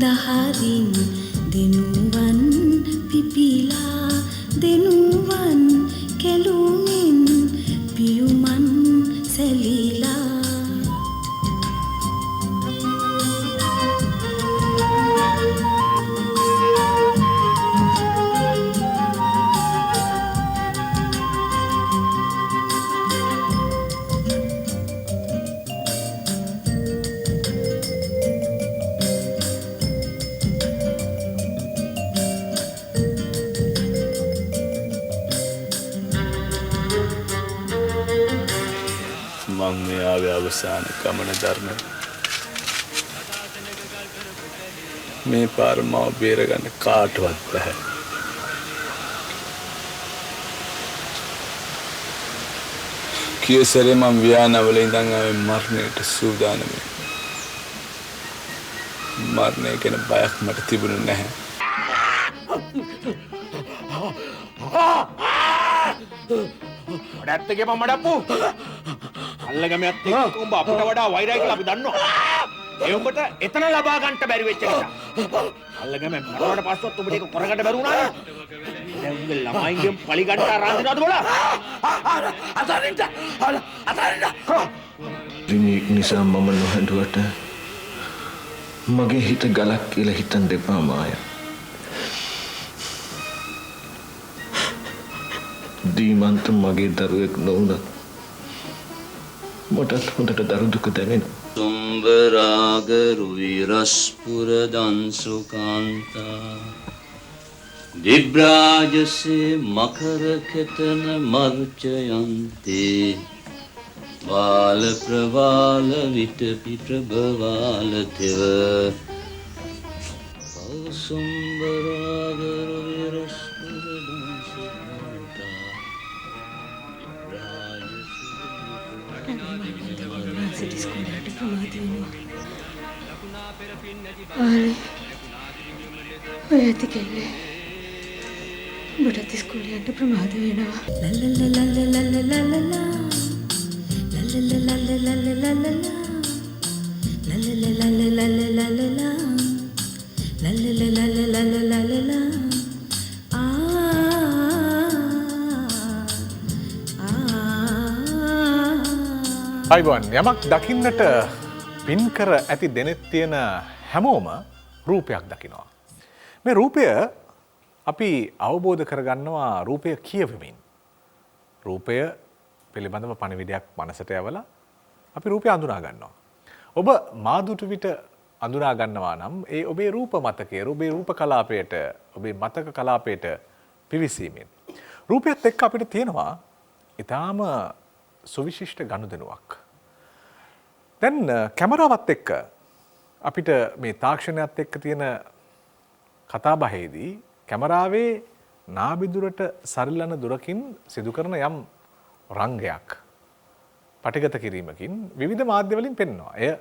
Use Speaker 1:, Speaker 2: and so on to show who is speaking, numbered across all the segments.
Speaker 1: දහරින් දෙනුවන් පිපිලා දෙනුවන් කෙළුමින් පියුමන් සැලිලා
Speaker 2: මං මේ ආවේ අවසාන ගමන ධර්ම මේ පාර මාව බේරගන්න කාටවත් බෑ. කීසරේ මං ව්‍යානවල ඉඳන් ආවේ මරණයට සූදානම්යි. මරණය ගැන බයක් මට තිබුණේ නැහැ.
Speaker 3: ඔඩැත්තගේ මඩප්පු අල්ලගමත් එක්ක උඹ අපිට වඩා වෛරයි කියලා අපි දන්නවා. ඒ උඹට එතන ලබා ගන්න බැරි වෙච්ච නිසා. අල්ලගම මරවට පස්සෙත් උඹට ඒක කරගන්න බැරි වුණා නේ. දැන් උඹ ළමයින්ගෙන් පලි ගන්න ආරම්භ දිනවද බෝලා? අතරින්ද.
Speaker 4: දිනීක් නිසා මම නොහැඬුවට මගේ හිත ගලක් කියලා හිතන් දෙපා මායා. දීමන්ත මගේ දරුවෙක් නොවුනත් මටත් හොඳට දරු දුක දැනෙනවා.
Speaker 5: සුම්බරාග රුවි රස්පුර දන්සුකාන්තා දිබ්‍රාජසේ මකර කෙතන මර්චයන්තේ බාල ප්‍රවාල විටපි ප්‍රභවාල තෙව සුම්බරාග රුවි රස්පුර
Speaker 1: ඔය ඇති කෙල්ලේ බටත් ඉස්කෝලේ යන්න ප්‍රමාද වෙනවා.
Speaker 6: අයිබෝන් යමක් දකින්නට පින් කර ඇති දෙනෙත් තියෙන හැමෝම රූපයක් දකිනවා. මේ රූපය අපි අවබෝධ කරගන්නවා රූපය කියවමින්. රූපය පිළිබඳව පණිවිඩයක් මනසට යවලා අපි රූපය අඳුනා ගන්නවා. ඔබ මාදුටු විට අඳුනා ගන්නවා නම් ඒ ඔබේ රූප මතකයේ ඔබේ රූප කලාපයට ඔබේ මතක කලාපයට පිවිසීමෙන්. රූපයත් එක්ක අපිට තියෙනවා ඊටාම සුවිශිෂ්ට ගනුදෙනුවක්. දැන් කැමරාවත් එක්ක අපිට මේ තාක්ෂණයත් එක්ක තියෙන කතාබහේදී කැමරාවේ නාබිදුරට සරිලන දුරකින් සිදු කරන යම් රංගයක් පටිගත කිරීමකින් විවිධ මාධ්‍ය වලින් පෙන්වනවා. එය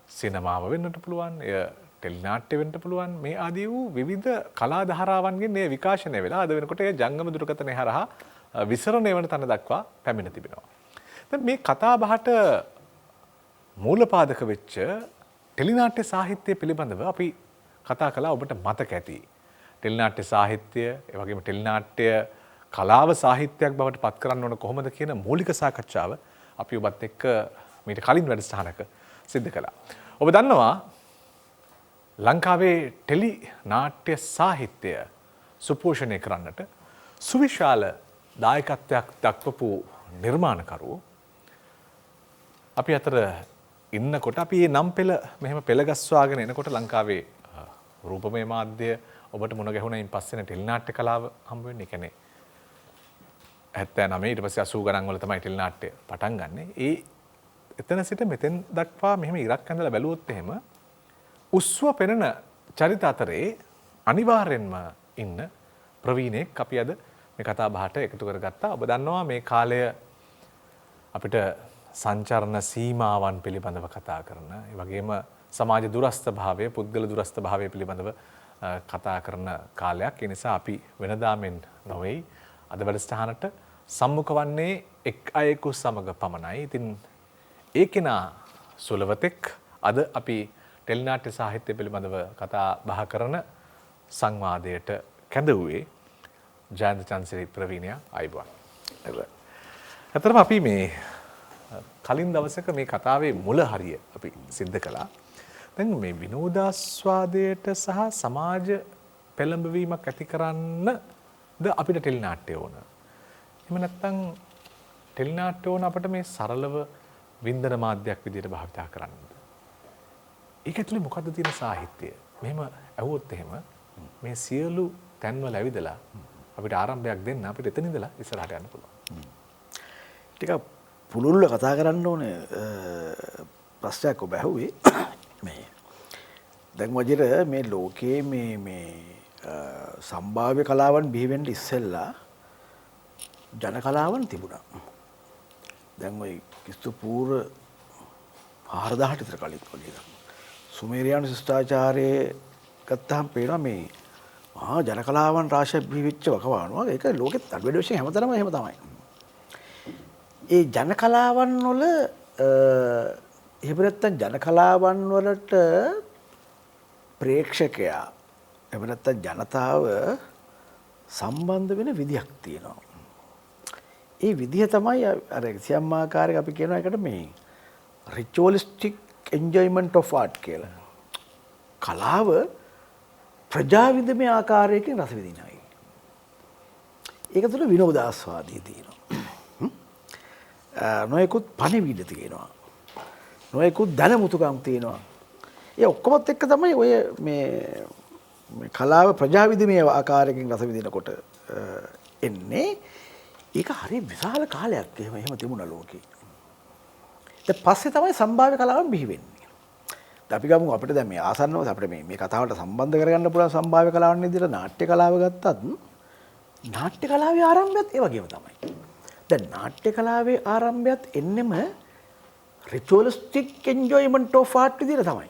Speaker 6: සිනමාව වෙන්නට පුළුවන්, එය ටෙලි නාට්‍ය වෙන්න පුළුවන්. මේ ආදී වූ විවිධ කලා ධාරාවන්ගෙන් මේ විකාශනය වෙලා අද වෙනකොට ඒ ජංගම දුරකථනය හරහා විසරණය වන තැන දක්වා පැමිණ තිබෙනවා. දැන් මේ කතාබහට මූලපාදක වෙච්ච ටෙලි නාට්‍ය සාහිත්‍ය පිළිබඳව අපි කතා කළා. ඔබට මතක ඇති. ටෙලි නාට්‍ය සාහිත්‍ය, ඒ වගේම ටෙලි නාට්‍ය කලාව සාහිත්‍යයක් බවට පත් කරන්න ඕන කොහොමද කියන මූලික සාකච්ඡාව අපි ඔබත් එක්ක මීට කලින් වැඩසටහනක සිදු කළා. ඔබ දන්නවා ලංකාවේ ටෙලි නාට්‍ය සාහිත්‍ය සුපෝෂණය කරන්නට සුවිශාල දායකත්වයක් දක්වපු නිර්මාණකරුවෝ අපි අතර ඉන්නකොට අපි මේ නම් පෙළ මෙහෙම පෙළ ගස්වාගෙන එනකොට ලංකාවේ රූපමය මාධ්‍ය ඔබට මුණ ගැහුණයින් පස්සේ ටෙලි නාට්‍ය කලාව හම්බ වෙන්නේ. ඒ කියන්නේ 79 ඊට පස්සේ 80 ගණන් වල තමයි ටෙලි නාට්‍ය පටන් ගන්නෙ. ඒ එතන සිට මෙතෙන් දක්වා මෙහෙම ඉරක් ඇඳලා බැලුවොත් එහෙම උස්ව පෙනෙන චරිත අතරේ අනිවාර්යෙන්ම ඉන්න ප්‍රවීණෙක් අපි අද මේ කතා බහට එකතු කරගත්තා. ඔබ දන්නවා මේ කාලය අපිට සංචරණ සීමාවන් පිළිබඳව කතා කරන, ඒ වගේම සමාජ දුරස්ථ භාවය, පුද්ගල දුරස්ථ භාවය පිළිබඳව කතා කරන කාලයක්. ඒ නිසා අපි වෙනදා මෙන් නොවේ අද වැඩසටහනට සම්මුඛ වන්නේ එක් අයෙකු සමග පමණයි. ඉතින් ඒ කෙනා සුලවතෙක් අද අපි ටෙලිනාට්‍ය සාහිත්‍ය පිළිබඳව කතා බහ කරන සංවාදයට කැඳවුවේ ජයන්ත චන්ද්‍රසිරි ප්‍රවීණයා අයබෝවන්. ඇත්තටම අපි මේ කලින් දවසක මේ කතාවේ මුල හරිය අපි සිද්ධ කළා. දැන් මේ විනෝදාස්වාදයට සහ සමාජ පෙළඹවීමක් ඇති කරන්නද අපිට ටෙලිනාට්‍ය ඕන. එහෙම නැත්නම් ටෙලිනාට්‍ය ඕන අපිට මේ සරලව වින්දන මාධ්‍යයක් විදිහට භාවිතා කරන්නද? ඒක ඇතුලේ මොකද්ද තියෙන සාහිත්‍යය? මෙහෙම ඇහුවොත් එහෙම මේ සියලු තැන්වල ඇවිදලා අපිට ආරම්භයක් දෙන්න අපිට එතන ඉඳලා ඉස්සරහට යන්න පුළුවන්.
Speaker 7: ටිකක් පුළුල්ව කතා කරන්න ඕනේ ප්‍රශ්නයක් ඔබ ඇහුවේ. මේ දැන් වජිර මේ ලෝකයේ මේ සම්භාව්‍ය කලාවන් බිහි වෙන්න ඉස්සෙල්ලා ජන කලාවන් තිබුණා. දැන් ওই ක්‍රිස්තු පූර්ව 4000ට විතර කලින් වගේ. සුමේරියානු ශිෂ්ටාචාරයේ ගත්තාම පේනවා මේ මහා ජන කලාවන් රාශියක් බිහි වෙච්ච වකවානුවක්. ඒක ලෝකෙත් අඩුවෙඩි වශයෙන් හැමතැනම එහෙම තමයි. ඒ ජන කලාවන් වල එහෙම නැත්නම් ජන කලාවන් වලට ප්‍රේක්ෂකයා එහෙම නැත්නම් ජනතාව සම්බන්ධ වෙන විදියක් තියෙනවා. ඒ විදිය තමයි අර සියම් ආකාරයක අපි කියන එකට මේ රිචුවලිස්ටික් එන්ජොයිමන්ට් ඔෆ් ආර්ට් කියලා. කලාව ප්‍රජාවිදමේ ආකාරයකින් රස විඳිනයි. ඒක තුළ විනෝදාස්වාදය තියෙනවා. නොයෙකුත් පණිවිඩ තියෙනවා. නොයෙකුත් දැනමුතුකම් තියෙනවා. ඒ ඔක්කොමත් එක්ක තමයි ඔය මේ කලාව ප්‍රජාවිදමේ ආකාරයකින් රස විඳිනකොට එන්නේ. ඒක හරි විශාල කාලයක් එහෙම තිබුණා ලෝකේ. ඊට පස්සේ තමයි සම්භාව්‍ය කලාවන් බිහි වෙන්නේ. දැන් අපි ගමු අපිට දැන් මේ ආසන්නව අපිට මේ කතාවට සම්බන්ධ කරගන්න පුළුවන් සම්භාව්‍ය කලාවන් විදිහට නාට්‍ය කලාව ගත්තත් නාට්‍ය කලාවේ ආරම්භයත් ඒ වගේම තමයි. දැන් නාට්‍ය කලාවේ ආරම්භයත් එන්නෙම රිචුවලිස්ටික් එන්ජොයිමන්ට් ඔෆ් ආර්ට් විදිහට තමයි.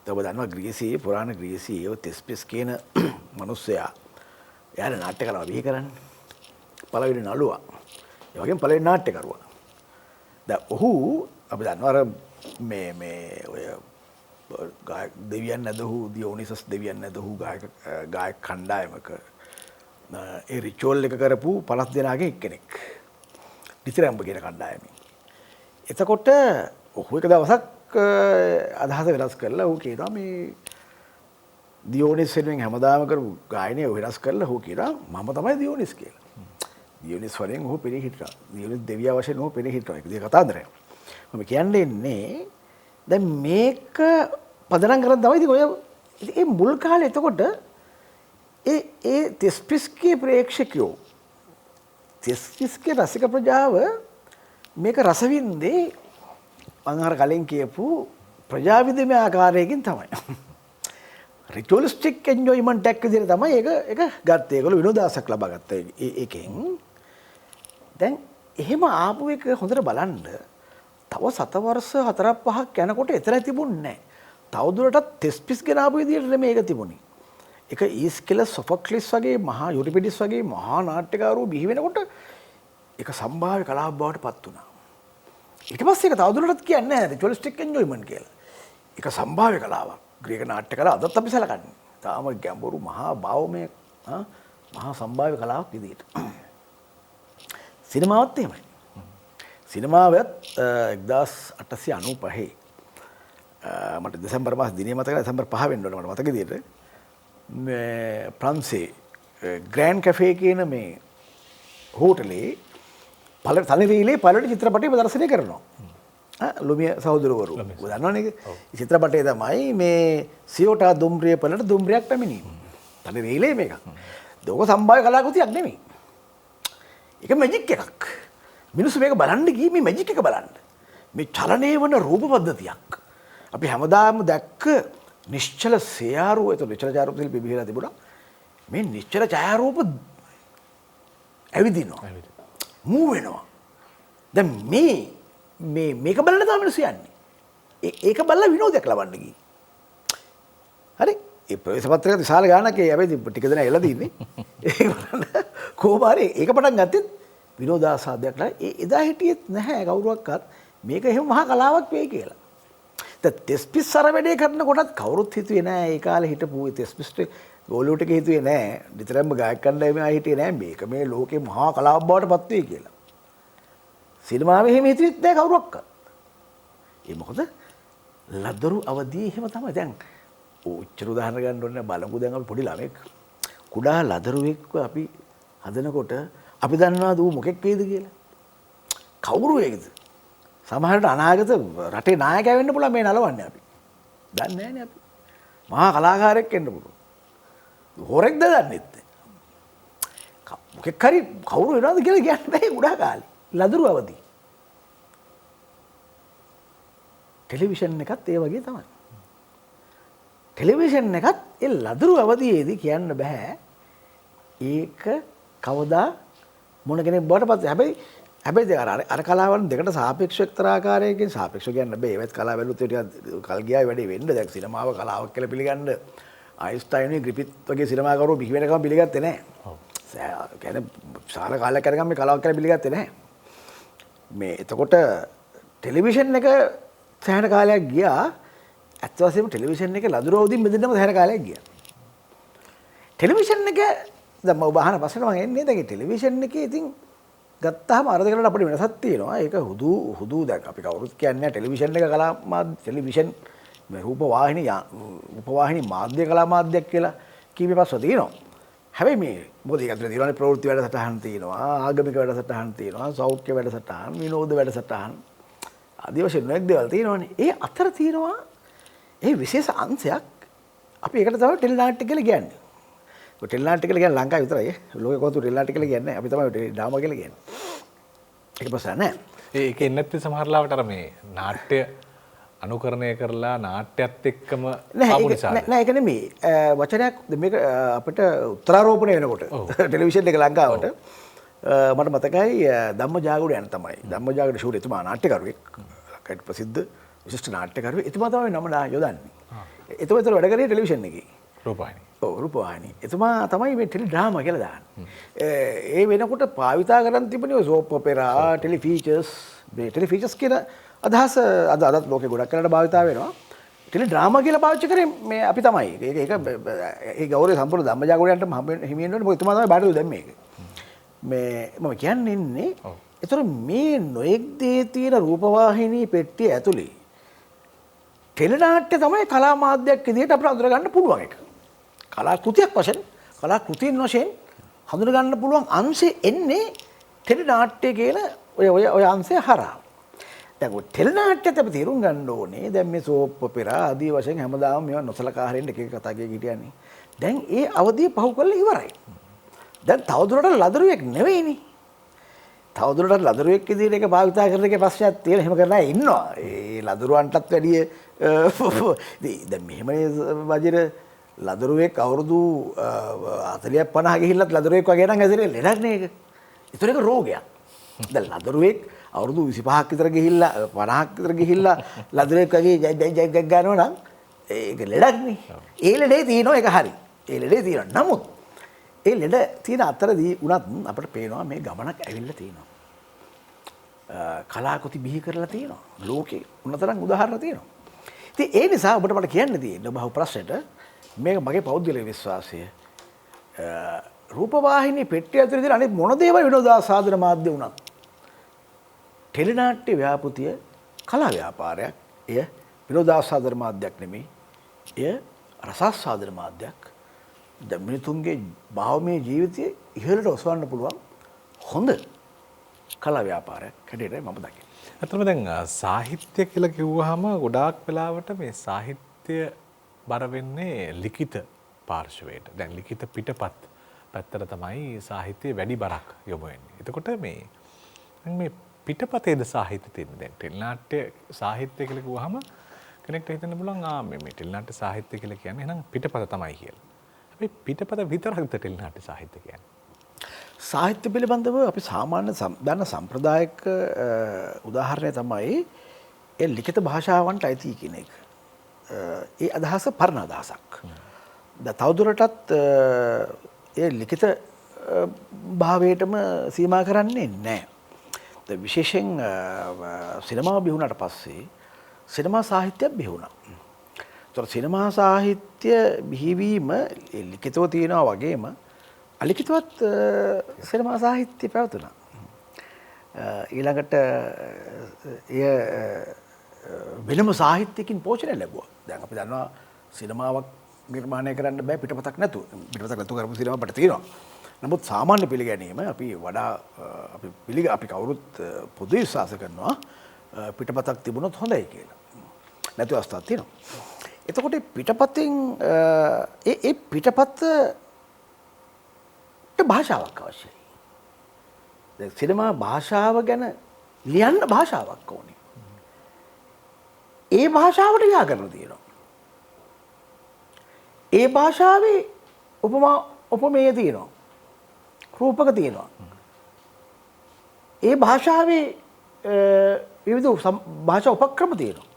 Speaker 7: දැන් ඔබ දන්නවා ග්‍රීසියේ පුරාණ ග්‍රීසියේ තෙස්පිස් කියන මිනිස්සයා එයාට නාට්‍ය කලාව බිහි කරන්නේ. පළවෙනි නළුවා. ඒ වගේම පළවෙනි නාට්‍යකරුවා. දැන් ඔහු අපි දන්නවා අර මේ ඔය ගායක දෙවියන් නැදහු දියෝනිසස් දෙවියන් නැදහු ගායක කණ්ඩායමක ඒ රිචුවල් එක කරපු 50 දෙනාගෙන් එක්කෙනෙක්. ඩිතරම්බ කියන කණ්ඩායමෙන්. එතකොට ඔහු එක දවසක් අදහස වෙනස් කරලා ඔහු කියනවා මේ දියෝනිස් වෙනුවෙන් හැමදාම කරපු ගායනය වෙනස් කරලා ඔහු කියනවා මම තමයි දියෝනිස් කියලා. දියෝනිස් වලින් ඔහු පෙනී හිටියා. දියෝනිස් දෙවියා වශයෙන් ඔහු පෙනී හිටියා. ඒක දෙක කතාන්දරයක්. මම කියන්නේ ඉන්නේ දැන් මේක පදනම් කරන් තමයි ඉතින් ඔය ඒ මුල් කාලේ එතකොට ඒ තෙස්පිස්ගේ ප්‍රේක්ෂකයෝ තෙස්පිස්ගේ රසික ප්‍රජාව මේක රසවින්දේ මම අර කලින් කියපු ප්‍රජාවිදමේ ආකාරයකින් තමයි. රිචුවලිස්ටික් එන්ජොයිමන්ට් එකක් විදිහට තමයි ඒක ගත්තේ. ඒගොල්ලෝ විනෝදාසක් ලබා ගත්තා ඒකෙන්. දැන් එහෙම ආපු එක හොඳට බලන්න තව සතවර්ෂ 4-5ක් යනකොට එතන තිබුණේ නැහැ. තවදුරටත් තෙස්පිස් ගෙන ආපු විදිහට නෙමෙයි ඒක තිබුණේ. ඒක ඊස්කිලස් සොෆොක්ලිස් වගේ මහා යුරිපිඩිස් වගේ මහා නාට්‍යකාරෝ බිහි වෙනකොට ඒක සම්භාව්‍ය කලාවක් බවට පත් වුණා. ඊට පස්සේ ඒක තවදුරටත් කියන්නේ නැහැ රිචුවලිස්ටික් එන්ජොයිමන්ට් කියලා. ඒක සම්භාව්‍ය කලාවක්. ග්‍රීක නාට්‍ය කලාව අදත් අපි සලකන්නේ. තාම ගැඹුරු මහා භාවමය මහා සම්භාව්‍ය කලාවක් විදිහට. සිනමාවත් එහෙමයි. සිනමාවත් 1895 මට දෙසැම්බර් මාස දිනේ මතකයි දෙසැම්බර් 5 වෙන්න ඕන මට මතක විදිහට මේ ප්‍රංශේ ග්‍රෑන්ඩ් කැෆේ කියන මේ හෝටලේ තනිරීලේ පළවෙනි චිත්‍රපටය ප්‍රදර්ශනය කරනවා. ලුමිය සහෝදරවරු. ඔය දන්නවනේ ඒක. චිත්‍රපටයේ තමයි මේ සියෝටා දුම්රිය පළට දුම්රියක් පැමිණීම. තනිරීලේ මේක. දෝක සම්භාව්‍ය කලාකෘතියක් නෙමෙයි. ඒක මැජික් එකක්. මිනිස්සු මේක බලන්න ගියේ මේ මැජික් එක බලන්න. මේ චලනය වන රූප පද්ධතියක්. අපි හැමදාම දැක්ක නිශ්චල ඡායාරූප ඒතකොට නිශ්චල ඡායාරූප තිල බිහිලා තිබුණා. මේ නිශ්චල ඡායාරූප ඇවිදිනවා. මූ වෙනවා. දැන් මේක බලන්න තමයි මිනිස්සු යන්නේ. ඒක බලලා විනෝදයක් ලබන්න ගියේ. හරි? ඒ ප්‍රවේශ පත්‍රයක විශාල ගාණක් ඒ හැබැයි ටික දෙනා එලා දින්නේ. ඒක බලන්න කොහොම හරි ඒක පටන් ගත්තෙත් විනෝදාස්වාදයක් නෑ. එදා හිටියෙත් නැහැ කවුරුවක්වත් මේක එහෙම මහා කලාවක් වෙයි කියලා. තෙස්පිස් අර වැඩේ කරනකොටත් කවුරුත් හිතුවේ නෑ ඒ කාලේ හිටපු තෙස්පිස්ට ගෝලිවුඩ් එකේ හිතුවේ නෑ විතරක්ම ගායක කණ්ඩායමේ ආ හිටියේ නෑ මේක මේ ලෝකේ මහා කලාවක් බවට පත් වෙයි කියලා. සිනමාවේ එහෙම හිතුවෙත් නෑ කවුරක්වත්. ඒ මොකද ලදරු අවදී එහෙම තමයි. දැන් උච්චර උදාහරණ ගන්න ඕනේ බලමු දැන් අපි පොඩි ළමෙක් කුඩා ලදරුවෙක්ව අපි හදනකොට අපි දන්නවාද ඌ මොකෙක් වේද කියලා? කවුරු වේද? සමහරවිට අනාගත රටේ නායකයා වෙන්න පුළුවන් මේ නලවන්නේ අපි. දන්නේ නැහැනේ අපි. මහා කලාකාරයෙක් වෙන්න පුළුවන්. හොරෙක්ද දන්නේ නැහැ. මොකෙක් හරි කවුරු වෙනවද කියලා කියන්න බෑ කුඩා කාලේ. ලදරු අවදී. ටෙලිවිෂන් එකත් ඒ වගේ තමයි. ටෙලිවිෂන් එකත් ඒ ලදරු අවදියේදී කියන්න බෑ ඒක කවදා මොන කෙනෙක් බවට පත් හැබැයි අර කලාවන් දෙකට සාපේක්ෂව එක්තරා ආකාරයකින් සාපේක්ෂව කියන්න බෑ ඒවත් කලාව බැලුවොත් ටිකක් කල් ගියායි වැඩි වෙන්න දැන් සිනමාව කලාවක් කියලා පිළිගන්න අයින්ස්ටයින් ග්‍රිෆිත් වගේ සිනමාකරුවෝ බිහි වෙනකම් පිළිගත්තේ නැහැ. කියන්නේ සාල කාලයක් කරගම් මේ කලාවක් කියලා පිළිගත්තේ නැහැ. මේ එතකොට ටෙලිවිෂන් එක සෑහෙන කාලයක් ගියා. ඇත්ත වශයෙන්ම ටෙලිවිෂන් එකේ ලදරු අවදීන් බෙදෙන්නම සෑහෙන කාලයක් ගියා. ටෙලිවිෂන් එක දැන් මම බහන පස්සට මම එන්නේ දැන් ටෙලිවිෂන් එකේ ඉතින් ගත්තාම අර දෙකට අපිට වෙනසක් තියෙනවා. ඒක හුදු දැන් අපි කවුරුත් කියන්නේ ටෙලිවිෂන් එක කලා මාධ්‍ය ටෙලිවිෂන් මේ රූපවාහිනී මාධ්‍ය කලා මාධ්‍යයක් කියලා කීපේ පස්ව තියෙනවා. හැබැයි මේ මොකද ඒක අතර තියෙනවානේ ප්‍රවෘත්ති වැඩසටහන් තියෙනවා, ආගමික වැඩසටහන් තියෙනවා, සෞඛ්‍ය වැඩසටහන්, විනෝද වැඩසටහන් ආදී වශයෙන් නොයෙක් දේවල් තියෙනවානේ. ඒ අතර තියෙනවා ඒ විශේෂ අංශයක් අපි ඒකට තමයි ටෙලිනාට්‍ය කියලා කියන්නේ. ඔය ටෙලිනාට්‍ය කියලා කියන්නේ ලංකාවේ විතරයි. ලෝකේ කොහොමද ටෙලිනාට්‍ය කියලා කියන්නේ? අපි තමයි ඩ්‍රාමා කියලා කියන්නේ. ඒක ප්‍රශ්න නෑ.
Speaker 6: ඒක එන්නේ නැත්නම් සමහර ලාවට අර මේ නාට්‍ය අනුකරණය කරලා නාට්‍යත් එක්කම ආපු නිසා.
Speaker 7: නෑ ඒක නෙමෙයි. වචනයක් මේක අපිට උත්තරාරෝපණය වෙනකොට ටෙලිවිෂන් එක ලංකාවට මට මතකයි ධම්මජාගුඩ යන තමයි. ධම්මජාගුඩ ෂූට් එතුමා නාට්‍යකරුවෙක්. ලංකාවේ ප්‍රසිද්ධ විශිෂ්ට නාට්‍යකරුවෙක්. එතුමා තමයි නම යොදන්නේ. එතුමා ඒතර වැඩ කරේ ටෙලිවිෂන් එකේ.
Speaker 6: රූපවාහිනී.
Speaker 7: ඔව් රූපවාහිනී. එතුමා තමයි මේ ටෙලි ඩ්‍රාමා කියලා දාන්නේ. ඒ වෙනකොට භාවිතා කරන් තිබුණේ ඔය සෝප් ඔපෙරා, ටෙලි ෆීචර්ස්, මේ ටෙලි ෆීචර්ස් කියන අදහස අදත් ලෝකේ ගොඩක් කරලා භාවිතා වෙනවා. ටෙලි ඩ්‍රාමා කියලා පාවිච්චි කරේ මේ අපි තමයි. ඒක ඒ ගෞරවය සම්පූර්ණ ධම්මජාගුඩයන්ටම හිමිවෙන්න ඕනේ. මොකද එතුමා තමයි බාටළු දැම්මේ ඒක. මේ මම කියන්නේ ඉන්නේ. ඒතර මේ නොයෙක් දේ තියෙන රූපවාහිනී පෙට්ටිය ඇතුලේ ටෙලිනාට්‍ය තමයි කලා මාධ්‍යයක් විදිහට අපිට අඳුර ගන්න පුළුවන් එක. කලා කෘතියක් වශයෙන් කලා කෘතීන් වශයෙන් හඳුන ගන්න පුළුවන් අංශෙ එන්නේ ටෙලිනාට්‍ය කියන ඔය අංශය හරහා. දැන් ඔය ටෙලිනාට්‍යත් අපි තේරුම් ගන්න ඕනේ. දැන් මේ සෝප් ඔපෙරා ආදී වශයෙන් හැමදාම මේවා නොසලකා හරින්න එක එක කතා කිය හිටියන්නේ. දැන් ඒ අවධිය පහු කරලා ඉවරයි. දැන් තවදුරටත් ලදරුවෙක් නෙවෙයිනේ. තවදුරටත් ලදරුවෙක් විදිහට ඒක භාවිතා කරන එකේ ප්‍රශ්නයක් තියෙන හැම කරන අය ඉන්නවා. ඒ ලදරුවන්ටත් වැඩිය දැන් මෙහෙමනේ වජිර ලදරුවෙක් අවුරුදු 40ක් 50 ගිහිල්ලත් ලදරුවෙක් වගේ නම් ඇදෙන්නේ ලෙඩක් නේ ඒක. ඒතර ඒක රෝගයක්. දැන් ලදරුවෙක් අවුරුදු 25ක් විතර ගිහිල්ලා 50ක් විතර ගිහිල්ලා ලදරුවෙක් වගේ ජය ගන්නවා නම් ඒක ලෙඩක් නේ. ඒ ලෙඩේ තියෙනවා ඒක හරි. ඒ ලෙඩේ තියෙනවා. නමුත් ඒ ලෙඩ තියෙන අතරදී උනත් අපිට පේනවා මේ ගමනක් ඇවිල්ලා තියෙනවා. කලාකෘති බිහි කරලා තියෙනවා. ලෝකේ උනතරම් උදාහරණ තියෙනවා. ඉතින් ඒ නිසා ඔබට මට කියන්න තියෙන්නේ බහුව ප්‍රශ්නෙට මේක මගේ පෞද්ගලික විශ්වාසය. රූපවාහිනී පෙට්ටිය ඇතුළේ අනිත් මොන දේවල් විනෝදාස්වාදන මාධ්‍ය වුණත් ටෙලිනාට්‍ය ව්‍යාපෘතිය කලා ව්‍යාපාරයක්. එය විනෝදාස්වාදන මාධ්‍යයක් නෙමෙයි. එය රසාස්වාදන මාධ්‍යයක්. දැන් මිනිතුන්ගේ භාවමය ජීවිතය ඉහළට ඔසවන්න පුළුවන් හොඳ කලා ව්‍යාපාරයක් හැටියට මම දකිනවා.
Speaker 6: ඇත්තටම දැන් සාහිත්‍ය කියලා කිව්වහම ගොඩාක් වෙලාවට මේ සාහිත්‍ය බර වෙන්නේ ලිඛිත පාර්ශවයට. දැන් ලිඛිත පිටපත් පැත්තට තමයි සාහිත්‍යයේ වැඩි බරක් යොමු වෙන්නේ. එතකොට මේ පිටපතේද සාහිත්‍ය තියෙන්නේ. දැන් ටෙලිනාට්‍ය සාහිත්‍ය කියලා කිව්වහම කෙනෙක්ට හිතෙන්න පුළුවන් මේ ටෙලිනාට්‍ය සාහිත්‍ය කියලා කියන්නේ එහෙනම් පිටපත තමයි කියලා. හැබැයි පිටපත විතරක්ද ටෙලිනාට්‍ය සාහිත්‍ය කියන්නේ?
Speaker 7: සාහිත්‍ය පිළිබඳව අපි සාමාන්‍ය දන්න සම්ප්‍රදායික උදාහරණය තමයි ඒ ලිඛිත භාෂාවන්ට අයිති කියන එක. ඒ අදහස පරණ අදහසක්. තවදුරටත් ඒ ලිඛිත භාවයටම සීමා කරන්නේ නැහැ. විශේෂයෙන් සිනමාව බිහි වුණාට පස්සේ සිනමා සාහිත්‍යයක් බිහි වුණා. ඒතර සිනමා සාහිත්‍ය බිහිවීම ලිඛිතව තියෙනවා වගේම අලිඛිතවත් සිනමා සාහිත්‍ය පැවතුණා. ඊළඟට එය වෙනම සාහිත්‍යකින් පෝෂණය ලැබුවා. දැන් අපි දන්නවා සිනමාවක් නිර්මාණය කරන්න බෑ පිටපතක් නැතුව. පිටපතක් නැතුව කරපු සිනමා අපිට තියෙනවා. නමුත් සාමාන්‍ය පිළිගැනීම අපි වඩා අපි කවුරුත් පොදු විශ්වාස කරනවා පිටපතක් තිබුණොත් හොඳයි කියලා. නැති අවස්ථාවක් තියෙනවා. එතකොට පිටපතෙන් ඒ පිටපතට භාෂාවක් අවශ්‍යයි. දැන් සිනමා භාෂාව ගැන ලියන්න භාෂාවක් ඕනේ. ඒ භාෂාවට ව්‍යාකරණ තියෙනවා. ඒ භාෂාවේ උපමේය තියෙනවා. රූපක තියෙනවා. ඒ භාෂාවේ විවිධ භාෂා උපක්‍රම තියෙනවා.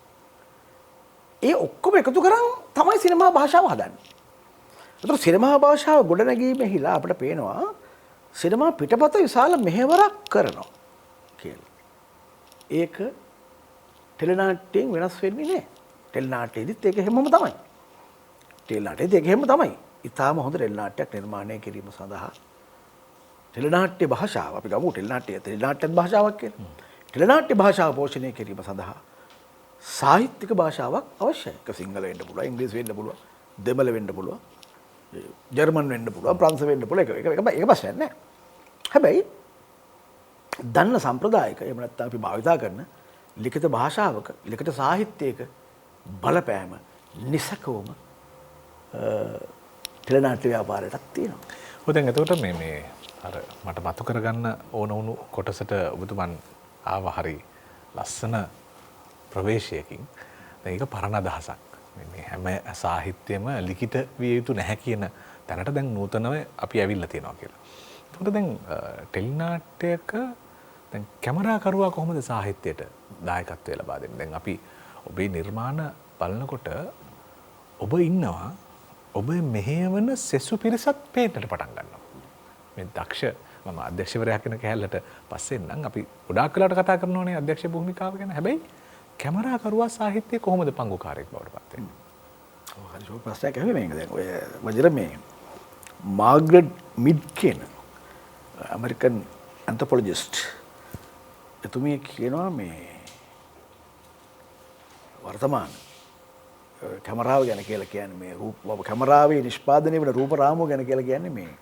Speaker 7: ඒ ඔක්කොම එකතු කරන් තමයි සිනමා භාෂාව හදන්නේ. ඒතර සිනමා භාෂාව ගොඩනැගීමේහිලා අපිට පේනවා සිනමා පිටපත විශාල මෙහෙවරක් කරනවා කියලා. ඒක ටෙලිනාට්‍යයෙන් වෙනස් වෙන්නේ නැහැ. ටෙලිනාට්‍යෙදිත් ඒක හැමෝම තමයි. ටෙලිනාට්‍යෙදිත් ඒක හැමෝම තමයි. ඊටාම හොඳ ටෙලිනාට්‍යයක් නිර්මාණය කිරීම සඳහා ටෙලිනාට්‍ය භාෂාව අපි ගමු ටෙලිනාට්‍ය භාෂාවක් කියලා. ටෙලිනාට්‍ය භාෂාව පෝෂණය කිරීම සඳහා සාහිත්‍යික භාෂාවක් අවශ්‍යයි. ඒක සිංහල වෙන්න පුළුවන්, ඉංග්‍රීසි වෙන්න පුළුවන්, දෙමළ වෙන්න පුළුවන්, ජර්මන් වෙන්න පුළුවන්, ප්‍රංශ වෙන්න පුළුවන්. ඒක ප්‍රශ්නයක් නෑ. හැබැයි දන්න සම්ප්‍රදායික එහෙම නැත්නම් අපි භාවිතා කරන ලිඛිත භාෂාවක, ලිඛිත සාහිත්‍යයක බලපෑම නිසකවම ටෙලිනාට්‍ය ව්‍යාපාරයටත් තියෙනවා.
Speaker 6: ඔය දැන් එතකොට මේ අර මට මතු කරගන්න ඕන වුණු කොටසට ඔබතුමන් ආව හරි ලස්සන ප්‍රවේශයකින්. දැන් ඒක පරණ අදහසක්. මේ හැම සාහිත්‍යෙම ලිඛිත විය යුතු නැහැ කියන තැනට දැන් නූතනව අපි ඇවිල්ලා තියෙනවා කියලා. එතකොට දැන් ටෙලිනාට්‍යයක දැන් කැමරාකරුවා කොහොමද සාහිත්‍යයට දායකත්වය ලබා දෙන්නේ? දැන් අපි ඔබේ නිර්මාණ බලනකොට ඔබ ඉන්නවා ඔබ මෙහෙයවන සෙසු පිරිසත් පේන්නට පටන් ගන්නවා. මේ දක්ෂ මම අධ්‍යක්ෂවරයා කියන කැලලට පස්සේ නම් අපි ගොඩාක් වෙලාවට කතා කරනෝනේ අධ්‍යක්ෂ භූමිකාව ගැන. හැබැයි කැමරාකරුවා සාහිත්‍යයේ කොහොමද පංගුකාරයෙක් බවට පත් වෙන්නේ?
Speaker 7: ඔව් හරි ෂෝ ප්‍රශ්නයක් ඇහුවේ මේක දැන් ඔය වජිර මේ මාග්‍රට් මිඩ් කියන ඇමරිකන් ඇන්ත්‍රොපොලොජිස්ට් එතුමිය කියනවා මේ වර්තමාන කැමරාව ගැන කියලා කියන්නේ මේ රූප කැමරාවේ නිෂ්පාදනය වෙන රූප රාමුව ගැන කියලා කියන්නේ මේ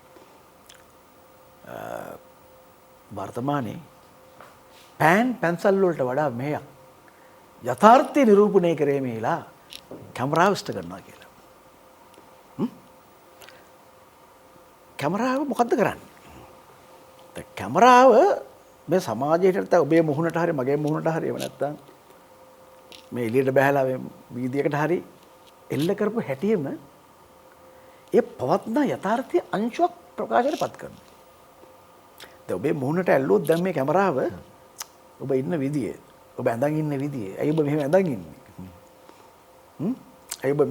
Speaker 7: වර්තමානයේ පැන්සල් වලට වඩා මෙයක් යථාර්ථය නිරූපණය කිරීමේලා කැමරාව ඉෂ්ට කරනවා කියලා. කැමරාව මොකද්ද කරන්නේ? දැන් කැමරාව මේ සමාජයට නැත්නම් ඔබේ මුහුණට හරි මගේ මුහුණට හරි එහෙම නැත්නම් මේ එළියට බහැලා මේ වීදියේකට හරි එල්ල කරපු හැටියෙම ඒ පවත්න යථාර්ථය අංශුවක් ප්‍රකාශයට පත් කරනවා. දැන් ඔබේ මුහුණට ඇල්ලුවොත් දැන් මේ කැමරාව ඔබ ඉන්න විදිය, ඔබ ඇඳන් ඉන්න විදිය, ඇයි ඔබ මෙහෙම ඇඳන් ඉන්නේ? ඇයි ඔබ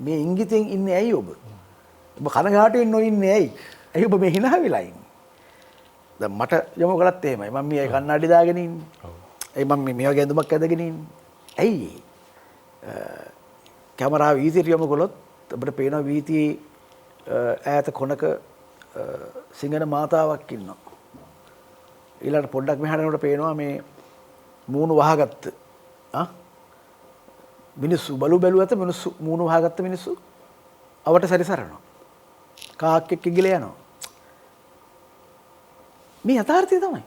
Speaker 7: මේ ඉංගිතෙන් ඉන්නේ ඇයි ඔබ? ඔබ කනගාටුවෙන් නොඉන්නේ ඇයි? ඇයි ඔබ මේ hina වෙලා ඉන්නේ? දැන් මට යමු කළත් එහෙමයි. මම මේ කණ්ණාඩි දාගෙන ඉන්නේ. ඇයි මම මේ වගේ ඇඳුමක් ඇඳගෙන ඉන්නේ? ඇයි? කැමරාව වීදියට යමු කළොත් අපිට පේන වීදියේ ඈත කොනක සිංහන මාතාවක් ඉන්නවා. ඊළඟට පොඩ්ඩක් මෙහාට යනකොට පේනවා මේ මූණු වහගත්ත මිනිස්සු බලු බැලුවත මිනිස්සු මූණු වහගත්ත මිනිස්සු අවට සැරිසරනවා. කාක් එක්ක ගිල යනවා. මේ යථාර්ථය තමයි.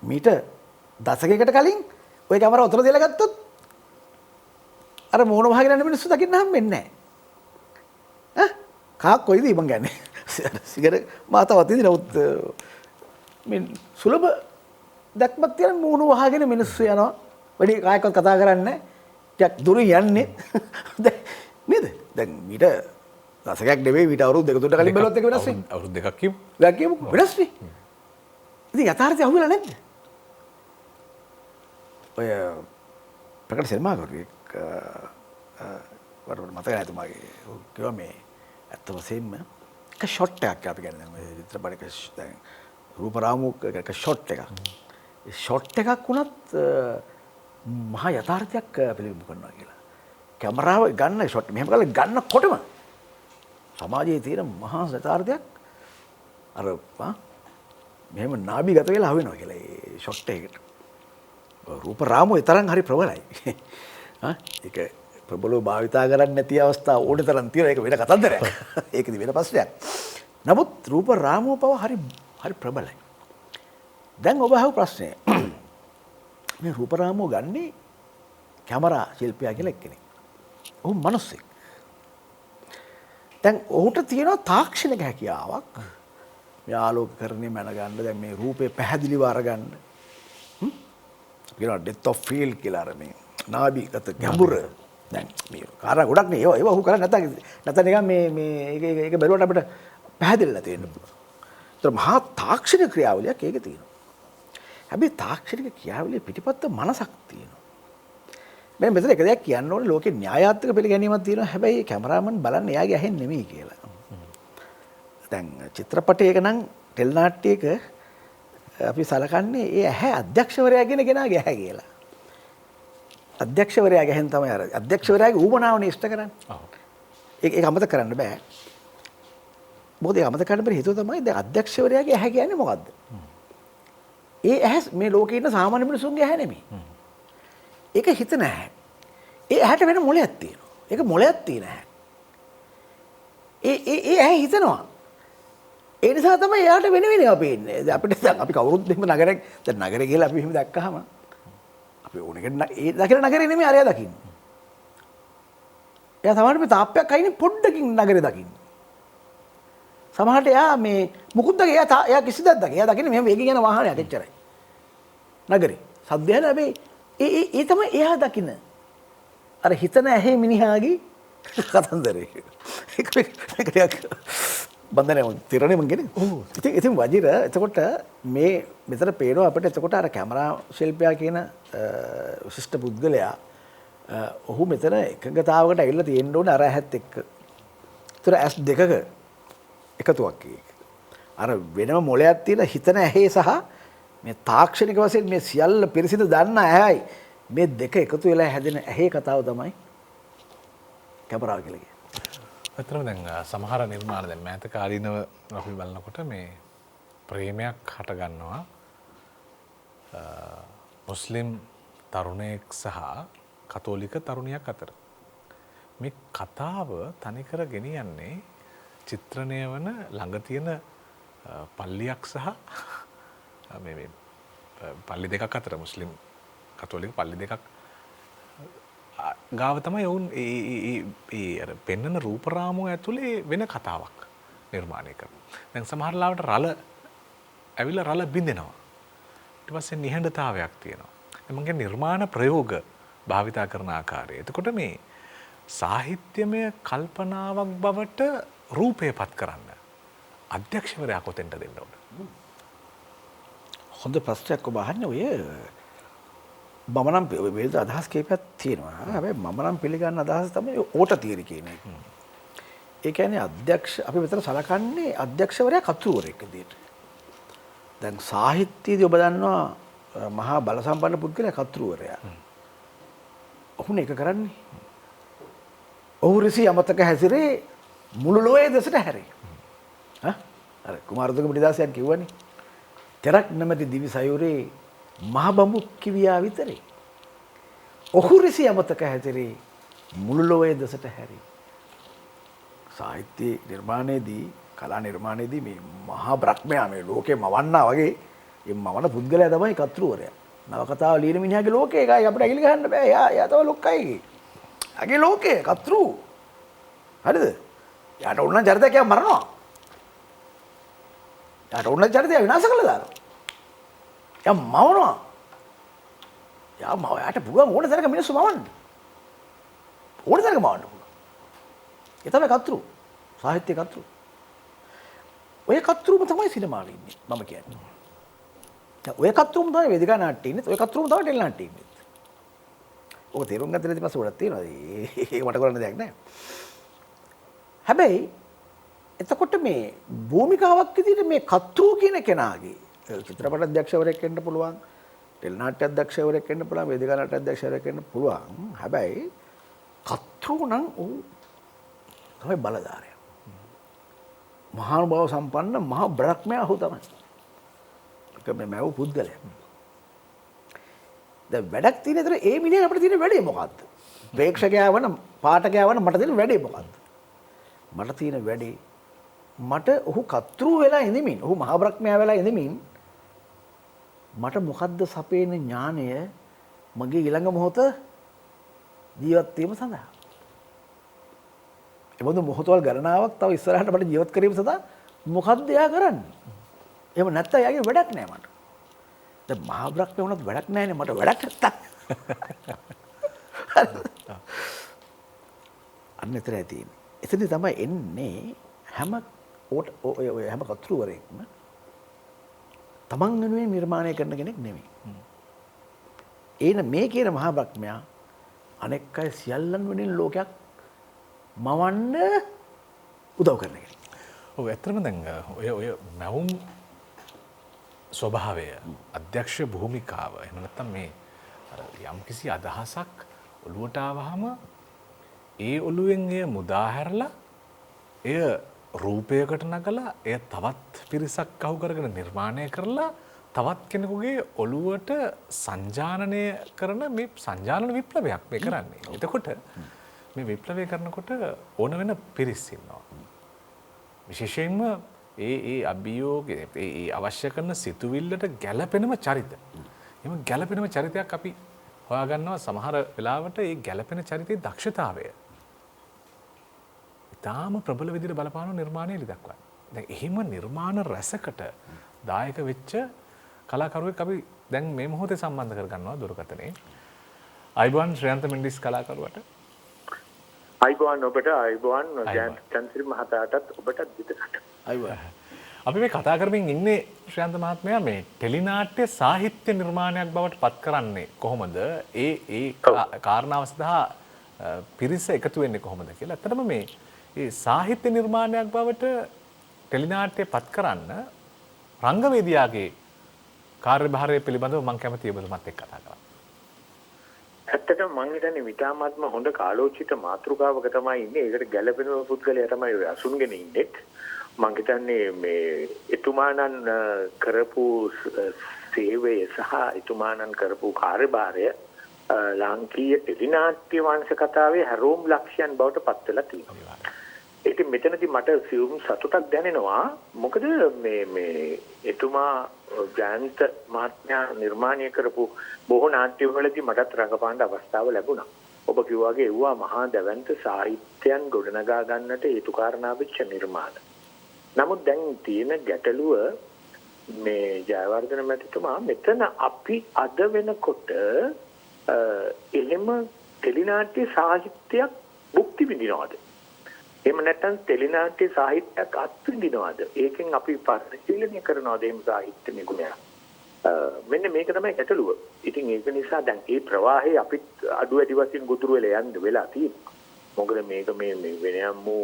Speaker 7: මීට දශකයකට කලින් ওই කැමරාව උතර දාලා ගත්තොත් අර මූණ වහගෙන යන මිනිස්සු දකින්න හම්බෙන්නේ නැහැ. කාක් කොයිද ඉබන් ගන්නේ? සිගර මාතාවක් ඉදිරිය නමුත් මේ සුලභ දැක්මක් තියෙන මූණ වහගෙන මිනිස්සු යනවා. වැඩි කායකවත් කතා කරන්නේ ටිකක් දුර යන්නේ. නේද? දැන් මීට දශකයක් නෙවෙයි මීට අවුරුදු දෙක තුනකට කලින් බැලුවත් එක වෙනස් වෙයි.
Speaker 6: අවුරුදු දෙකක් කියමු.
Speaker 7: දැන් කියමු වෙනස් වෙයි. ඉතින් යථාර්ථය අහුවෙලා නැද්ද? ඔය ප්‍රකට සිනමාකරුවෙක් වරවල් මතක නැහැ තුමාගේ කිව්වා මේ ඇත්ත වශයෙන්ම එක ෂොට් එකක් අපි ගන්න දැන් ඔය චිත්‍රපටයක දැන් රූප රාමුවක එක ෂොට් එකක්. ෂොට් එකක් වුණත් මහා යථාර්ථයක් පිළිබිඹු කරනවා කියලා. කැමරාව ගන්න ෂොට් මෙහෙම කරලා ගන්නකොටම සමාජයේ තියෙන මහා යථාර්ථයක් අර මෙහෙම නාභිගත වෙලා හවෙනවා කියලා ඒ ෂොට් එකකට. රූප රාමුව තරම් හරි ප්‍රබලයි. ඒක ප්‍රබලව භාවිතා කරන්නේ නැති අවස්ථා ඕන තරම් තියෙනවා. ඒක වෙන කතන්දරයක්. ඒකද වෙන ප්‍රශ්නයක්. නමුත් රූප රාමුව පව හරි ප්‍රබලයි. දැන් ඔබ අහපු ප්‍රශ්නය මේ රූප රාමුව ගන්නේ කැමරා ශිල්පියා කියලා එක්කෙනෙක්. ඔහු මිනිස්සෙක්. දැන් ඔහුට තියෙනවා තාක්ෂණික හැකියාවක්. මේ ආලෝකකරණය මැනගන්න දැන් මේ රූපේ පැහැදිලිව අරගන්න. කියනවා ඩෙප්ත් ඔෆ් ෆීල්ඩ් කියලා අර මේ නාභිගත ගැඹුර. දැන් මේ කාරණා ගොඩක් නේ ඒවා ඔහු කරන්නේ නැත්නම් නිකන් මේ ඒක බැලුවට අපිට පැහැදිලිලා තියෙන්න පුළුවන්. ඒතර මහා තාක්ෂණික ක්‍රියාවලියක් ඒකේ තියෙනවා. හැබැයි තාක්ෂණික ක්‍රියාවලිය පිටිපස්ස මනසක් තියෙනවා. මම මෙතන එක දෙයක් කියන්න ඕනේ ලෝකේ න්‍යායාත්මක පිළිගැනීමක් තියෙනවා. හැබැයි කැමරාමන් බලන්නේ එයාගේ ඇහෙන් නෙමෙයි කියලා. දැන් චිත්‍රපටයක නම් ටෙල් නාට්‍යයක අපි සලකන්නේ ඒ ඇහැ අධ්‍යක්ෂවරයාගෙන ගෙනාගේ ඇහැ කියලා. අධ්‍යක්ෂවරයාගේ ඇහෙන් තමයි අර අධ්‍යක්ෂවරයාගේ ඌමනාවනේ ඉෂ්ට කරන්නේ. ඒක අමතක කරන්න බෑ. මොකද ඒක අමතක කරන්න බැරි හේතුව තමයි දැන් අධ්‍යක්ෂවරයාගේ ඇහැ කියන්නේ මොකද්ද? ඒ ඇහැ මේ ලෝකේ ඉන්න සාමාන්‍ය මිනිසුන්ගේ ඇහැ නෙමෙයි. ඒක හිත නැහැ. ඒ ඇහැට වෙන මොලයක් තියෙනවා. ඒක මොලයක් තියෙන ඇහැ. ඒ ඇහැ හිතනවා. ඒ නිසා තමයි එයාට වෙන වෙනම පේන්නේ. දැන් අපිට දැන් අපි කවුරුත් එහෙම නගරේ දැන් නගරේ ගිහලා අපි එහෙම දැක්කහම අපි ඕනෙකට ඒ දකින නගරේ නෙමෙයි අරයා දකින්නේ. එයා සමහරවිට මේ තාප්පයක් අයිනේ පොඩ්ඩකින් නගරේ දකින්නේ. සමහරට එයා මේ මුකුත් දක එයා කිසිදක් දක. එයා දකින්නේ මෙහෙම වේගෙන් යන වාහනයක් එච්චරයි. නගරේ. සද්දය හැබැයි ඒ තමයි එයා දකින්න. අර හිතන ඇහි මිනිහාගේ කතන්දරේ. ඒක බන්ධනය තිරණේ මං ගෙනේ. ඔව්. ඉතින් වජිර එතකොට මේ මෙතන පේනවා අපිට එතකොට අර කැමරා ශිල්පියා කියන විශිෂ්ට පුද්ගලයා ඔහු මෙතන එකඟතාවකට ඇවිල්ලා තියෙන්න ඕනේ අර ඇහත් එක්ක. ඒතර ඇස් දෙකක එකතුවක් ඒක. අර වෙනම මොලයක් තියෙන හිතන ඇහි සහ මේ තාක්ෂණික වශයෙන් මේ සියල්ල පිරිසිදු දන්න ඇහැයි මේ දෙක එකතු වෙලා හැදෙන ඇහි කතාව තමයි කැමරාව කියලා කියන්නේ.
Speaker 6: ඇත්තටම දැන් සමහර නිර්මාණ දැන් මෑත කාලීනව අපි බලනකොට මේ ප්‍රේමයක් හට ගන්නවා මුස්ලිම් තරුණයෙක් සහ කතෝලික තරුණියක් අතර. මේ කතාව තනිකර ගෙනියන්නේ චිත්‍රණය වන ළඟ තියෙන පල්ලියක් සහ මේ පල්ලි දෙකක් අතර මුස්ලිම් කතෝලික පල්ලි දෙකක් ගාව තමයි ඔවුන් ඒ අර පෙන්නන රූප රාමුව ඇතුලේ වෙන කතාවක් නිර්මාණය කරනවා. දැන් සමහර ලාවට රළ ඇවිල්ලා රළ බින්දෙනවා. ඊට පස්සේ නිහඬතාවයක් තියෙනවා. මම කියන්නේ නිර්මාණ ප්‍රයෝග භාවිතා කරන ආකාරය. එතකොට මේ සාහිත්‍යමය කල්පනාවක් බවට රූපයපත් කරන්න අධ්‍යක්ෂවරයා කොතෙන්ද දෙන්න ඕන?
Speaker 7: හොඳ ප්‍රශ්නයක් ඔබ අහන්නේ ඔය මම නම් වේද අදහස් කීපයක් තියෙනවා. හැබැයි මම නම් පිළිගන්න අදහස තමයි ඕට තියරි කියන එක. ඒ කියන්නේ අපි මෙතන සලකන්නේ අධ්‍යක්ෂවරයා කතුවරයෙක් විදියට. දැන් සාහිත්‍යයේදී ඔබ දන්නවා මහා බල සම්පන්න පුද්ගලයා කතුවරයා. ඔහුනේ ඒක කරන්නේ. ඔහු ඍෂි අමතක හැසිරේ මුළු ලෝයේ දෙසට හැරේ. අර කුමාරතුංග පිටිදාසයන් කිව්වනේ. තෙරක් නැමැති දිවි සයුරේ මහ බඹු කිවියා විතරේ. ඔහු ඍෂි අමතක හැසිරේ මුළු ලෝයේ දෙසට හැරේ. සාහිත්‍ය නිර්මාණයේදී කලා නිර්මාණයේදී මේ මහා බ්‍රහ්මයා මේ ලෝකේ මවන්නා වගේ මේ මවන පුද්ගලයා තමයි කතෘවරයා. නවකතාව ලියන මිනිහාගේ ලෝකේ එකයි අපිට ඇගිලි ගන්න බෑ. යා තමයි ලොක්කයි. අගේ ලෝකේ කතෘ. හරිද? යාට උන්න චරිතයක් මරනවා. යාට උන්න චරිතය විනාශ කළා දානවා. යා මවනවා. යාට පුළුවන් ඕන තරක මිනිස්සු මවන්න. ඕන තරක මවන්න පුළුවන්. ඒ තමයි කතෘ. සාහිත්‍ය කතෘ. ඔය කතෘම තමයි සිනමාවේ ඉන්නේ මම කියන්නේ. ඔය කතෘම තමයි වේදිකා නාට්‍යයේ ඉන්නේ. ඔය කතෘම තමයි ටෙලි නාට්‍යයේ ඉන්නේ. ඔක තේරුම් ගන්න ඉතින් පස්සේ උඩක් තියෙනවා. ඒක මට කරන්න දෙයක් නැහැ. හැබැයි එතකොට මේ භූමිකාවක් විදිහට මේ කතෘ කියන කෙනාගේ චිත්‍රපට අධ්‍යක්ෂවරයෙක් වෙන්න පුළුවන්. ටෙලිනාට්‍ය අධ්‍යක්ෂකවරයෙක් වෙන්න පුළුවන්, වේදිකා නාට්‍ය අධ්‍යක්ෂකවරයෙක් වෙන්න පුළුවන්. හැබැයි කතෘ නම් ඌ තමයි බලධාරයා. මහානුභාව සම්පන්න මහා බ්‍රහ්මයා ඔහු තමයි. ඒක මේ මැව් පුද්ගලයා. දැන් වැඩක් තියෙන විතර ඒ මිනිහ අපිට තියෙන වැඩේ මොකද්ද? ප්‍රේක්ෂකයා වන පාඨකයා වන මට තියෙන වැඩේ මොකද්ද? මට තියෙන වැඩේ මට ඔහු කතෘ වෙලා ඉඳමින්, ඔහු මහා බ්‍රහ්මයා වෙලා ඉඳමින් මට මොකද්ද සපේන ඥානය මගේ ඊළඟ මොහොත ජීවත් වීම සඳහා. එබඳු මොහොතවල් ගණනාවක් තව ඉස්සරහට මට ජීවත් කිරීම සඳහා මොකද්ද එයා කරන්නේ? එහෙම නැත්නම් එයාගේ වැඩක් නෑ මට. දැන් මහා බ්‍රහ්මයා වුණත් වැඩක් නෑනේ මට වැඩක් නැත්තම්. අන්න එතරයි තියෙන්නේ. එතන තමයි එන්නේ හැම හැම කතෘවරයෙක්ම තමන් වෙනුවෙන් නිර්මාණය කරන කෙනෙක් නෙමෙයි. ඒන මේ කියන මහා බ්‍රහ්මයා අනෙක් අය සියල්ලන් වෙනුවෙන් ලෝකයක් මවන්න උදව් කරන කෙනෙක්.
Speaker 6: ඔව් ඇත්තටම දැන් ඔය මැවුම් ස්වභාවය අධ්‍යක්ෂ භූමිකාව එහෙම නැත්නම් මේ යම්කිසි අදහසක් ඔළුවට ආවහම ඒ ඔළුවෙන් එය මුදා හැරලා එය රූපයකට නගලා එය තවත් පිරිසක් අහු කරගෙන නිර්මාණය කරලා තවත් කෙනෙකුගේ ඔළුවට සංජානනය කරන මේ සංජානන විප්ලවයක් මේ කරන්නේ. එතකොට මේ විප්ලවය කරනකොට ඕන වෙන පිරිස් ඉන්නවා. විශේෂයෙන්ම ඒ අභියෝග ඒ අවශ්‍ය කරන සිතුවිල්ලට ගැළපෙනම චරිත. එහෙම ගැළපෙනම චරිතයක් අපි හොයාගන්නවා සමහර වෙලාවට ඒ ගැළපෙන චරිතයේ දක්ෂතාවය. ඉතාම ප්‍රබල විදිහට බලපාන නිර්මාණය ඉදක්වන්න. දැන් එහෙම නිර්මාණ රැසකට දායක වෙච්ච කලාකරුවෙක් අපි දැන් මේ මොහොතේ සම්බන්ධ කරගන්නවා දුරකථනයේ. අයිබෝන් ශ්‍රේයන්ත මෙන්ඩිස් කලාකරුවට.
Speaker 8: අයිබෝන් ඔබට අයිබෝන් ජයන්ත චන්ද්‍රි මහතාටත් ඔබටත් විතරට.
Speaker 7: අයිබෝන්.
Speaker 6: අපි මේ කතා කරමින් ඉන්නේ ශ්‍රේයන්ත මහත්මයා මේ ටෙලිනාට්‍ය සාහිත්‍ය නිර්මාණයක් බවට පත් කරන්නේ කොහොමද? ඒ කාරණාව සඳහා පිරිස එකතු වෙන්නේ කොහොමද කියලා. ඇත්තටම මේ සාහිත්‍ය නිර්මාණයක් බවට ටෙලිනාට්‍ය පත් කරන්න රංගවේදියාගේ කාර්යභාරය පිළිබඳව මම කැමතියි ඔබතුමත් එක්ක කතා කරන්න.
Speaker 8: ඇත්තටම මම හිතන්නේ විතාමාත්ම හොඳ කාලෝචිත මාතෘකාවක තමයි ඉන්නේ. ඒකට ගැළපෙන පුද්ගලයා තමයි ඔය අසුන්ගෙන ඉන්නේ. මම හිතන්නේ මේ එතුමාණන් කරපු සේවය සහ එතුමාණන් කරපු කාර්යභාරය ලාංකීය ටෙලිනාට්‍ය වංශ කතාවේ හැරෝම් ලක්ෂයන් බවට පත් වෙලා තියෙනවා. ඉතින් මෙතනදී මට සියුම් සතුටක් දැනෙනවා. මොකද මේ එතුමා ජයන්ත මහත්මයා නිර්මාණය කරපු බොහෝ නාට්‍යවලදී මටත් රඟපාන්න අවස්ථාව ලැබුණා. ඔබ කිව්වා වගේ ඒවා මහා දැවැන්ත සාහිත්‍යයන් ගොඩනගා ගන්නට හේතු කාරණා වෙච්ච නිර්මාණ. නමුත් දැන් තියෙන ගැටලුව මේ ජයවර්ධන මැතිතුමා මෙතන අපි අද වෙනකොට එහෙම ටෙලිනාට්‍ය සාහිත්‍යයක් භුක්ති විඳිනවද? එහෙම නැත්නම් ටෙලිනාට්‍ය සාහිත්‍යයක් අත්විඳිනවද? ඒකෙන් අපි පරිශීලනය කරනවද එහෙම සාහිත්‍ය නිගුණයක්? මෙන්න මේක තමයි ගැටලුව. ඉතින් ඒක නිසා දැන් මේ ප්‍රවාහයේ අපි අඩු වැඩි වශයෙන් ගොදුරු වෙලා යන්න වෙලා තියෙනවා. මොකද මේක මේ වෙනයම් වූ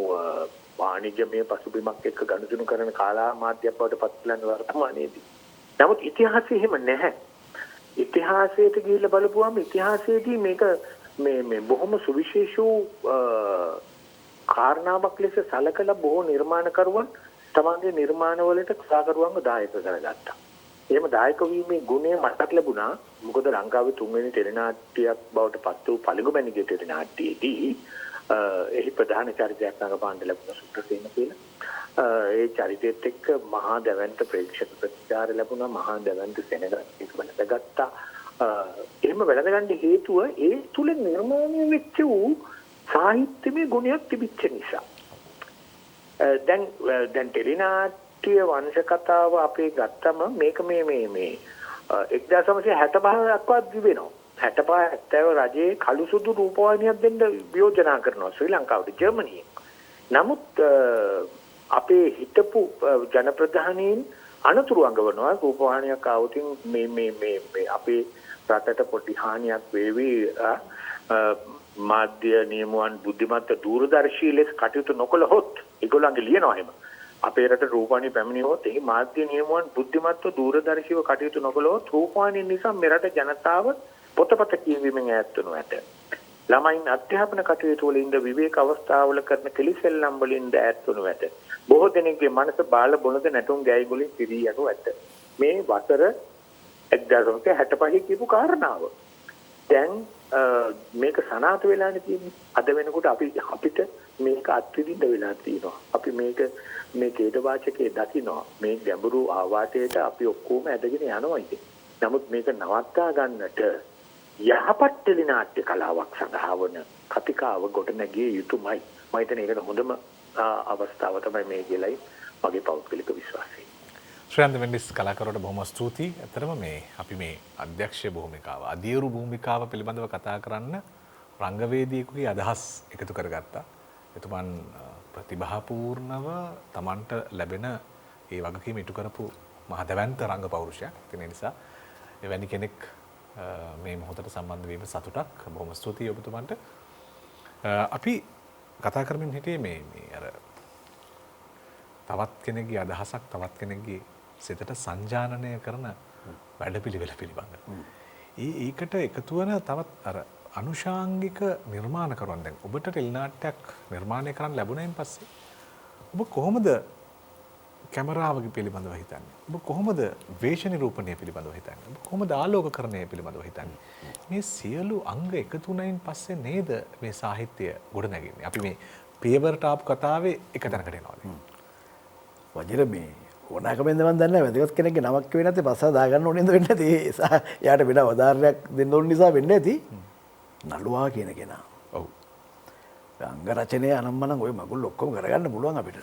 Speaker 8: වාණිජ්‍යමය පසුබිමක් එක්ක ගනුදෙනු කරන කාලා මාධ්‍යයක් බවට පත් වෙන වර්තමානයේදී. නමුත් ඉතිහාසය එහෙම නැහැ. ඉතිහාසයට ගිහිල්ලා බලපුවාම ඉතිහාසයේදී මේක මේ බොහොම සුවිශේෂ වූ කාරණාවක් ලෙස සැලකලා බොහෝ නිර්මාණකරුවන් තමන්ගේ නිර්මාණවලට කලාකරුවන්ව දායක කරගත්තා. එහෙම දායක වීමේ ගුණය මතක් ලැබුණා. මොකද ලංකාවේ තුන්වෙනි ටෙලිනාට්‍යයක් බවට පත් වූ පළඟුමැණිගේ ටෙලිනාට්‍යයේදී එහි ප්‍රධාන චරිතයක් රඟපාන්න ලැබුණ සුත්‍රසේන කියලා. ඒ චරිතයත් එක්ක මහා දැවැන්ත ප්‍රේක්ෂක ප්‍රතිචාර ලැබුණා. මහා දැවැන්ත සෙනගක් වැළඳගත්තා. එහෙම වැළඳගන්න හේතුව ඒ තුල නිර්මාණය වෙච්ච වූ සාහිත්‍යමය ගුණයක් තිබිච්ච නිසා. දැන් ටෙලිනාට්‍ය වංශ කතාව අපේ ගත්තම මේක මේ 1965ක්වත් දිවෙනවා. 65 70 රජයේ කළු සුදු රූපවාහිනියක් දෙන්න යෝජනා කරනවා ශ්‍රී ලංකාවට ජර්මනියෙන්. නමුත් අපේ හිටපු ජනප්‍රධානීන් අනතුරු අඟවනවා රූපවාහිනියක් ආවොතින් මේ අපේ රටට පොඩි හානියක් වේවි. මාධ්‍ය නියමුවන් බුද්ධිමත් දූරදර්ශී ලෙස කටයුතු නොකළහොත් ඒගොල්ලන්ගේ ලියනවා එහෙම අපේ රට රූපවාහිනී පැමිණියොත් ඒ මාධ්‍ය නියමුවන් බුද්ධිමත්ව දූරදර්ශීව කටයුතු නොකළොත් රූපවාහිනී නිසා මෙරට ජනතාව පොතපත කියවීමෙන් ඈත් වනු ඇත. ළමයින් අධ්‍යාපන කටයුතු වලින්ද විවේක අවස්ථාවල කරන කෙලිසෙල්ලම් වලින්ද ඈත් වනු ඇත. බොහෝ දෙනෙකුගේ මනස බාල බොළඳ නැටුම් ගෑයි වලින් පිරී යනු ඇත. මේ වසර 1965 කියපු කාරණාව. දැන් මේක සනාථ වෙලානේ තියෙන්නේ. අද වෙනකොට අපිට මේක අත්විඳින්න වෙලා තියෙනවා. අපි මේ ඛේදවාචකයේ දකිනවා. මේ ගැඹුරු ආවාටයට අපි ඔක්කොම ඇදගෙන යනවා ඉතින්. නමුත් මේක නවත්තා ගන්නට යහපත් ටෙලිනාට්‍ය කලාවක් සඳහා වන කතිකාව ගොඩනැගිය යුතුමයි. මම හිතන්නේ ඒකට හොඳම අවස්ථාව තමයි මේ කියලායි මගේ පෞද්ගලික විශ්වාසය.
Speaker 6: ශ්‍රේන්ද්‍ර මෙන්ඩිස් කලාකරුවට බොහොම ස්තුතියි. ඇත්තටම අපි මේ අධ්‍යක්ෂ භූමිකාව, අධියරු භූමිකාව පිළිබඳව කතා කරන්න රංගවේදියෙකුගේ අදහස් එකතු කරගත්තා. එතුමන් ප්‍රතිභාපූර්ණව Tamanට ලැබෙන ඒ වගකීම ඉටු කරපු මහදැවැන්ත රංග පෞරුෂයක්. ඒ නිසා එවැනි කෙනෙක් මේ මොහොතට සම්බන්ධ වීම සතුටක්. බොහොම ස්තුතියි ඔබතුමන්ට. අපි කතා කරමින් හිටියේ මේ අර තවත් කෙනෙක්ගේ අදහසක් තවත් කෙනෙක්ගේ සිතට සංජානනය කරන වැඩපිළිවෙල පිළිබඳ. ඒකට එකතු වෙන තවත් අර අනුශාංගික නිර්මාණකරුවන් දැන් ඔබට ටෙලිනාට්‍යයක් නිර්මාණය කරන්න ලැබුණයින් පස්සේ ඔබ කොහොමද කැමරාව පිළිබඳව හිතන්නේ? ඔබ කොහොමද වේශ නිරූපණය පිළිබඳව හිතන්නේ? ඔබ කොහොමද ආලෝකකරණය පිළිබඳව හිතන්නේ? මේ සියලු අංග එකතු වුණයින් පස්සේ නේද මේ සාහිත්‍ය ගොඩ නැගෙන්නේ? අපි මේ පියවරට ආපු කතාවේ එක තැනකට එනවා.
Speaker 7: වජිර මේ ඕනෑකමෙන්ද මම දන්නේ නැහැ. වැදගත් කෙනෙක්ගේ නමක් කිව්වේ නැත්නම් පස්සා දාගන්න ඕනේ නේද වෙන්නේ නැති. එයාට වෙන අවධාරණයක් දෙන්න ඕන නිසා වෙන්නේ නැති. නළුවා කියන කෙනා.
Speaker 6: ඔව්.
Speaker 7: අංග රචනය අනම්මනම් ওই මගුල් ඔක්කොම කරගන්න පුළුවන් අපිට.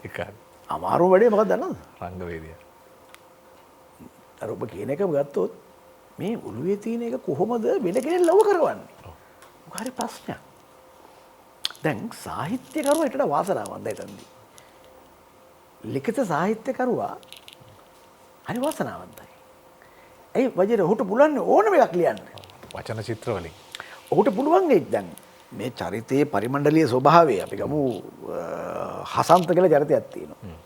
Speaker 6: ඒකයි.
Speaker 7: අමාරුම වැඩේ මොකක්ද දන්නවද?
Speaker 6: රංගවේදියා.
Speaker 7: අර ඔබ කියන එකම ගත්තොත් මේ ඔළුවේ තියෙන එක කොහොමද වෙන කෙනෙක් ලව කරවන්නේ? ඔක හරි ප්‍රශ්නයක්. දැන් සාහිත්‍යකරුවා ඊට වාසනාවන්ත හිටන්දි. ලිඛිත සාහිත්‍යකරුවා හරි වාසනාවන්තයි. ඒ වජිර ඔහුට පුළුවන් ඕනම එකක් ලියන්න.
Speaker 6: වචන චිත්‍ර වලින්.
Speaker 7: ඔහුට පුළුවන් ඒ දැන් මේ චරිතයේ පරිමණ්ඩලීය ස්වභාවය අපි ගමු හසන්ත කියලා චරිතයක් තියෙනවා.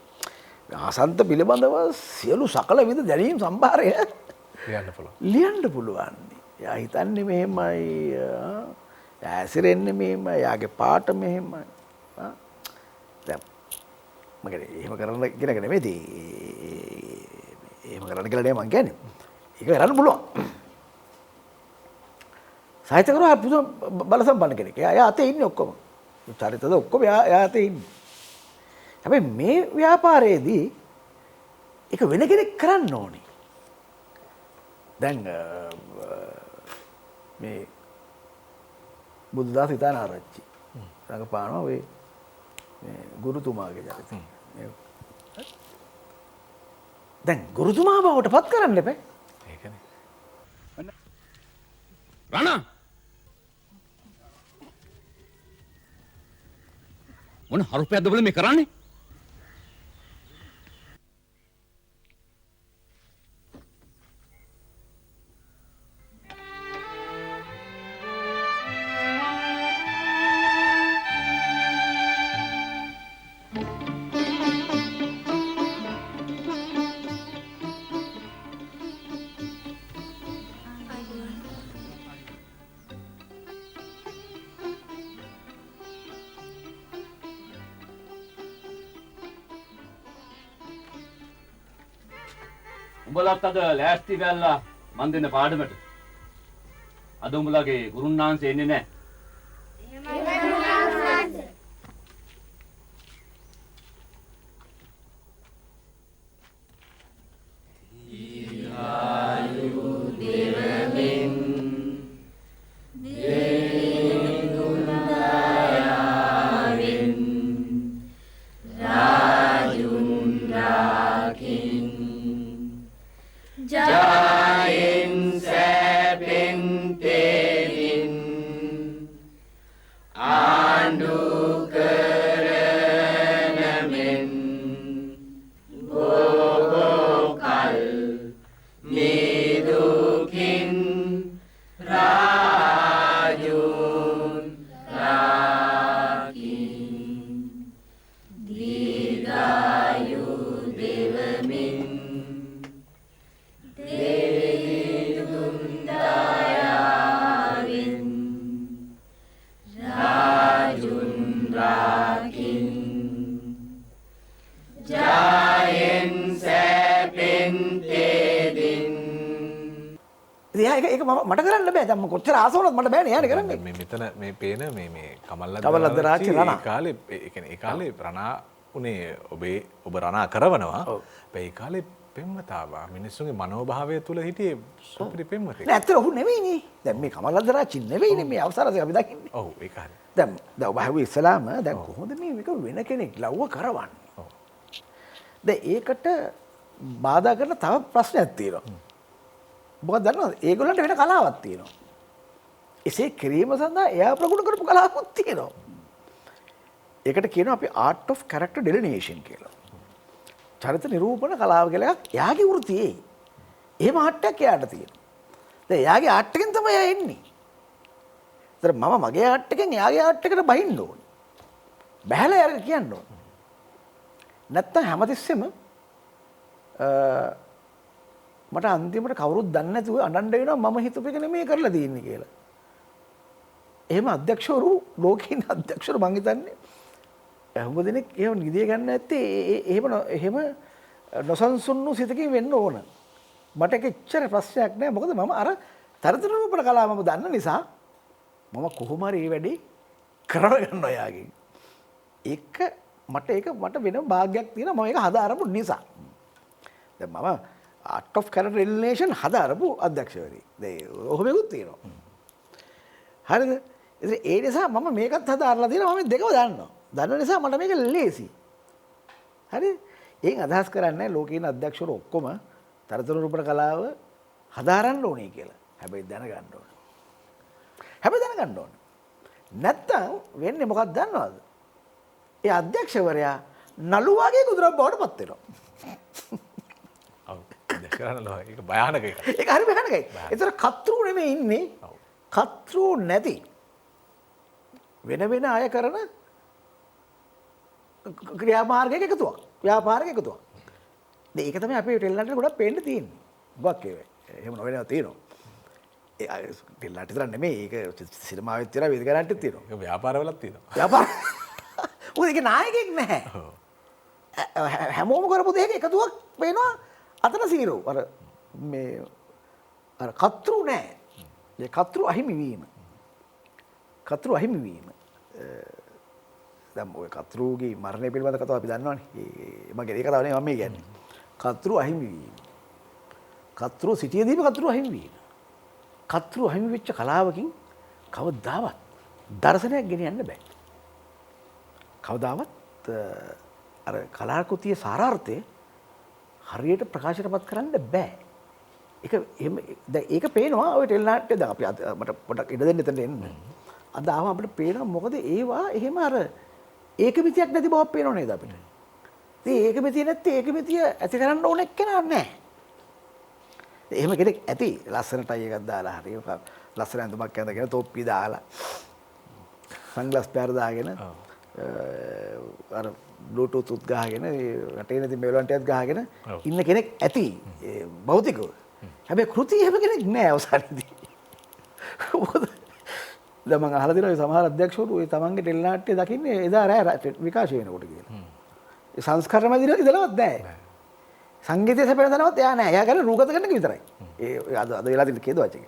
Speaker 7: හසන්ත පිළිබඳව සියලු සකල විද දැනීම් සම්භාරය ලියන්න පුළුවන්. එයා හිතන්නේ මෙහෙමයි, ඇසිරෙන්නේ මෙහෙමයි, එයාගේ පාට මෙහෙමයි. දැන් මම එහෙම කරන්න කියන එක නෙමෙයි. එහෙම කරන්න කියලා නේ මං කියන්නේ. ඒක කරන්න පුළුවන්. සාහිත්‍යකරුවා පුදුම බලසම්පන්න කෙනෙක්. එයා අතේ ඉන්නේ ඔක්කොම. චරිතද ඔක්කොම එයා අතේ ඉන්නේ. හැබැයි මේ ව්‍යාපාරයේදී ඒක වෙන කෙනෙක් කරන්න ඕනේ. දැන් මේ බුද්ධදාස හිතානාරච්චි රඟපානවා ඔය මේ ගුරුතුමාගේ චරිතය. දැන් ගුරුතුමා බවට පත් කරන්න එපා.
Speaker 6: ඒකනේ.
Speaker 5: රණා මොන හරුපයක්ද බල මේ කරන්නේ? උඹලත් අද ලෑස්ති වෙලා මන් දෙන්න පාඩමට. අද උඹලගේ ගුරුන්නාන්සේ එන්නේ නැහැ.
Speaker 7: එයා ඒක මට කරන්න බෑ. දැන් කොච්චර ආසවුනත් මට බෑනේ යානේ කරන්නේ.
Speaker 6: මේ මෙතන මේ පේන මේ
Speaker 7: කමල්ලද්ද රාජ්‍ය රණා.
Speaker 6: ඒ කාලේ ඒ කියන්නේ ඒ කාලේ රණා උනේ ඔබ රණා කරවනවා. ඒ කාලේ පෙම්වතාවා මිනිස්සුන්ගේ මනෝභාවය තුල හිටියේ සුපිරි පෙම්වතෙක්.
Speaker 7: නෑ ඇත්තට ඔහු නෙවෙයිනේ. දැන් මේ කමල්ලද්ද රාජ්‍ය නෙවෙයිනේ මේ අවසරසේ අපි දකින්නේ.
Speaker 6: ඔව් ඒක හරි.
Speaker 7: දැන් ඔබ හවු ඉස්සලාම දැන් කොහොමද මේක වෙන කෙනෙක් ලව්ව කරවන්නේ?
Speaker 6: ඔව්.
Speaker 7: දැන් ඒකට බාධා කරන තව ප්‍රශ්නයක් තියෙනවා. මොකක්ද දන්නවද? ඒගොල්ලන්ට වෙන කලාවක් තියෙනවා. එසේ කිරීම සඳහා එයා ප්‍රගුණ කරපු කලාවකුත් තියෙනවා. ඒකට කියනවා අපි art of character delineation කියලා. චරිත නිරූපණ කලාව කියලා එකක් එයාගේ වෘත්තියේ. එහෙම ආර්ට් එකක් එයාට තියෙනවා. දැන් එයාගේ ආර්ට් එකෙන් තමයි එයා එන්නේ. ඒතර මම මගේ ආර්ට් එකෙන් එයාගේ ආර්ට් එකට බහින්න ඕනේ. බහැලා එයාට කියන්න ඕනේ. නැත්තම් හැමතිස්සෙම මට අන්තිමට කවුරුත් දන්නේ නැතුව අඬන්න වෙනවා මම හිතුව එක නෙමෙයි කරලා තියෙන්නේ කියලා. එහෙම අධ්‍යක්ෂවරු ලෝකේ ඉන්න අධ්‍යක්ෂවරු මං හිතන්නේ හුඟ දෙනෙක් එහෙම නිදිය ගන්න නැත්තේ එහෙම නොසන්සුන්ු සිතකින් වෙන්න ඕන. මට ඒක එච්චර ප්‍රශ්නයක් නෑ. මොකද මම අර තරතර රූපණ කලාව මම දන්න නිසා මම කොහොම හරි මේ වැඩේ කරගන්නවා යාගෙන්. ඒක මට වෙන භාග්යක් තියෙනවා මම ඒක හදාරපු නිසා. දැන් මම art of character delineation හදාරපු අධ්‍යක්ෂවරයෙක්. දැන් ඔහොමකුත් තියෙනවා. හරිද? ඉතින් ඒ නිසා මම මේකත් හදාarලා තියෙනවා. මම දෙකම දන්නවා. දන්න නිසා මට මේක ලේසි. හරිද? ඒන් අදහස් කරන්නේ ලෝකේ ඉන්න අධ්‍යක්ෂවරු ඔක්කොම තරතර රූපණ කලාව හදාරන්න ඕනේ කියලා. හැබැයි දැනගන්න ඕනේ. නැත්තම් වෙන්නේ මොකක්ද දන්නවද? ඒ අධ්‍යක්ෂවරයා නළුවාගේ කුදුරක් බවට පත් වෙනවා.
Speaker 6: ඔව්. දැකලා ඒක භයානක එකක්.
Speaker 7: ඒක හරි භයානකයි. ඒතර කතෘ නෙමෙයි ඉන්නේ. කතෘ නැති වෙන වෙන අය කරන ක්‍රියාමාර්ගයක එකතුවක්. ව්‍යාපාරයක එකතුවක්. දැන් ඒක තමයි අපේ ටෙල්ලන්ට ගොඩක් පේන්න තියෙන්නේ. ගොඩක් ඒවා. එහෙම නොවෙනවා තියෙනවා. ඒ ටෙල්ලන්ට විතර නෙමෙයි. ඒක සිනමාවෙත් තියෙනවා, වේදිකාවලත් තියෙනවා.
Speaker 6: ඒක ව්‍යාපාරවලත් තියෙනවා.
Speaker 7: ව්‍යාපාර. උන් ඒක නායකයෙක් නැහැ. හැමෝම කරපු දෙයක එකතුවක් වෙනවා අතන සීරෝ. අර මේ අර කතෘ නැහැ. ඒ කතෘ අහිමි වීම. දැන් ඔය කතෘගේ මරණය පිළිබඳ කතාව අපි දන්නවනේ. මගේ ඒ කතාව නෙවෙයි මම කියන්නේ. කතෘ අහිමි වීම. කතෘ සිටියදීම කතෘ අහිමි වීම. කතෘ අහිමි වෙච්ච කලාවකින් කවදාවත් දර්ශනයක් ගෙනියන්න බෑ. කවදාවත් අර කලාකෘතියේ සාරාර්ථය හරියට ප්‍රකාශයටපත් කරන්න බෑ. ඒක පේනවා ඔය ටෙලි නාට්‍ය දැන් අපි මට පොඩක් ඉඩ දෙන්න එතන එන්න. අද ආවම අපිට පේනවා මොකද ඒවා එහෙම අර ඒකමිතියක් නැති බවක් පේනව නේද අපිට. ඉතින් ඒකමිතිය නැත්te ඒකමිතිය ඇති කරන්න ඕන එක්කෙනා නැහැ. එහෙම කෙනෙක් ඇති ලස්සනට එකක් දාලා හරි ලස්සන ඇඳුමක් ඇඳගෙන තොප්පි දාලා සන්ග්ලාස් පෑර දාගෙන අර බ්ලූටූත් උත් ගහගෙන රටේ නැති මෙලොන්ට් එකක් ගහගෙන ඉන්න කෙනෙක් ඇති භෞතිකව. හැබැයි කෘති එහෙම කෙනෙක් නෑ අවසානයේදී. දැන් මම අහලා තියෙනවා සමහර අධ්‍යක්ෂවරු ඒ තමන්ගේ ටෙලි නාට්‍ය දකින්නේ එදා රෑ විකාශය වෙනකොට කියලා. ඒ සංස්කරණ මැදිරියක ඉඳලවත් නැහැ. සංගීතය සැපෙන තැනවත් එයා නැහැ. එයා කරන්නේ රූගත කරන එක විතරයි. ඒ අද වෙලා තියෙන කේද වචක.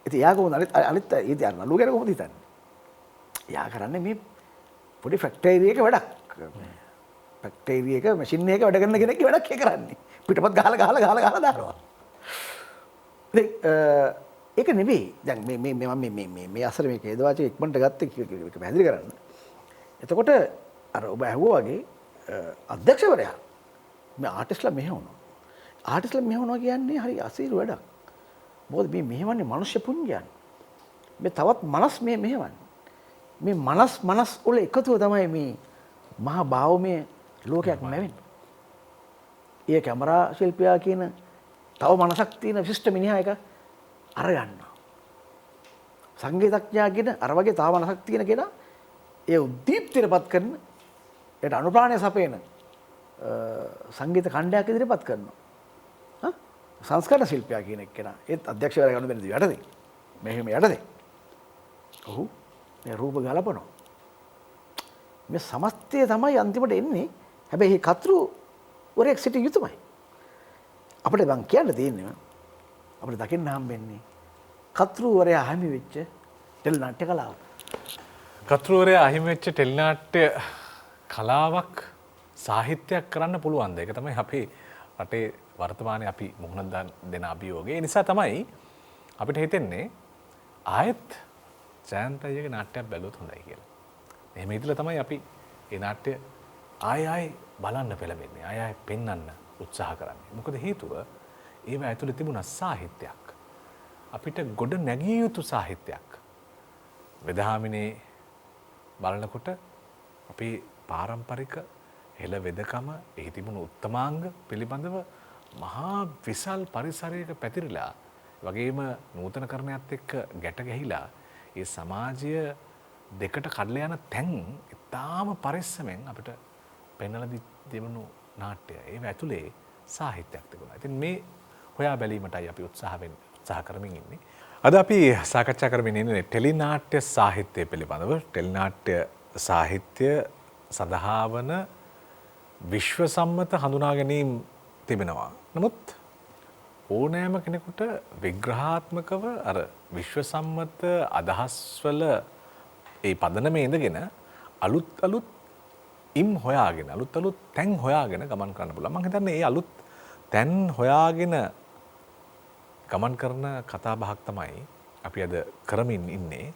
Speaker 7: ඉතින් එයා කොහොමද අනිත් ඊට යන නළුව ගැන කොහොමද හිතන්නේ? එයා කරන්නේ මේ පොඩි ෆැක්ටරි එකක වැඩක්. ෆැක්ටරි එක මැෂින් එකක වැඩ කරන කෙනෙක්ගේ වැඩක් ඒ කරන්නේ. පිටපත් ගහලා දානවා. ඉතින් ඒක නෙවෙයි. දැන් මේ අසර මේක හේදවාචක ඉක්මනට ගත්තේ ඒක පැහැදිලි කරන්න. එතකොට අර ඔබ ඇහුවා වගේ අධ්‍යක්ෂවරයා මේ ආටිස්ට්ලා මෙහෙවනවා. ආටිස්ට්ලා මෙහෙවනවා කියන්නේ හරි අසීරු වැඩක්. මොකද මේ මෙහෙවන්නේ මනුෂ්‍ය පුඤ්ජයන්. මේ තවත් මනස් මේ මෙහෙවන්නේ. මේ මනස් වල එකතුව තමයි මේ මහා භාවමය ලෝකයක් නැවෙන්නේ. ඒ කැමරා ශිල්පියා කියන තව මනසක් තියෙන විශිෂ්ට මිනිහා එක අරගන්නවා. සංගීතඥයා කියන අර වගේ තව මනසක් තියෙන කෙනා ඒ උද්දීප්තියටපත් කරන ඒට අනුප්‍රාණය සපේන සංගීත ඛණ්ඩයක් ඉදිරිපත් කරනවා. සංස්කරණ ශිල්පියා කියන කෙනා ඒත් අධ්‍යක්ෂවරයා ගන්න බැරිද යටතේ. මෙහෙම යටතේ. ඔහු මේ රූප ගලපනවා. මේ සමස්තය තමයි අන්තිමට එන්නේ. හැබැයි මේ කතෘ වරෙක් සිට යුතුයමයි. අපිට මං කියන්න තියෙන්නේ අපිට දකින්න හම්බෙන්නේ කතෘවරයා අහිමි වෙච්ච ටෙලි නාට්‍ය කලාව.
Speaker 6: කතෘවරයා අහිමි වෙච්ච ටෙලි නාට්‍ය කලාවක් සාහිත්‍යයක් කරන්න පුළුවන්ද? ඒක තමයි අපේ රටේ වර්තමානයේ අපි මුහුණ දෙන අභියෝගය. ඒ නිසා තමයි අපිට හිතෙන්නේ ආයෙත් ජයන්ත අයියගේ නාට්‍යයක් බැලුවොත් හොඳයි කියලා. එහෙම හිතලා තමයි අපි මේ නාට්‍ය ආයෙ බලන්න පෙළඹෙන්නේ. ආයෙ පෙන්වන්න උත්සාහ කරන්නේ. මොකද හේතුව ඒව ඇතුලේ තිබුණා සාහිත්‍යයක්. අපිට ගොඩ නැගිය යුතු සාහිත්‍යයක්. වෙදහාමිනේ බලනකොට අපේ පාරම්පරික හෙළ වෙදකම එහි තිබුණු උත්තමාංග පිළිබඳව මහා විශාල පරිසරයක පැතිරිලා වගේම නූතනකරණයත් එක්ක ගැට ගැහිලා ඒ සමාජය දෙකට කඩලා යන තැන් ඉතාම පරිස්සමෙන් අපිට පෙන්වලා දෙවුණු නාට්‍ය. ඒව ඇතුලේ සාහිත්‍යයක් තිබුණා. ඉතින් මේ හොයා බැලීමටයි අපි උත්සාහ කරමින් ඉන්නේ. අද අපි සාකච්ඡා කරමින් ඉන්නේ ටෙලි නාට්‍ය සාහිත්‍යය පිළිබඳව. ටෙලි නාට්‍ය සාහිත්‍ය සඳහා වන විශ්ව සම්මත හඳුනා ගැනීම තිබෙනවා. නමුත් ඕනෑම කෙනෙකුට විග්‍රහාත්මකව අර විශ්ව සම්මත අදහස්වල ඒ පදනමේ ඉඳගෙන අලුත් හොයාගෙන අලුත් තැන් හොයාගෙන ගමන් කරන්න පුළුවන්. මම හිතන්නේ මේ අලුත් තැන් හොයාගෙන ගමන් කරන කතා බහක් තමයි අපි අද කරමින් ඉන්නේ.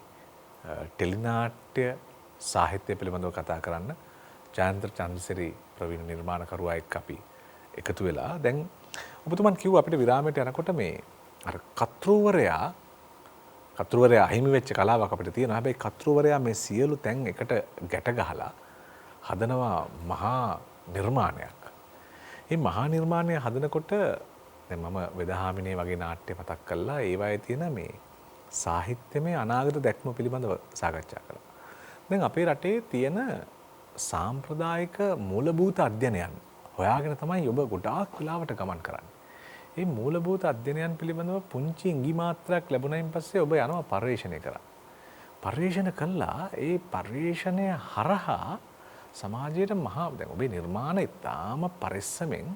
Speaker 6: ටෙලි නාට්‍ය සාහිත්‍ය පිළිබඳව කතා කරන්න ජයන්ත චන්ද්‍රසිරි ප්‍රවීණ නිර්මාණකරුවා එක්ක අපි එකතු වෙලා දැන් ඔබතුමන් කිව්වා අපිට විරාමයට යනකොට මේ අර කතෘවරයා අහිමි වෙච්ච කලාවක් අපිට තියෙනවා. හැබැයි කතෘවරයා මේ සියලු තැන් එකට ගැට ගහලා හදනවා මහා නිර්මාණයක්. මේ මහා නිර්මාණය හදනකොට දැන් මම වෙදහාමිනේ වගේ නාට්‍ය මතක් කළා. ඒවායේ තියෙන මේ සාහිත්‍යමය අනාගත දැක්ම පිළිබඳව සාකච්ඡා කළා. දැන් අපේ රටේ තියෙන සාම්ප්‍රදායික මූලභූත අධ්‍යයනයන් හොයාගෙන තමයි ඔබ ගොඩාක් වෙලාවට ගමන් කරන්නේ. මේ මූලභූත අධ්‍යයනයන් පිළිබඳව පුංචි ඉඟි මාත්‍රයක් ලැබුණයින් පස්සේ ඔබ යනවා පර්යේෂණය කරන්න. පර්යේෂණ කළා ඒ පර්යේෂණය හරහා සමාජයට මහා දැන් ඔබේ නිර්මාණ ඉතාම පරිස්සමෙන්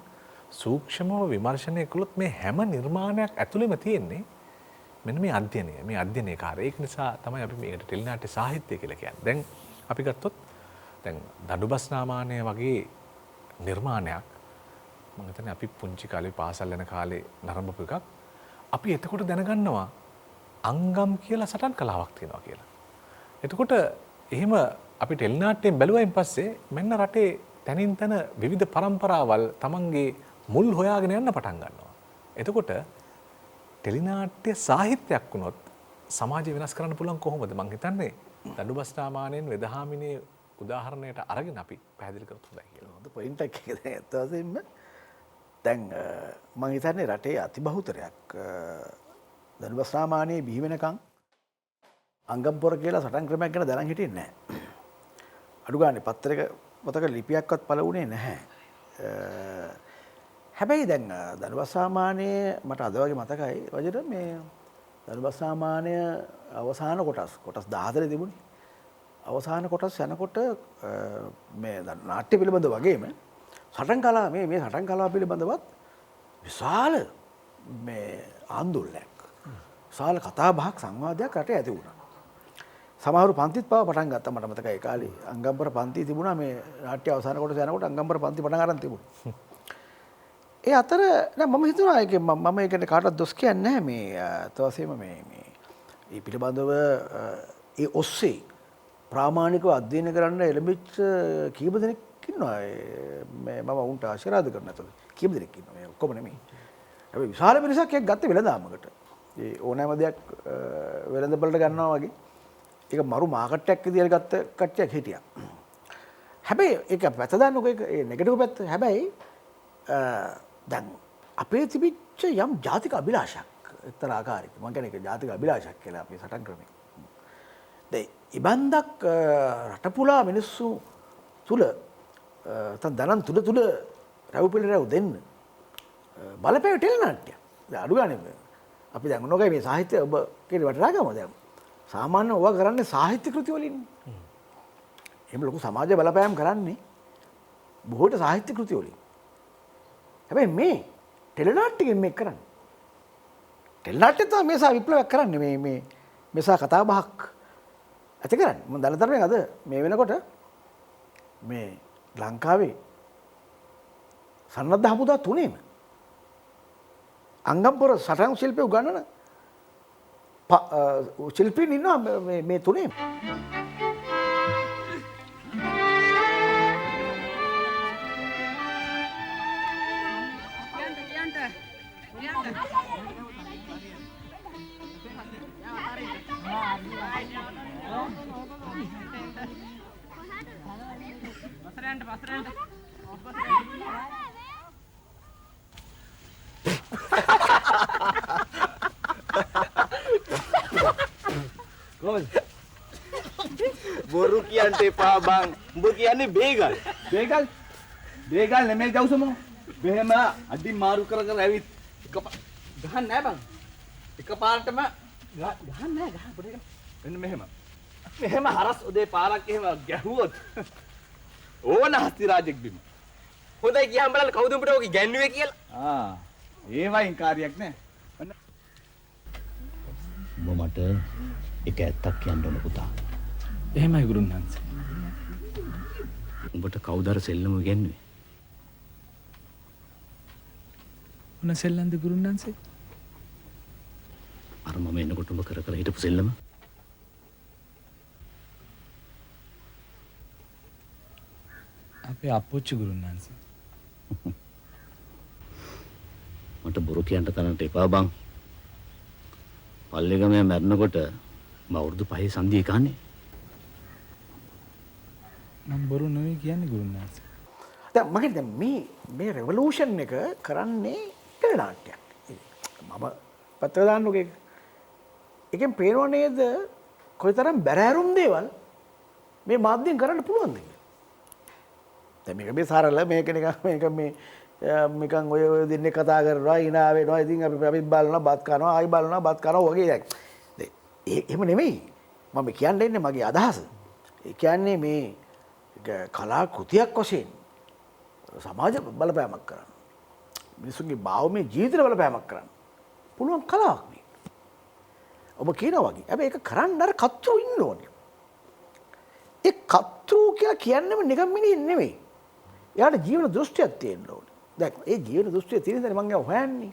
Speaker 6: සූක්ෂමව විමර්ශනය කළොත් මේ හැම නිර්මාණයක් ඇතුළෙම තියෙන්නේ මෙන්න මේ අධ්‍යයනය. මේ අධ්‍යයනකාරය. ඒක නිසා තමයි අපි මේකට ටෙලි නාට්‍ය සාහිත්‍ය කියලා කියන්නේ. දැන් අපි ගත්තොත් දැන් දඬුබස්නාමානය වගේ නිර්මාණයක් මම හිතන්නේ අපි පුංචි කාලේ පාසල් යන කාලේ නරඹපු එකක්. අපි එතකොට දැනගන්නවා අංගම් කියලා සටන් කලාවක් තියෙනවා කියලා. එතකොට එහෙම අපි ටෙලි නාට්‍යයෙන් බැලුවයින් පස්සේ මෙන්න රටේ තනින් තන විවිධ પરම්පරාවල් තමන්ගේ මුල් හොයාගෙන යන්න පටන් ගන්නවා. එතකොට ටෙලි නාට්‍ය සාහිත්‍යයක් වුණොත් සමාජය වෙනස් කරන්න පුළුවන් කොහොමද? මම හිතන්නේ දඬුබස්නාමානයෙන් වෙදහාමිනේ උදාහරණයට අරගෙන අපි පැහැදිලි කරත් හොඳයි කියලා.
Speaker 7: හොඳ පොයින්ට් එකක් ඒක දැන් දැන් මම හිතන්නේ රටේ අතිබහුතරයක් දඬුබස්නාමානයේ බිහි වෙනකන් අංගම්පොර කියලා සටන් ක්‍රමයක් ගැන දැනන් හිටියේ නැහැ. අඩු ගානේ පත්‍රයක පොතක ලිපියක්වත් පළ වුණේ නැහැ. හැබැයි දැන් දඬුබස්නාමානයේ මට අද වගේ මතකයි වජිර මේ දඬුබස්නාමානය අවසාන කොටස් 14 තිබුණේ. අවසාන කොටස් යනකොට මේ නාට්‍ය පිළිබඳ වගේම සටන් කලාව මේ සටන් කලාව පිළිබඳවත් විශාල මේ ආందోලනයක් විශාල කතා බහක් සංවාදයක් රටේ ඇති වුණා. සමහරු පන්තිත් පව පටන් ගත්තා. මට මතකයි ඒ කාලේ අංගම්පර පන්ති තිබුණා. මේ නාට්‍ය අවසාන කොටස යනකොට අංගම්පර පන්ති පටන් ගන්න තිබුණා. ඒ අතර මම හිතුවා ඒක මම ඒකට කාටවත් දොස් කියන්නේ නැහැ. මේ තවසේම මේ පිළිබඳව ඒ ඔස්සේ ප්‍රාමාණිකව අධ්‍යයනය කරන්න එළඹිච්ච කීප දෙනෙක් ඉන්නවා. මේ මම උන්ට ආශිර්වාද කරන අතට කීප දෙනෙක් ඉන්නවා. මේ ඔක්කොම නෙමෙයි. හැබැයි විශාල පිරිසක් එක්ක ගත්තේ වෙළඳාමකට. ඒ ඕනෑම දෙයක් වෙළඳපළට ගන්නවා වගේ ඒක මරු මාකට් එකක් විදියට ගත්ත කට්ටියක් හිටියා. හැබැයි ඒක පැත්ත දාන්නකො ඒක ඒ නෙගටිව් පැත්ත. හැබැයි දැන් අපේ තිබිච්ච යම් ජාතික අභිලාෂයක් එක්තරා ආකාරයක මම කියන්නේ ඒක ජාතික අභිලාෂයක් කියලා අපේ සටන් ක්‍රමය. දැන් ඉබන්දක් රටපුලා මිනිස්සු තුල තන් දනන් තුල රැව්පිළිරැව් දෙන්න බලපෑව ටෙලි නාට්‍ය. දැන් අඩු ගානේ අපි දැන් මොනවායි මේ සාහිත්‍ය ඔබ කියන වටරා ගම දැන් සාමාන්‍ය ඔවා කරන්නේ සාහිත්‍ය කෘති වලින්. එහෙම ලොකු සමාජ බලපෑම් කරන්නේ බොහෝට සාහිත්‍ය කෘති වලින්. හැබැයි මේ ටෙලි නාට්‍යයෙන් මේක කරන්නේ. ටෙලිනාට්‍යය තමයි මේසා විප්ලවයක් කරන්නේ මේ මේසා කතා බහක් ඇති කරන්නේ. මම දන්නතරමෙන් අද මේ වෙනකොට මේ ලංකාවේ සන්නද්ධ හමුදා තුනේම අංගම්පොර සටන් ශිල්පය උගන්වන ශිල්පීන් ඉන්නවා මේ තුනේම.
Speaker 5: බොරු කියන්න එපා බං. උඹ කියන්නේ බේගල්. බේගල්? බේගල් නෙමෙයි දවසම. මෙහෙම අඩි මාරු කර කර ඇවිත් ගහන්න නෑ බං. එකපාරටම ගහන්න නෑ ගහ පොඩි එකක්. මෙන්න මෙහෙම. මෙහෙම හරස් උදේ පාරක් එහෙම ගැහුවොත් ඕන හස්ති රාජෙක් බිම.
Speaker 9: හොඳයි කියන් බලන්න කවුද උඹට ඔක ගැන්නුවේ කියලා.
Speaker 5: ඒ වයින් කාර්යයක් නෑ.
Speaker 3: උඹ මට එක ඇත්තක් කියන්න ඕන පුතා.
Speaker 2: එහෙමයි ගුරුන්වහන්ස.
Speaker 3: උඹට කවුද අර සෙල්ලම ඉගෙනුවේ?
Speaker 2: මොන සෙල්ලම්ද ගුරුන්වහන්සේ?
Speaker 3: අර මම එනකොට උඹ කර කර හිටපු සෙල්ලම.
Speaker 2: අපේ අප්පොච්චි ගුරුන්වහන්සේ.
Speaker 3: මට බොරු කියන්න තරන්ට එපා බං. පල්ලෙගමයා මැරෙනකොට මම අවුරුදු 5 සන්ධිය කන්නේ.
Speaker 2: මම බොරු නෙවෙයි කියන්නේ ගුරුන්වහන්සේ.
Speaker 7: දැන් මගේ දැන් මේ රෙවොලූෂන් එක කරන්නේ ටෙලිනාට්‍යයක්. මම පත්‍ර දාන්නකෝ ඒක. එකෙන් පේනව නේද කොයිතරම් බැරෑරුම් දේවල් මේ මාධ්‍යෙන් කරන්න පුළුවන්ද කියලා. දැන් මේක මේ සරල මේක නිකන් මේක නිකන් ඔය දෙන්නේ කතා කරනවා hina වෙනවා. ඉතින් අපි බලනවා බත් කනවා ආයි බලනවා බත් කනවා වගේ දැන්. එහෙම නෙමෙයි. මම කියන්න ඉන්නේ මගේ අදහස. ඒ කියන්නේ මේ කලා කෘතියක් වශයෙන් සමාජ බලපෑමක් කරන්න. මිනිසුන්ගේ භාවමය ජීවිතේ බලපෑමක් කරන්න. පුළුවන් කලාවක් මේ. ඔබ කියනවා වගේ. හැබැයි ඒක කරන්න අර කතෘ ඉන්න ඕනේ. ඒ කතෘ කියලා කියන්නේම නිකන් මිනිහෙක් නෙමෙයි. එයාට ජීවන දෘෂ්ටියක් තියෙන්න ඕනේ. දැන් ඒ ජීවන දෘෂ්ටිය තියෙන දේ මම හොයන්නේ.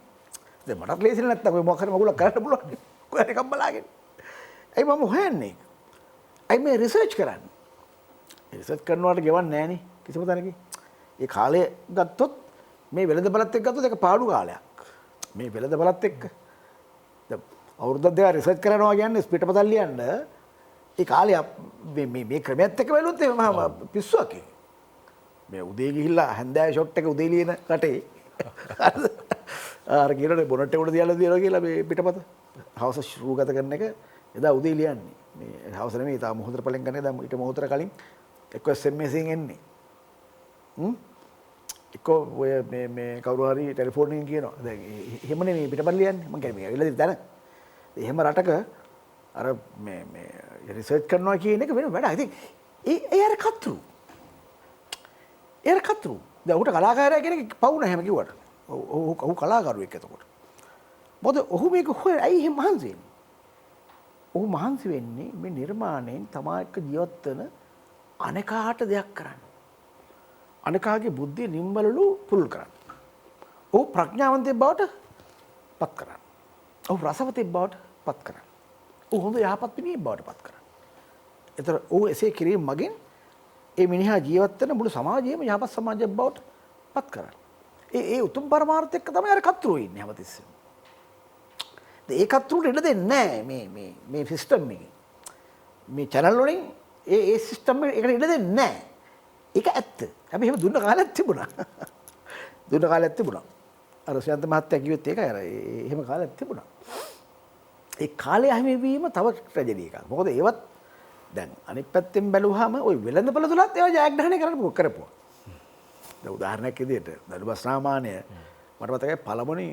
Speaker 7: දැන් මටත් ලේසියි නැත්තම් ඔය මොකක් හරි මගුලක් කරන්න පුළුවන්. කොහේ එකක් බලාගෙන. ඒ මම හොයන්නේ. අයි මේ රිසර්ච් කරන්නේ. රිසර්ච් කරනවට ගෙවන්නේ නැහනේ කිසිම තැනක. ඒ කාලය ගත්තොත් මේ වෙළඳ බලත් එක්ක ගත්තොත් ඒක පාඩු කාලයක්. මේ වෙළඳ බලත් එක්ක දැන් අවුරුද්දක් දෙකක් රිසර්ච් කරනවා කියන්නේ පිටපතක් ලියන්න ඒ කාලේ මේ ක්‍රමයක් එක්ක බැලුවොත් මම පිස්සුවක් ඒක. මේ උදේ ගිහිල්ලා හැන්දෑව ෂොට් එක උදේ ලියන කටේ අර කියනනේ බොනට් එක උඩ තියලා දිනවා කියලා මේ පිටපත හවස ෂූ ගත කරන එක එදා උදේ ලියන්නේ. මේ හවස නෙමෙයි තාම මොහොතට පලෙන් ගන්නේ දැන් ඊට මොහොතට කලින් එක්ක SMS එකෙන් එන්නේ. එක්ක ඔය මේ කවුරු හරි ටෙලිෆෝන් එකෙන් කියනවා. දැන් එහෙමනේ මේ පිටපත ලියන්නේ. මම කියන්නේ මේ ඇවිල්ලා ඉතින් දැන. එහෙම රටක අර මේ රිසර්ච් කරනවා කියන එක වෙන වැඩක්. ඉතින් ඒ අර කතෘ. ඒ කතෘ. දැන් උට කලාකාරයා කියන එක පවු නැහැ කිව්වට. ඔහු කලාකරුවෙක් එතකොට. මොකද ඔහු මේක හොය ඇයි එහෙම මහන්සි වෙන්නේ? ඔහු මහන්සි වෙන්නේ මේ නිර්මාණයෙන් තමා එක්ක ජීවත් වෙන අනේකාට දෙයක් කරන්න. අනේකාගේ බුද්ධිය නිම්බලලු පුරුල් කරන්න. ඔහු ප්‍රඥාවන්තයෙක් බවට පත් කරන්න. ඔහු රසවතෙක් බවට පත් කරන්න. ඔහු හොඳ යහපත් මිනිහෙක් බවට පත් කරන්න. ඒතර ඔහු එසේ කිරීම මගින් ඒ මිනිහා ජීවත් වෙන මුළු සමාජයේම යහපත් සමාජයක් බවට පත් කරන්න. ඒ උතුම් පරමාර්ථ එක්ක තමයි අර කතෘ ඉන්නේ හැමතිස්සෙම. ඒ කතෘට ඉඩ දෙන්නේ නැහැ මේ සිස්ටම් එකේ. මේ channel වලින් ඒ සිස්ටම් එකට ඉඩ දෙන්නේ නැහැ. ඒක ඇත්ත. හැබැයි එහෙම දුන්න කාලයක් තිබුණා. දුන්න කාලයක් තිබුණා. අර සයන්ත මහත්තයා කිව්වෙත් ඒකයි අර එහෙම කාලයක් තිබුණා. ඒ කාලේ අහිමි වීම තව ට්‍රැජඩි එකක්. මොකද ඒවත් දැන් අනිත් පැත්තෙන් බැලුවාම ওই වෙළඳපොළ තුලත් ඒවා ජයග්‍රහණය කරපුවා. දැන් උදාහරණයක් විදිහට දඩුබස් රාමායනය මට මතකයි පළමුනි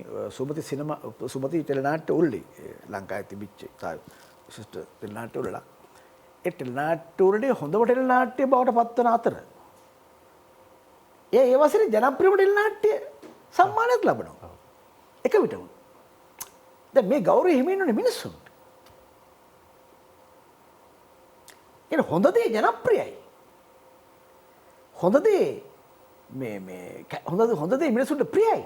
Speaker 7: සුමති ටෙලිනාට්‍ය උල්ලි ලංකාවේ තිබිච්ච විශිෂ්ට ටෙලිනාට්‍ය උල්ලක්. ඒ ටෙලිනාට්‍ය උල්ලේ හොඳම ටෙලිනාට්‍ය බවට පත්වන අතර ඒ වසරේ ජනප්‍රියම ටෙලිනාට්‍ය සම්මානයක් ලබනවා. එක විටම. දැන් මේ ගෞරවය හිමි වෙනුනේ මිනිස්සුන්ට. ඒක හොඳ දේ ජනප්‍රියයි. හොඳ දේ හොඳ දේ මිනිස්සුන්ට ප්‍රියයි.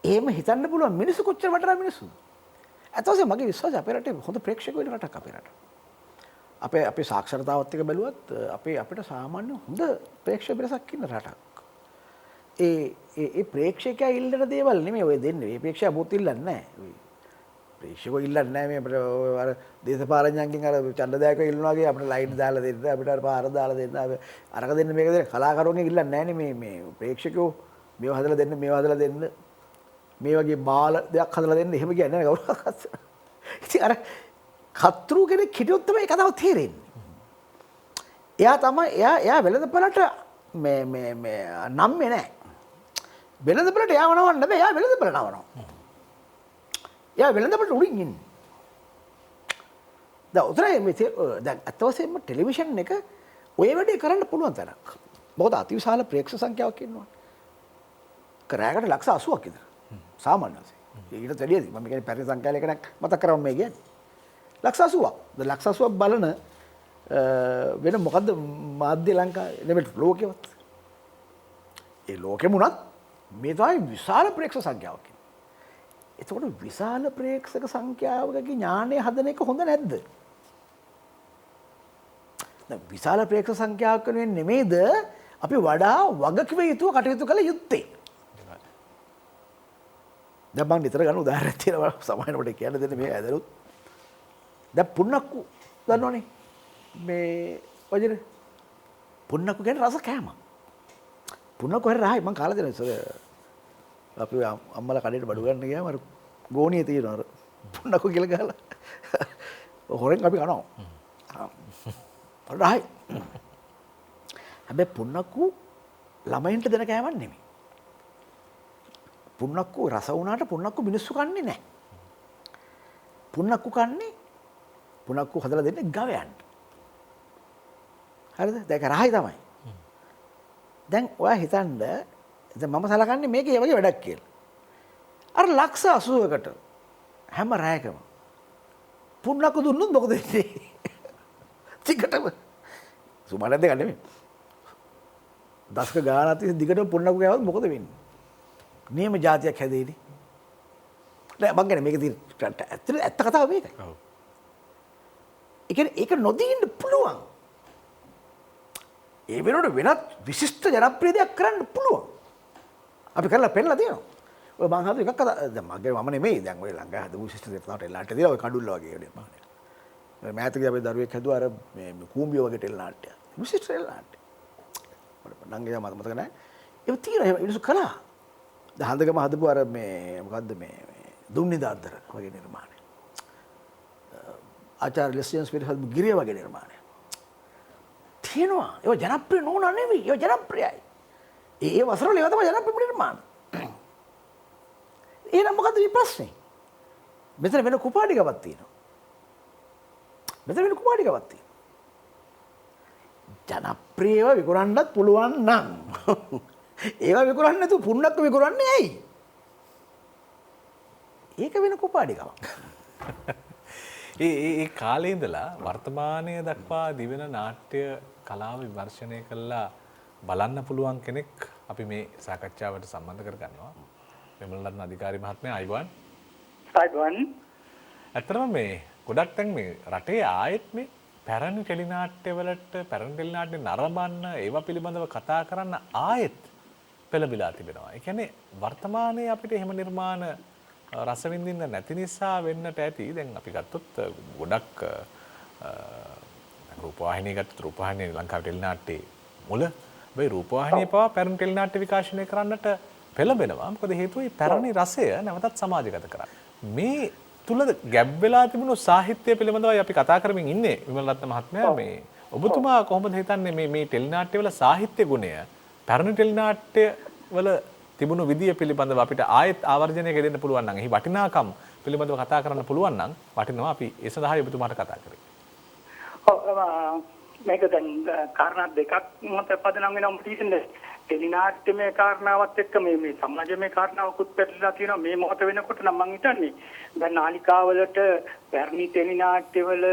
Speaker 7: එහෙම හිතන්න පුළුවන් මිනිස්සු කොච්චර වටිනා මිනිස්සුද? අත වශයෙන් මගේ විශ්වාසය අපේ රටේ හොඳ ප්‍රේක්ෂකයෝ ඉන්න රටක් අපේ රට. අපේ සාක්ෂරතාවත් එක්ක බැලුවත් අපිට සාමාන්‍ය හොඳ ප්‍රේක්ෂක පිරිසක් ඉන්න රටක්. ඒ ප්‍රේක්ෂකයා ඉල්ලන දේවල් නෙමෙයි ඔය දෙන්නේ. මේ ප්‍රේක්ෂකයා බොත් ඉල්ලන්නේ නැහැ. ප්‍රේක්ෂකෝ ඉල්ලන්නේ නැහැ මේ අපිට අර දේශපාලඥයන්ගෙන් අර ඡන්දදායකයෝ ඉල්ලනවා වගේ අපිට ලයිට් දාලා දෙන්න, අපිට අර පාර දාලා දෙන්න, අරක දෙන්න මේක දෙන්න කලාකරුවන්ගෙන් ඉල්ලන්නේ නැහැ නේ මේ ප්‍රේක්ෂකයෝ මේව හදලා දෙන්න, මේව හදලා දෙන්න. මේ වගේ බාල දෙයක් හදලා දෙන්න එහෙම කියන්නේ නැහැ කවුරුහත්. ඉතින් අර කතෘ කෙනෙක් හිටියොත් තමයි ඒ කතාව තේරෙන්නේ. එයා වෙළඳපළට මේ නම්මේ නැහැ. වෙළඳපළට එයාව නවන්න බෑ. එයා වෙළඳපළ නවනවා. එයා වෙළඳපළට උඩින් ඉන්නේ. දැන් උතරේ මේ දැන් අතවසෙම ටෙලිවිෂන් එක ඔය වැඩේ කරන්න පුළුවන් තරක්. මොකද අතිවිශාල ප්‍රේක්ෂක සංඛ්‍යාවක් ඉන්නවා. කරාකට ලක්ෂ 80ක් විතර. සාමාන්‍ය වශයෙන්. ඒකට වැඩියදී මම කියන්නේ පැරණි සංඛ්‍යාල එකක් මතක් කරවම මේ කියන්නේ. ලක්ෂ 80ක්. දැන් ලක්ෂ 80ක් බලන වෙන මොකද්ද මාධ්‍ය ලංකාවේ නෙමෙයි ලෝකෙවත්. ඒ ලෝකෙම උනත් මේ තමයි විශාල ප්‍රේක්ෂක සංඛ්‍යාවක්. එතකොට විශාල ප්‍රේක්ෂක සංඛ්‍යාවකගේ ඥානය හදන එක හොඳ නැද්ද? දැන් විශාල ප්‍රේක්ෂක සංඛ්‍යාවක් වෙනුවෙන් නෙමෙයිද අපි වඩා වගකිව යුතුව කටයුතු කළ යුත්තේ. දැන් මම නිතර ගන්න උදාහරණයක් තියෙනවා සමාවෙන්න ඔබට කියන්න දෙන්නේ මේ ඇදලුත්. දැන් පුන්නක්කු දන්නවනේ මේ වජිර පුන්නක්කු කියන්නේ රස කෑම. පුන්නක්කු හරි රහයි මම කාලා දෙනවා. අපි අම්මලා කඩේට බඩු ගන්න ගියාම අර ගෝණියේ තියෙනවා අර පුන්නක්කු කියලා ගහලා හොරෙන් අපි කනවා. රහයි. හැබැයි පුන්නක්කු ළමයින්ට දෙන කෑමක් නෙමෙයි. පුන්නක්කු රස වුණාට පුන්නක්කු මිනිස්සු කන්නේ නැහැ. පුන්නක්කු හදලා දෙන්නේ ගවයන්ට. හරිද? දැන් රහයි තමයි. දැන් ඔයා හිතන්න දැන් මම සලකන්නේ මේකේ වගේ වැඩක් කියලා. අර ලක්ෂ 80කට හැම රැයකම පුන්නක්කු දුන්නොත් මොකද වෙන්නේ? ටිකටම සුමාන දෙක නෙමෙයි. දශක ගානක් තිස්සේ දිගටම පුන්නක්කු කෑවොත් මොකද වෙන්නේ? නියම જાතියක් හැදෙන්නේ. නෑ මං කියන්නේ මේක තියෙන ඇත්ත කතාව මේකයි. ඔව්. ඒ කියන්නේ ඒක නොදී ඉන්න පුළුවන්. ඒ වෙනකොට වෙනත් විශිෂ්ට ජනප්‍රිය දෙයක් කරන්න පුළුවන්. අපි කරලා පෙන්නලා තියෙනවා. ඔය මං හදු එකක් කතා දැන් මම නෙමෙයි දැන් ඔය ළඟ හදපු විශිෂ්ට දෙයක් තමයි ටෙල් නාට්‍ය දිලා ඔය කඩුල්ල වගේ වැඩේ මම. මෑතකදී අපි දරුවෙක් හැදුවා අර මේ කූඹිය වගේ ටෙල් නාට්‍ය. විශිෂ්ට ටෙල් නාට්‍ය. මට නංගියා මතක නැහැ. ඒක තියෙනවා මිනිස්සු කළා. හඳගම හදපු අර මේ මොකද්ද මේ දුම්නිදාද්දර වගේ නිර්මාණය. ආචාර්ය ලෙස්ලියන්ස් පිට හදපු ගිරිය වගේ නිර්මාණය. තියෙනවා. ඒක ජනප්‍රිය නෝනා නෙවෙයි. ඒක ජනප්‍රියයි. ඒ වසරවල ඒවා තමයි ජනප්‍රිය නිර්මාණ. එහෙනම් මොකද්ද මේ ප්‍රශ්නේ? මෙතන වෙන කුපාඩිකමක් තියෙනවා. ජනප්‍රියව විකුණන්නත් පුළුවන් නම් ඒවා විකුණන්නේ නැතුව පුන්නක්කු විකුණන්නේ ඇයි? ඒක වෙන කුපාඩිකමක්.
Speaker 6: ඒ කාලේ ඉඳලා වර්තමානයේ දක්වා දිවෙන නාට්‍ය කලාව විමර්ශනය කළා බලන්න පුළුවන් කෙනෙක් අපි මේ සාකච්ඡාවට සම්බන්ධ කරගන්නවා. විමලරත්න අධිකාරී මහත්මයා අයිබෝන්.
Speaker 10: අයිබෝන්.
Speaker 6: අතරම මේ ගොඩක් දැන් මේ රටේ ආයෙත් මේ පැරණි ටෙලි නාට්‍යවලට පැරණි ටෙලි නාට්‍ය නරඹන්න ඒවා පිළිබඳව කතා කරන්න ආයෙත් පෙළඹිලා තිබෙනවා. ඒ කියන්නේ වර්තමානයේ අපිට එහෙම නිර්මාණ රස විඳින්න නැති නිසා වෙන්නට ඇති. දැන් අපි ගත්තොත් ගොඩක් රූපවාහිනිය ගත්තොත් රූපවාහිනිය ලංකාවේ ටෙලි නාට්‍යයේ මුල මේ රූපවාහිනිය පවා පැරණි ටෙලි නාට්‍ය විකාශනය කරන්නට පෙළඹෙනවා. මොකද හේතුව මේ පැරණි රසය නැවතත් සමාජගත කරන්න. මේ තුල ගැබ් වෙලා තිබුණු සාහිත්‍ය පිළිබඳවයි අපි කතා කරමින් ඉන්නේ විමලරත්න මහත්මයා. මේ ඔබතුමා කොහොමද හිතන්නේ මේ ටෙලි නාට්‍යවල සාහිත්‍ය ගුණය පැරණි ටෙලි නාට්‍යවල තිබුණු විදිය පිළිබඳව අපිට ආයෙත් ආවර්ජනය දෙන්න පුළුවන් නම් එහි වටිනාකම් පිළිබඳව කතා කරන්න පුළුවන් නම් වටිනවා. අපි ඒ සඳහා ඔබතුමාට කතා කරේ.
Speaker 10: ඔව් මේක දැන් කාරණා දෙකක් මත පදනම් වෙනවා. ටෙලිනාට්‍යමය කාරණාවත් එක්ක මේ සමාජමය කාරණාවකුත් පැටලලා තියෙනවා මේ මොහොත වෙනකොට නම් මම හිතන්නේ දැන් නාලිකාවලට පැරණි ටෙලිනාට්‍යවල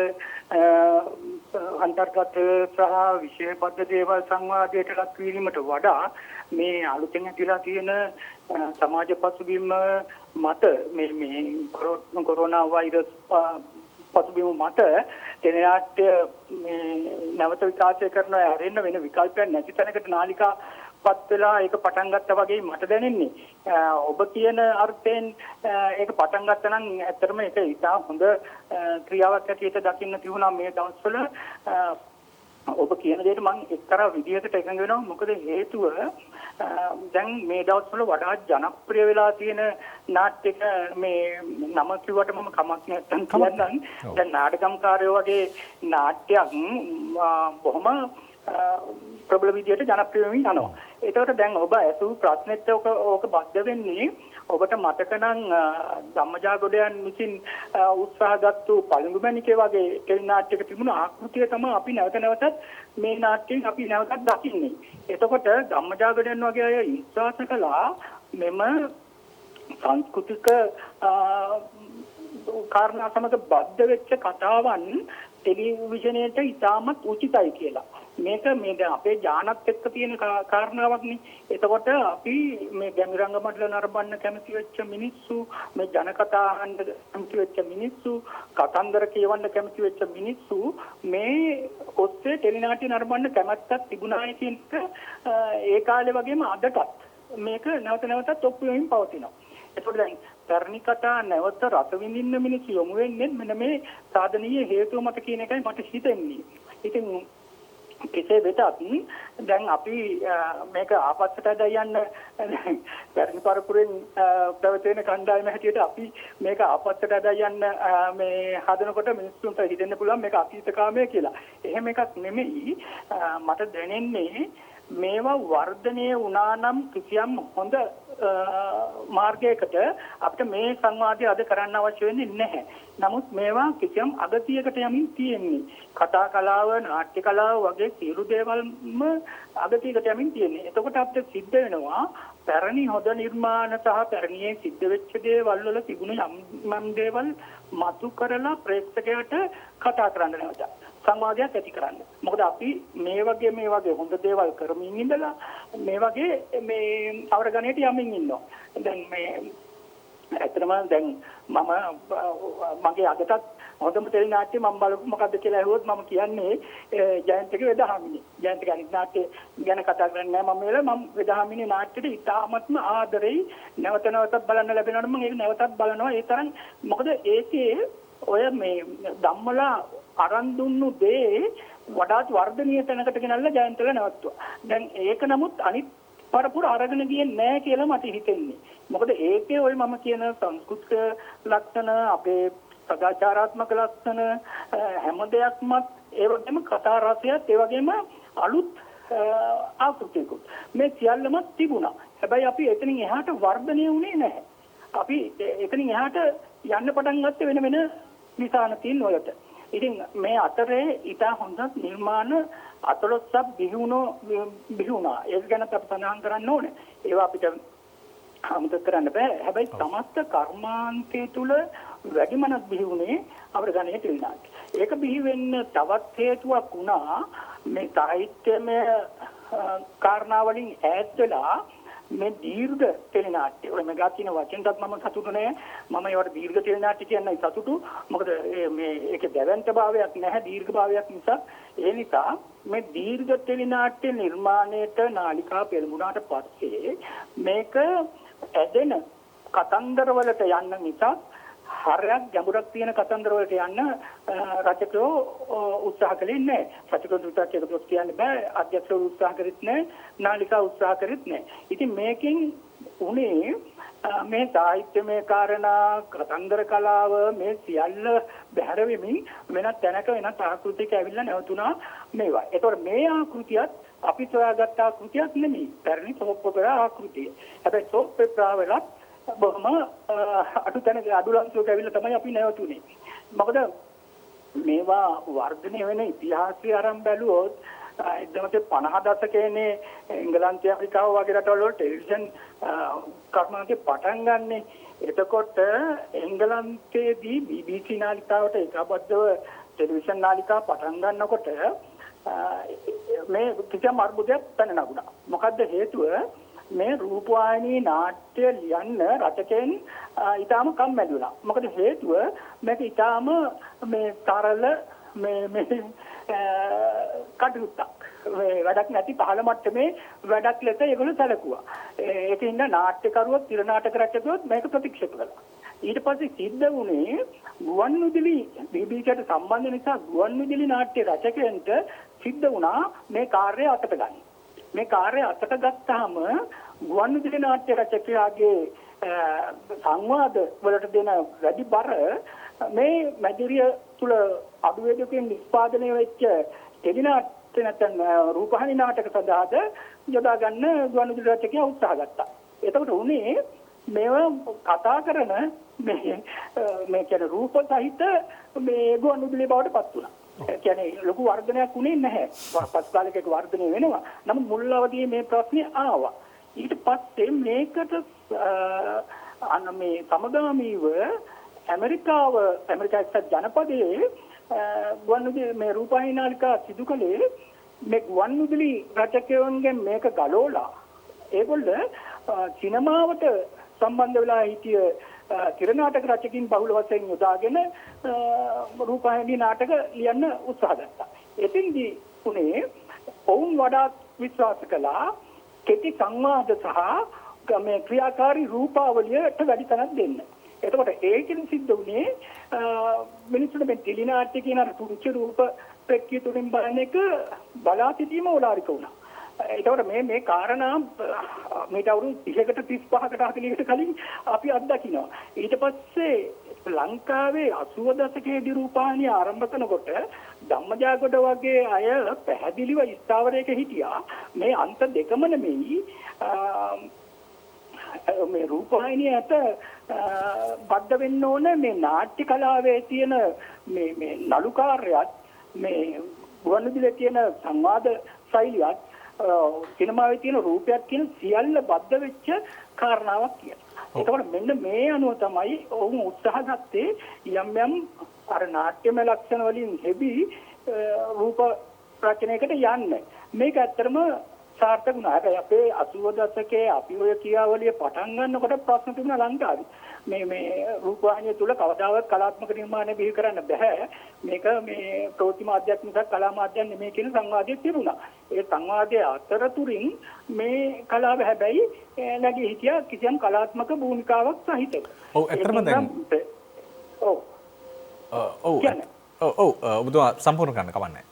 Speaker 10: අන්තර්ගත සහ විෂයබද්ධ දේවල් සංවාදයට ලක් වීමට වඩා මේ අලුතෙන් ඇතිලා තියෙන සමාජ පසුබිම මත මේ කොරෝනා වෛරස් පසුබිම මත ටෙලිනාට්‍ය නැවත විකාශය කරන හැරෙන්න වෙන විකල්පයක් නැති තැනකට නාලිකා පත් වෙලා ඒක පටන් ගත්තා වගේ මට දැනෙන්නේ ඔබ කියන අර්ථයෙන් ඒක පටන් ගත්තා නම් ඇත්තටම ඒක ඉතා හොඳ ක්‍රියාවක් ඇටියට දකින්න තිබුණා මේ දවස්වල ඔබ කියන දෙයට මම එක්තරා විදියකට එකඟ වෙනවා මොකද හේතුව දැන් මේ දවස්වල වඩා ජනප්‍රිය වෙලා තියෙන නාට්‍යක මේ නම කිව්වට මම කමක් නැත්තම් කියන්නම් දැන් නාටකම්කාරයෝ වගේ නාට්‍යයක් බොහොම ප්‍රබල විදියට ජනප්‍රිය වෙමින් යනවා. ඒකට දැන් ඔබ අසු ප්‍රශ්නෙත් ඕක බද්ධ වෙන්නේ ඔබට මතක නම් ධම්මජාගොඩයන් විසින් උත්සාහගත්තු පළඟුමැණිකේ වගේ ටෙලිනාට්‍යයක තිබුණු ආකෘතිය තමයි අපි නැවත නැවතත් මේ නාට්‍යයෙන් අපි නැවතත් දකින්නේ. එතකොට ධම්මජාගොඩයන් වගේ අය විශ්වාස කළා මෙම සංස්කෘතික කාරණා සමග බද්ධ වෙච්ච කතාවන් ටෙලිවිෂනයට ඉතාමත් උචිතයි කියලා. මේක මේ දැන් අපේ ඥානත් එක්ක තියෙන කාරණාවක් නේ. එතකොට අපි මේ ගැමිරංග මඩල නරඹන්න කැමති වෙච්ච මිනිස්සු, මේ ජනකතා අහන්න කැමති වෙච්ච මිනිස්සු, කතන්දර කියවන්න කැමති වෙච්ච මිනිස්සු මේ ඔස්සේ ටෙලිනාට්‍ය නරඹන්න කැමැත්තක් තිබුණායි කියන ඒ කාලේ වගේම අදටත් මේක නැවත නැවතත් ඔප්පු වෙමින් පවතිනවා. එතකොට දැන් පැරණි කතා නැවත රස විඳින්න මිනිස්සු යොමු වෙන්නේ මෙන්න මේ සාධනීය හේතුව මත කියන එකයි මට හිතෙන්නේ. ඉතින් කෙසේ වෙතත් දැන් අපි මේක ආපස්සට යන්න පැරණි පරපුරෙන් පැවතෙන කණ්ඩායම හැටියට අපි මේක ආපස්සට යන්න මේ හදනකොට මිනිස්සුන්ට හිතෙන්න පුළුවන් මේක අතීතකාමය කියලා. එහෙම එකක් නෙමෙයි. මට දැනෙන්නේ මේවා වර්ධනය වුණා නම් කිසියම් හොඳ මාර්ගයකට අපිට මේ සංවාදය අද කරන්න අවශ්‍ය වෙන්නේ නැහැ. නමුත් මේවා කිසියම් අගතියකට යමින් තියෙන්නේ. කතා කලාව, නාට්‍ය කලාව වගේ සියලු දේවල්ම අගතියකට යමින් තියෙන්නේ. එතකොට අපිට සිද්ධ වෙනවා පැරණි හොඳ නිර්මාණ සහ පැරණියේ සිද්ධ වෙච්ච දේවල් වල තිබුණු යම් දේවල් මතු කරලා ප්‍රේක්ෂකයාට කතා කරන්න නැවත. සංවාදයක් ඇති කරන්න. මොකද අපි මේ වගේ හොඳ දේවල් කරමින් ඉඳලා මේ වගේ මේ අවරගණයට යමින් ඉන්නවා. දැන් මේ ඇත්තටම දැන් මගේ අදටත් හොඳම ටෙලිනාට්‍ය මම බලපු මොකද්ද කියලා ඇහුවොත් මම කියන්නේ ජයන්තගේ වෙදහාමිනේ. ජයන්තගේ අනිත් නාට්‍ය ගැන කතා කරන්නේ නැහැ මම වෙදහාමිනේ නාට්‍යෙට ඉතාමත්ම ආදරෙයි නැවත නැවතත් බලන්න ලැබෙනවනම් මම ඒක නැවතත් බලනවා. ඒ තරම් මොකද ඒකේ ඔය මේ ධම්මලා අරන් දුන්නු දේ වඩාත් වර්ධනීය තැනකට ගෙනල්ලා ජයන්තලා නැවතුවා. දැන් ඒක නමුත් අනිත් පරපුර අරගෙන ගියේ නැහැ කියලා මට හිතෙන්නේ. මොකද ඒකේ ඔය මම කියන සංස්කෘතික ලක්ෂණ අපේ සදාචාරාත්මක ලක්ෂණ හැම දෙයක්ම ඒ වගේම කතා රසයත් ඒ වගේම අලුත් ආකෘතියකුත් මේ සියල්ලම තිබුණා. හැබැයි අපි එතනින් එහාට වර්ධනය වුණේ නැහැ. අපි එතනින් එහාට යන්න පටන් ගත්තේ වෙන වෙන නිසාන තියෙන වලට. ඉතින් මේ අතරේ ඊට හොඳ නිර්මාණ 14ක් බිහුණා. ඒක ගැන අපි සඳහන් කරන්න ඕනේ. ඒවා අපිට අමතක කරන්න බෑ. හැබැයි සමස්ත කර්මාන්තය තුල වැඩිමනක් බිහුනේ අපේ ගණයේ ටෙලිනාට්‍ය. ඒක බිහි වෙන්න තවත් හේතුවක් වුණා මේ සාහිත්‍යමය කාරණා වලින් ඈත් වෙලා මේ දීර්ඝ ටෙලිනාට්‍ය. ඔය මෙගා කියන වචෙන්ටත් මම සතුටු නෑ. මම ඒවට දීර්ඝ ටෙලිනාට්‍ය කියන්නයි සතුටු. මොකද මේ ඒකේ දැවැන්ත භාවයක් නැහැ දීර්ඝ භාවයක් නිසා. ඒ නිසා මේ දීර්ඝ ටෙලිනාට්‍ය නිර්මාණයට නාලිකා පෙළඹුණාට පස්සේ මේක ඇදෙන කතන්දර වලට යන්න නිසා හරයක් ගැඹුරක් තියෙන කතන්දර වලට යන්න රචකයෝ උත්සාහ කළේ නැහැ. රචකයෝ දුටක් එකතු කියන්න බෑ. අධ්‍යක්ෂකවරු උත්සාහ කරෙත් නැහැ. නාලිකා උත්සාහ කරෙත් නැහැ. ඉතින් මේකෙන් උනේ මේ සාහිත්‍යමය කාරණා කතන්දර කලාව මේ සියල්ල බැහැර වෙමින් වෙනත් තැනක වෙනත් ආකෘතියක ඇවිල්ලා නැවතුණා මේවා. ඒතකොට මේ ආකෘතියත් අපි සොයාගත් ආකෘතියක් නෙමෙයි. පැරණි සෝප් ඔපෙරා ආකෘතිය. හැබැයි සෝප් ඔපෙරා වලත් බොහොම අඩු ලංසුවක ඇවිල්ලා තමයි අපි නැවතුනේ. මොකද මේවා වර්ධනය වෙන ඉතිහාසය අරන් බැලුවොත් 1950 දශකයේනේ එංගලන්තය ඇමරිකාව වගේ රටවල ටෙලිවිෂන් කර්මාන්තේ පටන් ගන්නෙ. එතකොට එංගලන්තයේදී BBC නාලිකාවට ඒකාබද්ධව ටෙලිවිෂන් නාලිකා පටන් ගන්නකොට මේ කිසියම් අර්බුදයක් පැන නගුණා. මොකද්ද හේතුව? මේ රූපවාහිනී නාට්‍ය ලියන්න රචකයන් ඊටාම කම්මැලි වුණා. මොකද හේතුව මේක ඊටාම මේ තරල මේ කටයුත්තක්. වැඩක් නැති පහළ මට්ටමේ වැඩක් ලෙස ඒගොල්ලෝ සැලකුවා. ඒකින්ද නාට්‍යකරුවෝ තිර නාටක රචකයෝත් මේක ප්‍රතික්ෂේප කළා. ඊට පස්සේ සිද්ධ වුණේ ගුවන්විදුලි BBCට සම්බන්ධ නිසා ගුවන්විදුලි නාට්‍ය රචකයන්ට සිද්ධ වුණා මේ කාර්යය අතට ගන්න. මේ කාර්යය අතට ගත්තාම ගුවන්විදුලි නාට්‍ය රචකයාගේ සංවාද වලට දෙන වැඩි බර මේ මැදිරිය තුල අඩුවේදකින් නිෂ්පාදනය වෙච්ච ටෙලිනාට්‍ය නැත්නම් රූපවාහිනී නාටක සඳහාද යොදා ගන්න ගුවන්විදුලි රචකයා උත්සාහ ගත්තා. එතකොට උනේ මේව කතා කරන මේ කියන රූප සහිත මේ ගුවන්විදුලි බවට පත් වුණා. ඒ කියන්නේ ලොකු වර්ධනයක් උනේ නැහැ. පස් කාලයක වර්ධනය වෙනවා. නමුත් මුල් අවදියේ මේ ප්‍රශ්නේ ආවා. ඊට පස්සේ මේකට මේ සමගාමීව ඇමරිකාවේ ජනපදයේ ගුවන්විදුලි මේ රූපවාහිනී නාලිකා සිදු කළේ මේ ගුවන්විදුලි රචකයන්ගෙන් මේක ගලවලා ඒගොල්ලෝ සිනමාවට සම්බන්ධ වෙලා හිටිය තිර නාටක රචකින් බහුල වශයෙන් යොදාගෙන රූපවාහිනී නාටක ලියන්න උත්සාහ ගත්තා. එතින්දී උනේ ඔවුන් වඩාත් විශ්වාස කළා කෙටි සංවාද සහ මේ ක්‍රියාකාරී රූපාවලියට වැඩි තැනක් දෙන්න. එතකොට ඒකෙන් සිද්ධ වුණේ මිනිස්සුන්ට මේ ටෙලි නාට්‍ය කියන අර පුංචි රූප ප්‍රක්‍රිය තුලින් බලන එක බලා සිටීම ඕලාරික වුණා. ඒතකොට මේ කාරණා මේට අවුරුදු 30කට 35කට 40කට කලින් අපි අත්දකිනවා. ඊට පස්සේ ලංකාවේ 80 දශකයේදී රූපවාහිනිය ආරම්භ කරනකොට ධම්මජාගොඩ වගේ අය පැහැදිලිව ස්ථාවරයක හිටියා. මේ අන්ත දෙකම නෙමෙයි මේ රූපවාහිනියට බද්ධ වෙන්න ඕන මේ නාට්‍ය කලාවේ තියෙන මේ නළු කාර්යයත් මේ ගුවන්විදුලියේ තියෙන සංවාද ශෛලියත් සිනමාවේ තියෙන රූපයක් කියන සියල්ල බද්ධ වෙච්ච කාරණාවක් කියලා. ඒකවල මෙන්න මේ අනුව තමයි ඔවුන් උත්සාහ ගත්තේ යම් අර නාට්‍යමය ලක්ෂණ වලින් හෙබි රූප රචනයකට යන්න. මේක ඇත්තටම සාර්ථක වුණා. හැබැයි අපේ 80 දශකයේ අපි ඔය ක්‍රියාවලිය පටන් ගන්නකොට ප්‍රශ්න තිබුණා ලංකාවේ. මේ රූපවාහිනිය තුල කවදාවත් කලාත්මක නිර්මාණ බිහි කරන්න බෑ. මේක මේ ප්‍රවෘත්ති මාධ්‍යයක් නිසා කලා මාධ්‍යයක් නෙමෙයි කියන සංවාදයක් තිබුණා. ඒ සංවාදයේ අතරතුරින් මේ කලාව හැබැයි නැගී හිටියා කිසියම් කලාත්මක භූමිකාවක් සහිතව.
Speaker 6: ඔව් ඇත්තටම දැන් ඔබතුමා සම්පූර්ණ කරන්න කවන්නේ.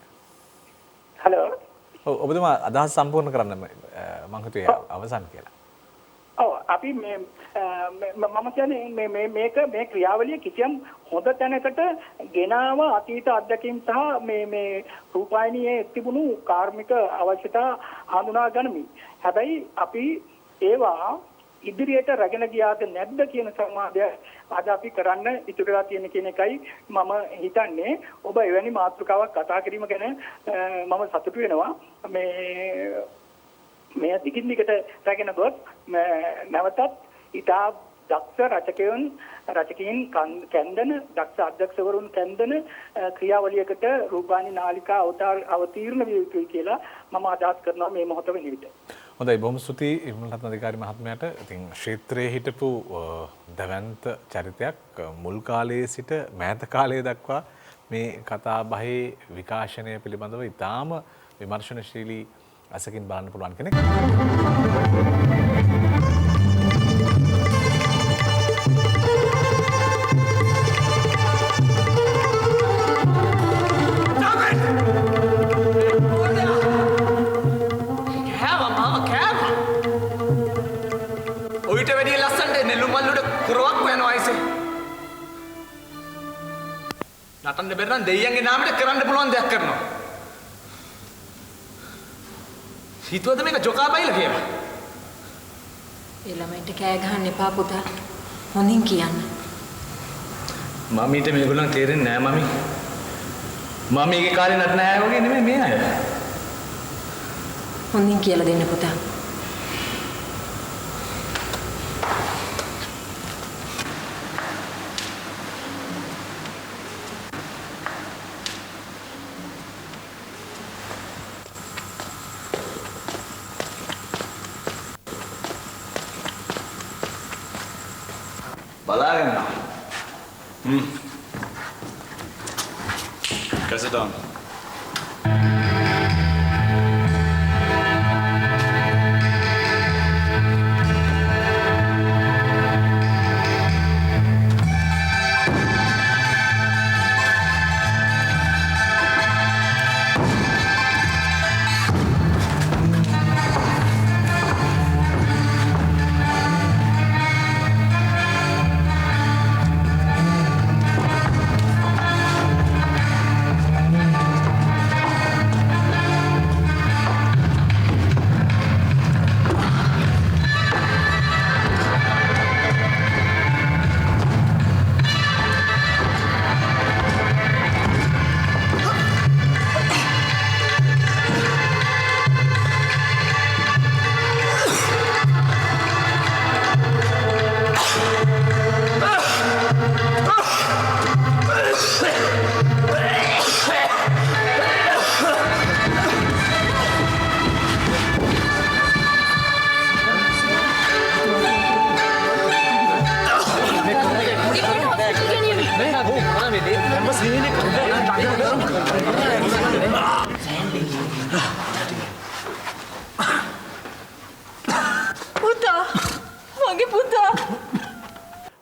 Speaker 10: හලෝ.
Speaker 6: ඔබතුමා අදහස් සම්පූර්ණ කරන්න මම හිතුවේ අවසන් කියලා.
Speaker 10: ඔව් අපි මම කියන්නේ මේක මේ ක්‍රියාවලිය කිසියම් හොඳ තැනකට ගෙනාව අතීත අත්දැකීම් සහ මේ රූපවාහිනියේ තිබුණු කාර්මික අවශ්‍යතා හඳුනා ගනිමින්. හැබැයි අපි ඒවා ඉදිරියට රැගෙන ගියාද නැද්ද කියන සංවාදය අද අපි කරන්න ඉතුරු වෙලා තියෙන කියන එකයි මම හිතන්නේ. ඔබ එවැනි මාතෘකාවක් කතා කිරීම ගැන මම සතුටු වෙනවා. මේ දිගින් දිගට රැගෙන ගොස් නැවතත් ඉතා දක්ෂ රචකයන් කැන්දන දක්ෂ අධ්‍යක්ෂවරුන් කැන්දන ක්‍රියාවලියකට රූපවාහිනී නාලිකා අවතීර්ණ විය යුතුයි කියලා මම අදහස් කරනවා මේ මොහොත වෙන විට.
Speaker 6: හොඳයි බොහොම ස්තුතියි විමලරත්න අධිකාරී මහත්මයාට. ඉතින් ක්ෂේත්‍රයේ හිටපු දවැන්ත චරිතයක් මුල් කාලයේ සිට මෑත කාලය දක්වා මේ කතා බහේ විකාශනය පිළිබඳව ඉතාම විමර්ශනශීලී අසකින් බලන්න පුළුවන් කෙනෙක්.
Speaker 5: ඔයිට වැඩිය ලස්සනට නෙළුම් මල්ලුට කුරවක් වෙනවා අයිසේ. නටන්න බැරි නම් දෙයියන්ගේ නාමයට කරන්න පුළුවන් දෙයක් කරනවා. හිතුවද මේක ජොකා බයිලා කියලා?
Speaker 1: ඒ ළමයින්ට කෑ ගහන්න එපා පුතා. හොඳින් කියන්න.
Speaker 5: මමීට මේගොල්ලන් තේරෙන්නේ නෑ මමී. මමීගේ කාලේ නටන අය වගේ නෙමෙයි මේ අය.
Speaker 1: හොඳින් කියලා දෙන්න පුතා.
Speaker 5: බලාගෙන
Speaker 2: Cassette on.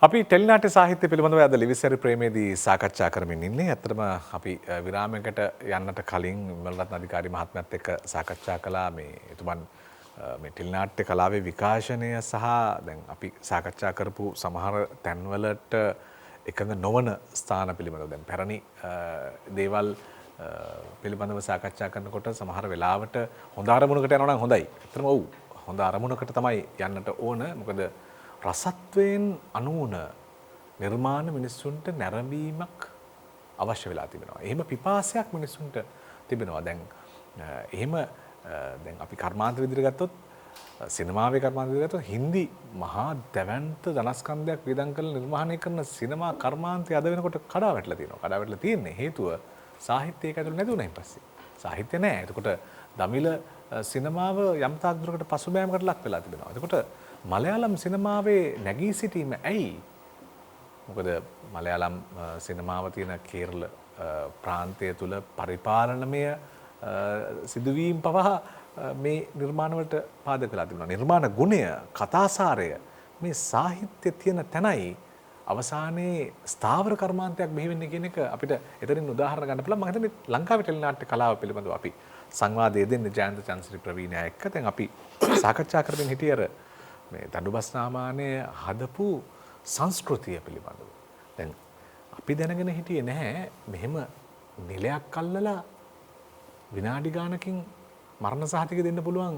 Speaker 6: අපි ටෙලිනාට්‍ය සාහිත්‍ය පිළිබඳව අද ලිවිසරි ප්‍රේමයේදී සාකච්ඡා කරමින් ඉන්නේ. ඇත්තටම අපි විරාමයකට යන්නට කලින් විමලරත්න අධිකාරී මහත්මයාත් එක්ක සාකච්ඡා කළා මේ එතුමන් මේ ටෙලිනාට්‍ය කලාවේ විකාශනය සහ දැන් අපි සාකච්ඡා කරපු සමහර තැන්වලට එකඟ නොවන ස්ථාන පිළිබඳව දැන් පැරණි දේවල් පිළිබඳව සාකච්ඡා කරනකොට සමහර වෙලාවට හොඳ අරමුණකට යනවා නම් හොඳයි. ඇත්තටම ඔව් හොඳ අරමුණකට තමයි යන්නට ඕන. මොකද රසත්වයෙන් අනුවන නිර්මාණ මිනිස්සුන්ට නැරඹීමක් අවශ්‍ය වෙලා තිබෙනවා. එහෙම පිපාසයක් මිනිස්සුන්ට තිබෙනවා. දැන් එහෙම දැන් අපි කර්මාන්ත විදිහට ගත්තොත් සිනමාවේ කර්මාන්ත විදිහට ගත්තොත් හින්දි මහා දැවැන්ත ධනස්කන්ධයක් වියදම් කරලා නිර්මාණය කරන සිනමා කර්මාන්තය අද වෙනකොට කඩා වැටලා තියෙනවා. කඩා වැටලා තියෙන්නේ හේතුව සාහිත්‍යයක ඇතුළේ නැති වුණායින් පස්සේ. සාහිත්‍ය නැහැ. එතකොට දමිළ සිනමාව යම් තාක් දුරකට පසුබෑමකට ලක් වෙලා තිබෙනවා. එතකොට මලයාලම් සිනමාවේ නැගී සිටීම ඇයි? මොකද මලයාලම් සිනමාව තියෙන කේරළ ප්‍රාන්තය තුල පරිපාලනමය සිදුවීම් පවා මේ නිර්මාණවලට පාදක වෙලා තිබුණා. නිර්මාණ ගුණය, කතාසාරය මේ සාහිත්‍ය තියෙන තැනයි අවසානයේ ස්ථාවර කර්මාන්තයක් බිහි වෙන්නේ කියන එක අපිට එතනින් උදාහරණ ගන්න පුළුවන්. මම හිතන්නේ ලංකාවේ ටෙලිනාට්‍ය කලාව පිළිබඳව අපි සංවාදයේ දෙන්නේ ජයන්ත චන්ද්‍රසිරි ප්‍රවීණයා එක්ක. දැන් අපි සාකච්ඡා කරමින් හිටියේ අර මේ දඬුබස්නාමානය හදපු සංස්කෘතිය පිළිබඳව. දැන් අපි දැනගෙන හිටියේ නැහැ මෙහෙම නිලයක් අල්ලලා විනාඩි ගානකින් මරණ සහතික දෙන්න පුළුවන්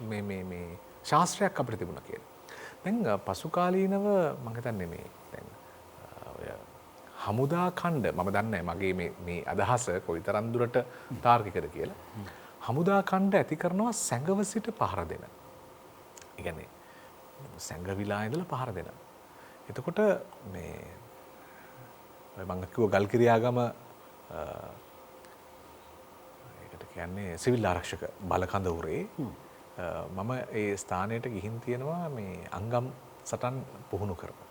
Speaker 6: මේ ශාස්ත්‍රයක් අපිට තිබුණා කියලා. දැන් පසු කාලීනව මම හිතන්නේ මේ දැන් ඔය හමුදා ඛණ්ඩ මම දන්නේ මගේ මේ අදහස කොයිතරම් දුරට තාර්කිකද කියලා. හමුදා ඛණ්ඩ ඇති කරනවා සැඟව සිට පහර දෙන. ඒ කියන්නේ සැඟවිලා ඉඳලා පහර දෙන. එතකොට මේ මම කිව්ව ගල්කිරියාගම ඒකට කියන්නේ සිවිල් ආරක්ෂක බලකඳවුරේ මම ඒ ස්ථානයට ගිහින් තියෙනවා මේ අංගම් සටන් පුහුණු කරනවා.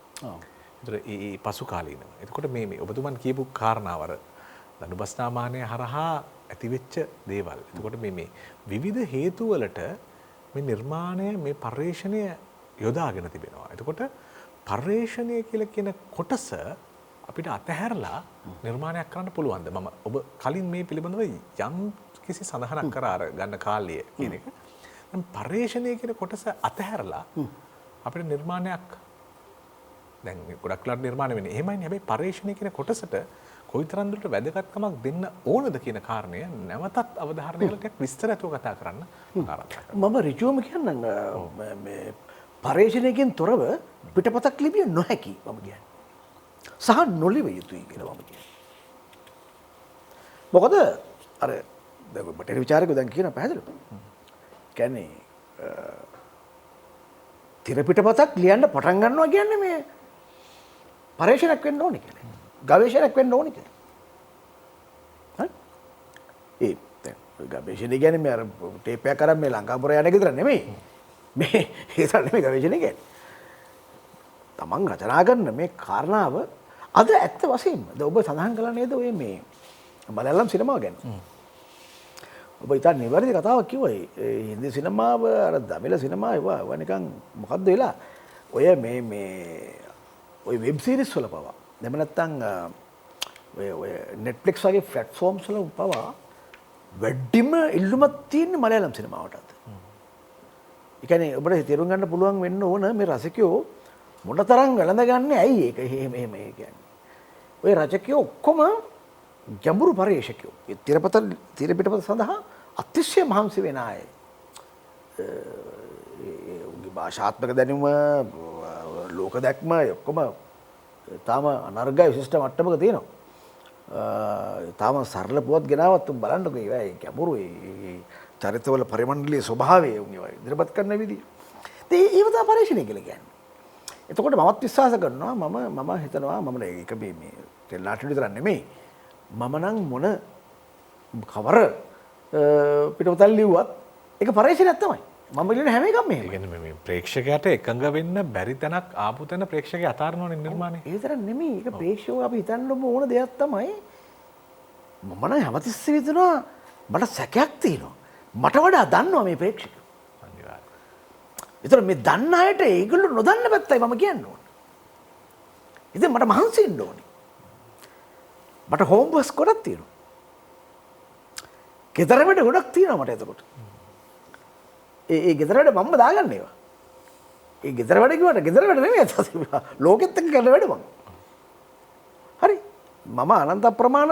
Speaker 6: ඒතර ඒ පසු කාලීනව. එතකොට මේ ඔබතුමන් කියපු කාරණාව අර දඬුබස්නාමානය හරහා ඇතිවෙච්ච දේවල්. එතකොට මේ විවිධ හේතු වලට මේ නිර්මාණය මේ පර්යේෂණය යොදාගෙන තිබෙනවා. එතකොට පර්යේෂණය කියලා කියන කොටස අපිට අතහැරලා නිර්මාණයක් කරන්න පුළුවන්ද? මම ඔබ කලින් මේ පිළිබඳව යම් කිසි සඳහනක් කරා අර ගන්න කාලය කියන එක. දැන් පර්යේෂණය කියන කොටස අතහැරලා අපිට නිර්මාණයක් දැන් ගොඩක් වෙලාවට නිර්මාණය වෙන්නේ. එහෙමයිනේ. හැබැයි පර්යේෂණය කියන කොටසට කොයිතරම් දුරට වැදගත්කමක් දෙන්න ඕනද කියන කාරණය නැවතත් අවධාරණය කරලා ටිකක් විස්තරයව කතා කරන්න ආරම්භ කරනවා.
Speaker 7: මම ඍජුවම කියන්නම් මේ පර්යේෂණයකින් තොරව පිටපතක් ලිවිය නොහැකි මම කියන්නේ. සහ නොලිව යුතුයි කියලා මම කියන්නේ. මොකද අර දැන් ටෙලිවිචාරක දැන් කියන පැහැදිලිව. කියන්නේ තිරපිටපතක් ලියන්න පටන් ගන්නවා කියන්නේ මේ පරීක්ෂණයක් වෙන්න ඕනේ කියලා. ගවේෂණයක් වෙන්න ඕනේ කියලා. හරි? ඒ ගවේෂණය කියන්නේ මේ අර ටේප් එකක් අරන් මේ ලංකාපුර යන එක විතර නෙමෙයි. මේ ඒක නෙමෙයි ගවේෂණය කියන්නේ. තමන් රචනා කරන මේ කාරණාව අද ඇත්ත වශයෙන්ම ඔබ සඳහන් කළා නේද ඔය මේ මලයාලම් සිනමාව ගැන. ඔබ ඉතින් නිවැරදි කතාවක් කිව්වා. හින්දි සිනමාව අර දමිළ සිනමාව ඒවා නිකන් මොකද්ද වෙලා ඔය ඔය වෙබ් සීරීස් වල පවා එහෙම නැත්නම් ඔය Netflix වගේ platforms වල පවා වැඩිම ඉල්ලුමක් තියෙන මලයාලම් සිනමාවටත්. ඒ කියන්නේ ඔබට තේරුම් ගන්න පුළුවන් වෙන්න ඕන මේ රසිකයෝ මොනතරම් වැළඳගන්නේ ඇයි ඒක එහෙම කියන්නේ. ඔය රචකයෝ ඔක්කොම ගැඹුරු පරිශකයෝ. ඒ තිරපිටපත සඳහා අතිශය මහන්සි වෙන අය. උගේ භාෂාත්මක දැනුම ලෝක දැක්ම ඔක්කොම තාම අනර්ගය විශිෂ්ට මට්ටමක තියෙනවා. තාම සරල පුවත් ගෙනාවත් බලන්නකෝ ඒ ගැඹුරු ඒ චරිතවල පරිමණ්ඩලීය ස්වභාවය උන්ගේ ඉදිරිපත් කරන විදිහ. ඒව තමයි පරිශීලනය කියලා කියන්නේ. එතකොට මමත් විශ්වාස කරනවා මම හිතනවා මම ඒක මේ ටෙල් නාට්‍ය විතර නෙමෙයි. මම නම් මොන කවර පිටපතක් ලිව්වත් ඒක පරිශීලනයක් තමයි. මම ලියන හැම එකක්ම එහෙමයි.
Speaker 6: ඒ කියන්නේ මේ ප්‍රේක්ෂකයාට එකඟ වෙන්න බැරි තැනක් ආපු තැන ප්‍රේක්ෂකයා අතාරිනවනේ නිර්මාණය.
Speaker 7: ඒ විතර නෙමෙයි. ඒක ප්‍රේක්ෂකව අපි හිතන්න ඕන දෙයක් තමයි. මම නම් හැමතිස්සෙම හිතනවා මට සැකයක් තියෙනවා. මට වඩා දන්නවා මේ ප්‍රේක්ෂකයෝ. අනිවාර්යයෙන්. ඒතර මේ දන්න අයට ඒගොල්ලෝ නොදන්න පැත්තයි මම කියන්න ඕනේ. ඉතින් මට මහන්සි වෙන්න ඕනේ. මට හෝම්වර්ක්ස් ගොඩක් තියෙනවා. ගෙදර වැඩ ගොඩක් තියෙනවා මට එතකොට. ඒ ගෙදර වැඩ මම දාගන්න ඒවා. ඒ ගෙදර වැඩ කිව්වට ගෙදර වැඩ නෙමෙයි අතට. ලෝකෙත් එක්ක කරන වැඩ මම. හරි. මම අනන්ත ප්‍රමාණ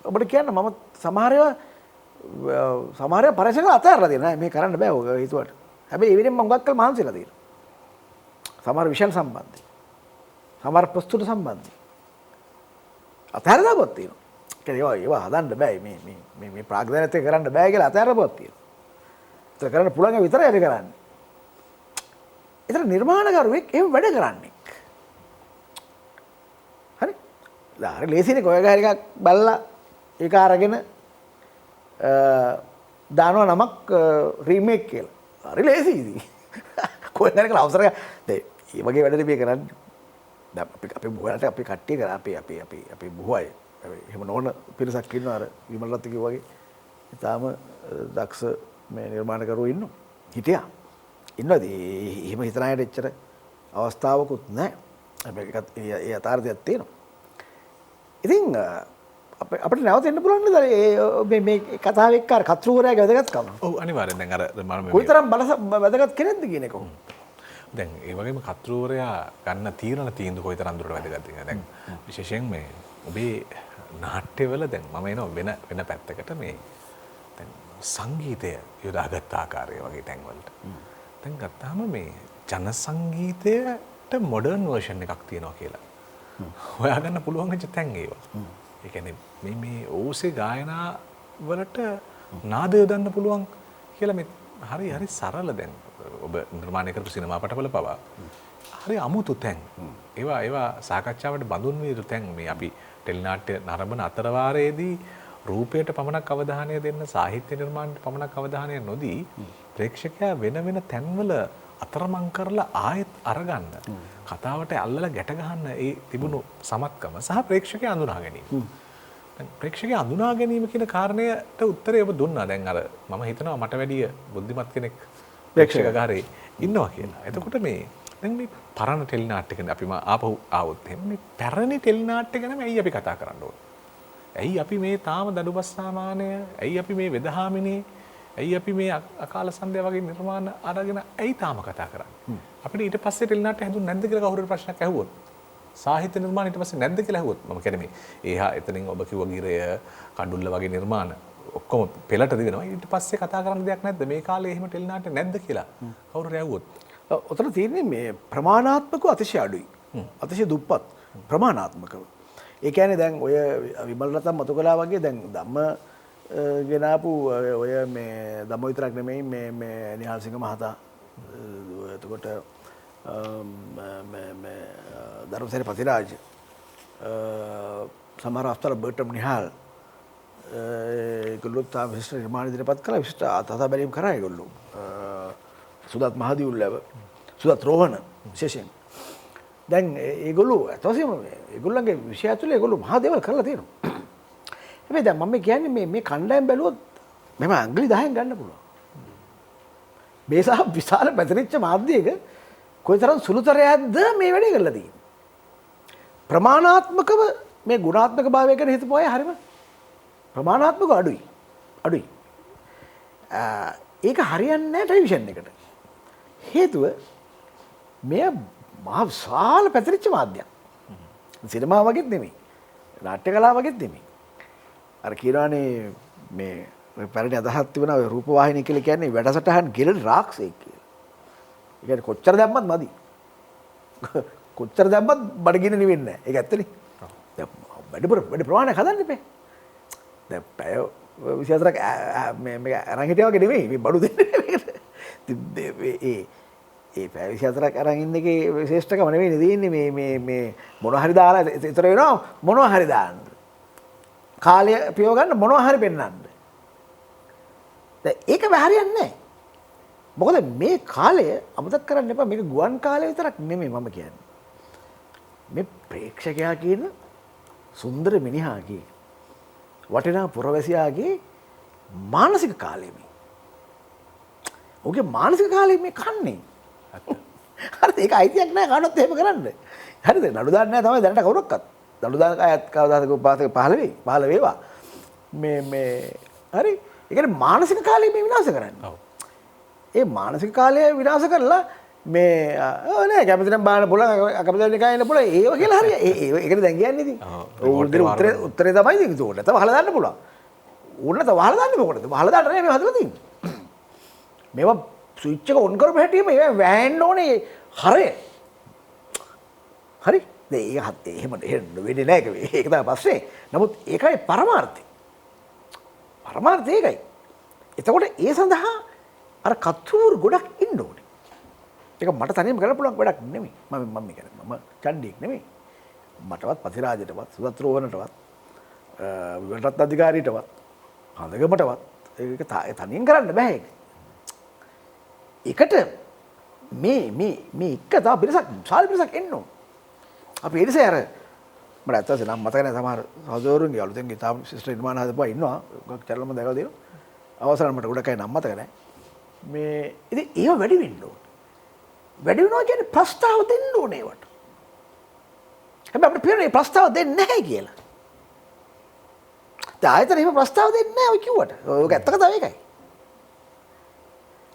Speaker 7: ඔබට කියන්න මම සමහර ඒවා පරිශීලන අතහැරලා දෙනවා. මේ කරන්න බෑ ඔය හිතුවට. හැබැයි ඒ වෙලෙම මම ගොඩක් කල් මහන්සිලා තියෙනවා. සමහර විෂයන් සම්බන්ධයි. සමහර ප්‍රස්තුත සම්බන්ධයි. අතහැරලා ගොත් තියෙනවා. ඒවා හදන්න බෑ මේ ප්‍රාග්ධනයත් එක්ක කරන්න බෑ කියලා අතහැරලා ගොත් තියෙනවා. ඒක කරන්න පුළුවන් විතරයි අපි කරන්නේ. ඒතර නිර්මාණකරුවෙක් එහෙම වැඩ කරන්නේ. හරි? හරි ලේසිනේ කොයගා හරි එකක් බලලා ඒක අරගෙන දානවා නමක් රීමේක් කියලා. හරි ලේසි ඉතින්. කොහෙන්ද කියලා අවසර ගන්න. මේ වගේ වැඩ මේ කරන්නේ. දැන් අපි බොහෝට අපි කට්ටිය කරා අපි බොහෝ අය. එහෙම නොවන පිරිසක් ඉන්නවා අර විමලත් කිව්වා වගේ. ඊටාම දක්ෂ මේ නිර්මාණකරුවෝ ඉන්නවා. හිටියා. ඉන්නවාද? එහෙම හිතන අයට එච්චර අවස්ථාවකුත් නැහැ. හැබැයි ඒ අතාර්ථයක් තියෙනවා. ඉතින් අපිට නැවත එන්න පුළුවන් නේද මේ කතාව එක්ක අර කතෘවරයාගේ වැදගත්කම? ඔව් අනිවාර්යෙන්. දැන් අර මම කොයිතරම් වැදගත් කෙනෙක්ද කියන එක.
Speaker 6: දැන් ඒ වගේම කතෘවරයා ගන්න තීන්දුව කොයිතරම් දුරට වැදගත්ද කියලා. දැන් විශේෂයෙන් මේ ඔබේ නාට්‍යවල දැන් මම එනවා වෙන පැත්තකට මේ දැන් සංගීතය යොදාගත් ආකාරය වගේ තැන්වලට. දැන් ගත්තාම මේ ජන සංගීතයට මොඩර්න් වර්ෂන් එකක් තියෙනවා කියලා. හොයාගන්න පුළුවන් වෙච්ච තැන් ඒවා. ඒ කියන්නේ මේ ඕසේ ගායනා වලට නාද යොදන්න පුළුවන් කියලා මේ හරි සරල දැන් ඔබ නිර්මාණය කරපු සිනමා පටවල පවා හරි අමුතු තැන්. ඒවා සාකච්ඡාවට බඳුන් විය යුතු තැන් මේ අපි ටෙලි නාට්‍ය නරඹන අතරවාරයේදී රූපයට පමණක් අවධානය දෙන්න සාහිත්‍ය නිර්මාණයට පමණක් අවධානය නොදී ප්‍රේක්ෂකයා වෙන තැන්වල අතරමං කරලා ආයෙත් අරගන්න කතාවට අල්ලලා ගැට ගන්න ඒ තිබුණු සමත්කම සහ ප්‍රේක්ෂකයා අඳුනා ගැනීම. දැන් ප්‍රේක්ෂකයා අඳුනා ගැනීම කියන කාරණයට උත්තරය ඔබ දුන්නා. දැන් අර මම හිතනවා මට වැඩිය බුද්ධිමත් කෙනෙක් ප්‍රේක්ෂකගාරේ ඉන්නවා කියලා. එතකොට මේ දැන් මේ පරණ ටෙලි නාට්‍ය ගැන අපි ආපහු ආවොත් එහෙනම් මේ පැරණි ටෙලි නාට්‍ය ගැන ඇයි අපි කතා කරන්න ඕනේ? ඇයි අපි මේ තාම දඩුබස් සාමානය? ඇයි අපි මේ වෙදහාමිනේ? ඇයි අපි මේ අකාල සන්ධ්‍යා වගේ නිර්මාණ අරගෙන ඇයි තාම කතා කරන්නේ? අපිට ඊට පස්සේ ටෙලි නාට්‍ය හැදුන්නේ නැද්ද කියලා කවුරුහරි ප්‍රශ්නයක් ඇහුවොත්. සාහිත්‍ය නිර්මාණ ඊට පස්සේ නැද්ද කියලා ඇහුවොත් මම කියන්නේ මේ ඒහා එතනින් ඔබ කිව්ව ගිරය කඩුල්ල වගේ නිර්මාණ ඔක්කොම පෙළට දිවෙනවා. ඊට පස්සේ කතා කරන්න දෙයක් නැද්ද? මේ කාලේ එහෙම ටෙලි නාට්‍ය නැද්ද කියලා කවුරුහරි ඇහුවොත්.
Speaker 7: ඔතන තියෙන්නේ මේ ප්‍රමාණාත්මකව අතිශය අඩුයි. අතිශය දුප්පත් ප්‍රමාණාත්මකව. ඒ කියන්නේ දැන් ඔය විමල් රතන් මතු කළා වගේ දැන් ධම්ම ගෙනාපු ඔය මේ දම විතරක් නෙමෙයි මේ නිහාල් සිංහ මහතා එතකොට ධර්මසේන පතිරාජ සමහර අවස්ථාවල බර්ටම් නිහාල් ඒගොල්ලෝ තාම විශිෂ්ට නිර්මාණ ඉදිරිපත් කළා විශිෂ්ට අතහදා බැලීම් කරා ඒගොල්ලෝ සුදත් මහදිවුල්ලව සුදත් රෝහණ විශේෂයෙන් දැන් ඒගොල්ලෝ අත වශයෙන්ම ඒගොල්ලන්ගේ විෂය ඇතුලේ ඒගොල්ලෝ මහා දේවල් කරලා තියෙනවා හැබැයි දැන් මම කියන්නේ මේ කණ්ඩායම් බැලුවොත් මම අංගලි 10න් ගන්න පුළුවන් මේ සහ විශාල පැතිරිච්ච මාධ්‍යයක කොයිතරම් සුළුතරයක්ද මේ වැඩේ කරලා තියෙන්නේ ප්‍රමාණාත්මකව මේ ගුණාත්මක භාවය ගැන හිතපු අය හරිම ප්‍රමාණාත්මක අඩුයි ඒක හරියන්නේ නැහැ ටෙලිවිෂන් එකට හේතුව මේ මහා විශාල පැතිරිච්ච මාධ්‍යයක් සිනමා වගේත් නෙමෙයි නාට්‍ය කලාව වගේත් නෙමෙයි අර කියනවානේ මේ පැරණි අදහස් තිබුණා ඔය රූප වාහිනිය කියලා කියන්නේ වැඩසටහන් ගෙලන රාක්ෂයෙක් කියලා. ඒ කියන්නේ කොච්චර දැම්මත් මදි. කොච්චර දැම්මත් බඩගින්න නෙවෙන්නේ නැහැ. ඒක ඇත්තනේ. දැන් වැඩි ප්‍රමාණයක් හදන්න එපේ. දැන් පැය 24ක් මේ අරන් හිටියා වගේ නෙමෙයි මේ බඩු දෙන්නේ මේකට. ඒ පැය 24ක් අරන් ඉන්න එකේ විශේෂ්ඨකම නෙවෙයි තියෙන්නේ මේ මොනවා හරි දාලා ඒතර වෙනවා මොනවා හරි දාන්න. කාලය පියව ගන්න මොනවා හරි පෙන්වන්න. දැන් ඒක හරියන්නේ නැහැ. මොකද මේ කාලය අමතක කරන්න එපා මේක ගුවන් කාලය විතරක් නෙමෙයි මම කියන්නේ. මේ ප්‍රේක්ෂකයා කියන සුන්දර මිනිහාගේ වටිනා පුරවැසියාගේ මානසික කාලය මේ. ඔහුගේ මානසික කාලය මේ කන්නේ. හරිද? ඒක අයිතියක් නැහැ කාටවත් එහෙම කරන්න. හරිද? නඩු දාන්න නැහැ තමයි දැනට කවුරක්වත්. නඩු දාන අයත් කවදාද පාසක 15 වේවා. මේ හරි. ඒ කියන්නේ මානසික කාලය මේ විනාශ කරන්නේ. ඔව්. ඒ මානසික කාලය විනාශ කරලා මේ නෑ කැමති නම් බලන්න පුළුවන් කැමති නම් නිකන් ඉන්න පුළුවන් ඒව කියලා හරිය. ඒකට දැන් කියන්නේ ඉතින්. උත්තරේ තමයි ඉතින් ඒක. නැත්නම් වහලා දාන්න පුළුවන්. ඕන නැත්නම් වහලා දාන්නේ මොකටද? වහලා දාන්න නේ මේ හදලා තියෙන්නේ. මේවා ස්විච් එක ඔන් කරපු හැටිම ඒවා වැහෙන්න ඕනේ හරය. හරි? දැන් ඒක එහෙම වෙන්නේ නැහැ ඒක තමයි පස්සේ. නමුත් ඒකයි පරමාර්ථය. පරමාර්ථය ඒකයි. එතකොට ඒ සඳහා අර කතුරු ගොඩක් ඉන්න ඕනේ. ඒක මට තනියම කරන්න පුළුවන් වැඩක් නෙමෙයි. මම කියන්නේ මම චණ්ඩියෙක් නෙමෙයි. මටවත් පතිරාජයටවත් සුදත් රෝහණටවත් විවටත් අධිකාරියටවත් හඳගමටවත් ඒක තනියෙන් කරන්න බෑ ඒක. ඒකට මේ එක තව පිරිසක් සාල් පිරිසක් එන්න ඕන. අපි ඒ නිසා අර මට ඇත්තටම නම් මතක නැහැ සමහර සහෝදරවරුන්ගේ අලුතෙන් තාම සිස්ටර් නිර්මාණ හදපුවා ඉන්නවා. ගොඩක් චැනල් මම දැකලා තියෙනවා. අවසන් මට ගොඩක් අය නම් මතක නැහැ. මේ ඉතින් ඒව වැඩි වෙන්න ඕන. වැඩි වෙනවා කියන්නේ ප්‍රස්තාව දෙන්න ඕනේ ඒවට. හැබැයි අපිට පිරේ ප්‍රස්තාව දෙන්නේ නැහැ කියලා. දැන් ආයතන එහෙම ප්‍රස්තාව දෙන්නේ නැහැ ඔය කිව්වට. ඔයක ඇත්ත කතාව ඒකයි.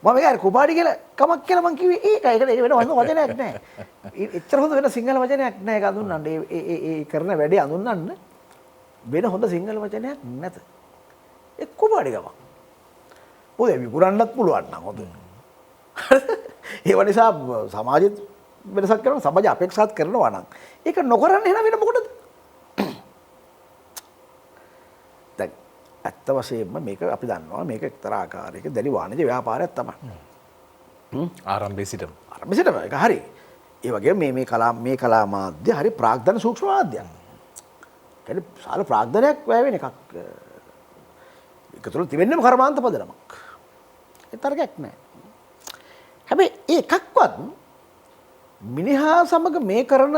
Speaker 7: මම ඒක කුපාඩි කියලා කමක් කියලා මං කිව්වේ ඒකයි. ඒක වෙන හොඳ වචනයක් නැහැ. එච්චර හොඳ වෙන සිංහල වචනයක් නැහැ ඒක අඳුන්නන්න. ඒ කරන වැඩේ අඳුන්නන්න වෙන හොඳ සිංහල වචනයක් නැත. ඒ කුපාඩි ගමක්. ඔය විකුණන්නත් පුළුවන් නම් හොඳ. ඒව නිසා සමාජෙත් වෙනසක් කරනවා සමාජ අපේක්ෂාත් කරනවා නම් ඒක නොකරන්න එහෙනම් වෙන මොකටද? දැන් ඇත්ත වශයෙන්ම මේක අපි දන්නවා මේක එක්තරා ආකාරයක දැඩි වාණිජ ව්‍යාපාරයක් තමයි.
Speaker 6: ආරම්භයේ සිටම.
Speaker 7: ආරම්භයේ සිටම ඒක හරි. ඒ වගේම මේ කලා මාධ්‍ය හරි ප්‍රාග්ධන සූක්ෂම මාධ්‍යයක්. කියන්නේ සාල ප්‍රාග්ධනයක් වැය වෙන එකක්. ඒක තුළ තිබෙන්නේම කර්මාන්ත පදනමක්. ඒ තරගයක් නැහැ. හැබැයි ඒකක්වත් මිනිහා සමග මේ කරන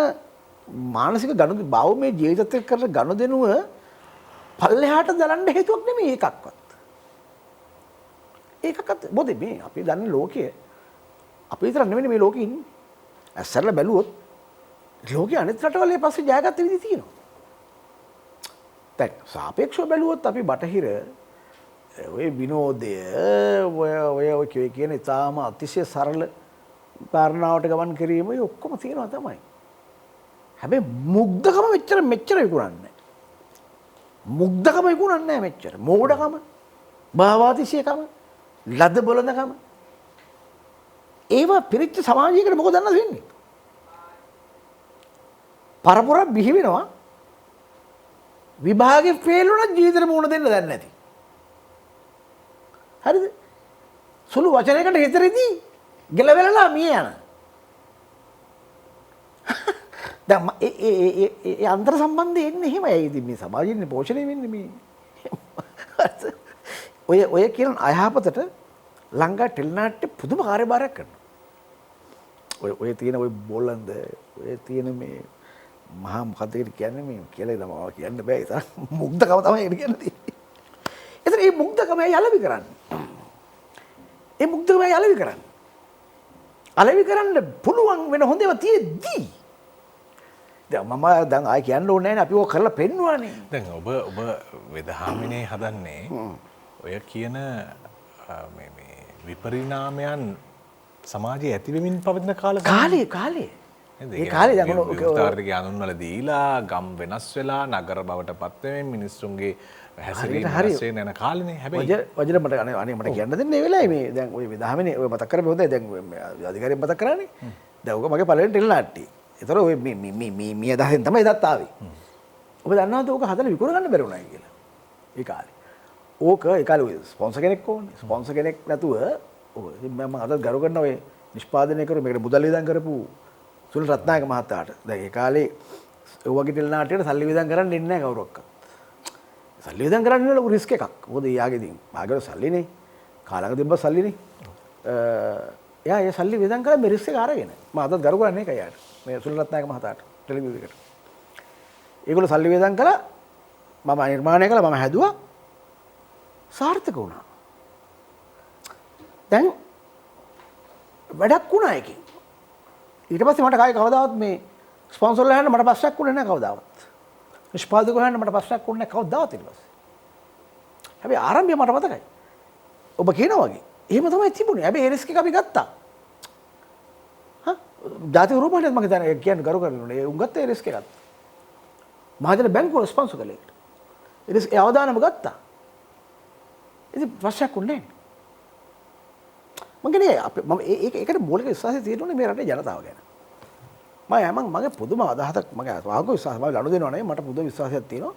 Speaker 7: මානසික ගනුදෙනු බෞද්ධ ජීවිතත් එක්ක කරන ගනුදෙනුව පල්ලෙහාට දලන්න හේතුවක් නෙමෙයි ඒකක්වත්. ඒකක්වත් මොකද මේ අපි දන්න ලෝකයේ අපි විතර නෙමෙයි මේ ලෝකෙ ඉන්නේ. ඇස්සරලා බැලුවොත් ලෝකයේ අනිත් රටවල පස්සේ ජයගත්ත විදි තියෙනවා. දැන් සාපේක්ෂව බැලුවොත් අපි බටහිර ඔය විනෝදය ඔය කියන ඉතාම අතිශය සරල කාරණාවට ගමන් කිරීම ඔය ඔක්කොම තියෙනවා තමයි. හැබැයි මුග්ධකම මෙච්චර විකුණන්නේ. මුග්ධකම විකුණන්නේ නැහැ මෙච්චර. මෝඩකම, භාවාතිශයකම, ලද බොළඳකම. ඒවා පිරිච්ච සමාජයකට මොකද දන්නද වෙන්නේ? පරපුරක් බිහි වෙනවා. විභාගේ ෆේල් වුණා ජීවිතේ මුණ දෙන්න දන්නේ නැති. හරිද? සුළු වචනයකට හිතරෙදී ගෙලවෙලලා මිය යන. දැන් ඒ අන්තර් සම්බන්ධය එන්නේ එහෙමයි. ඉතින් මේ සමාජයෙන් පෝෂණය වෙන්නේ මේ. ඔය කියන අයහපතට ලංකා ටෙලිනාට්‍ය පුදුම කාර්යභාරයක් කරනවා. ඔය තියෙන ඔය බෝලන්ද ඔය තියෙන මේ මහා මොකද කියන්නේ මේ කියලා නම කියන්න බෑ. ඒ තරම් මුග්ධකම තමයි ඒක කියන්නේ. ඒතර මේ මුග්ධකම යලවි කරන්නේ. ඒ මුග්ධකම යලවි කරන්නේ. අලවි කරන්න පුළුවන් වෙන හොඳ ඒවා තියෙද්දි දැන් මම දැන් ආයි කියන්න ඕනේ නැහැ නේ අපි ඕක කරලා පෙන්නුවානේ.
Speaker 6: දැන් ඔබ වෙදහාමිනේ හදන්නේ ඔය කියන මේ විපරිණාමයන් සමාජයේ ඇති වෙමින් පවතින
Speaker 7: කාලේ ඒ කාලේ දැන්
Speaker 6: උත්තරාර්ධික අනුන්වල දීලා ගම් වෙනස් වෙලා නගර බවට පත් වෙමින් මිනිස්සුන්ගේ හැසිරීම වෙනස් වෙන යන කාලේනේ. හැබැයි
Speaker 7: වජිර මට අනේ මට කියන්න දෙන්න ඒ වෙලාවේ මේ දැන් ওই විදහාමිනේ ඔය මතක් කරපේ හොඳයි දැන් අධිකාරියෙන් මතක් කරානේ. දැන් ඔක මගේ පළවෙනි ටෙලිනාට්ටි. ඒතර ඔය මේ අදහසෙන් තමයි එදත් ආවේ. ඔබ දන්නවද ඕක හදලා විකුණ ගන්න බැරි වුණා කියලා. ඒ කාලේ. ඕක ඒ කාලේ ඔය ස්පොන්සර් කෙනෙක් ඕනේ. ස්පොන්සර් කෙනෙක් නැතුව ඔය මම අද ගරු කරන ඔය නිෂ්පාදනය කරු මේකට මුදල් වියදම් කරපු සුනිල් රත්නායක මහතාට. දැන් ඒ කාලේ ඔය වගේ ටෙලිනාට්‍යයට සල්ලි වියදම් කරන්න ඉන්නේ නැහැ කවුරක්වත්. සල්ලි වියදම් කරන්න ලොකු රිස්ක් එකක්. මොකද යාගේ ඉතින් ආගල සල්ලිනේ. කාලඟ තිබ්බ සල්ලිනේ. එයා ඒ සල්ලි වියදම් කරලා මේ රිස්ක් එක අරගෙන. මම අදත් ගරු කරන්නේ ඒකයි යාට. මේ සුනිල් රත්නායක මහතාට ටෙලිවිෂන් එකට. ඒගොල්ලෝ සල්ලි වියදම් කළා. මම නිර්මාණය කළා මම හැදුවා. සාර්ථක වුණා. දැන් වැඩක් වුණා එකකින්. ඊට පස්සේ මට කායි කවදාවත් මේ ස්පොන්සර්ලා හන්න මට ප්‍රශ්නයක් වුණේ නැහැ කවදාවත්. නිෂ්පාදකයෝ හන්න මට ප්‍රශ්නයක් වුණේ නැහැ කවදාවත් ඊට පස්සේ. හැබැයි ආරම්භය මට මතකයි. ඔබ කියනවා වගේ. එහෙම තමයි තිබුණේ. හැබැයි ඒ රිස්ක් එක අපි ගත්තා. හා ජාතික රූපවාහිනියත් මම හිතන්නේ කියන්නේ ගරු කරන්නේ. ඒ උන් ගත්ත ඒ රිස්ක් එකත්. මහජන බැංකුව ස්පොන්සර් කළේ ඒකට. ඒ රිස්ක් ඒ අවදානම ගත්තා. ඉතින් ප්‍රශ්නයක් වුණේ නැහැ. මම කියන්නේ ඒකට මූලික විශ්වාසය තියෙනුනේ මේ රටේ ජනතාව ගැන. මගේ පුදුම අදහසක් මගේ වාග්ග විශ්වාසය මම ලනු දෙනවා නේ මට පුදුම විශ්වාසයක් තියෙනවා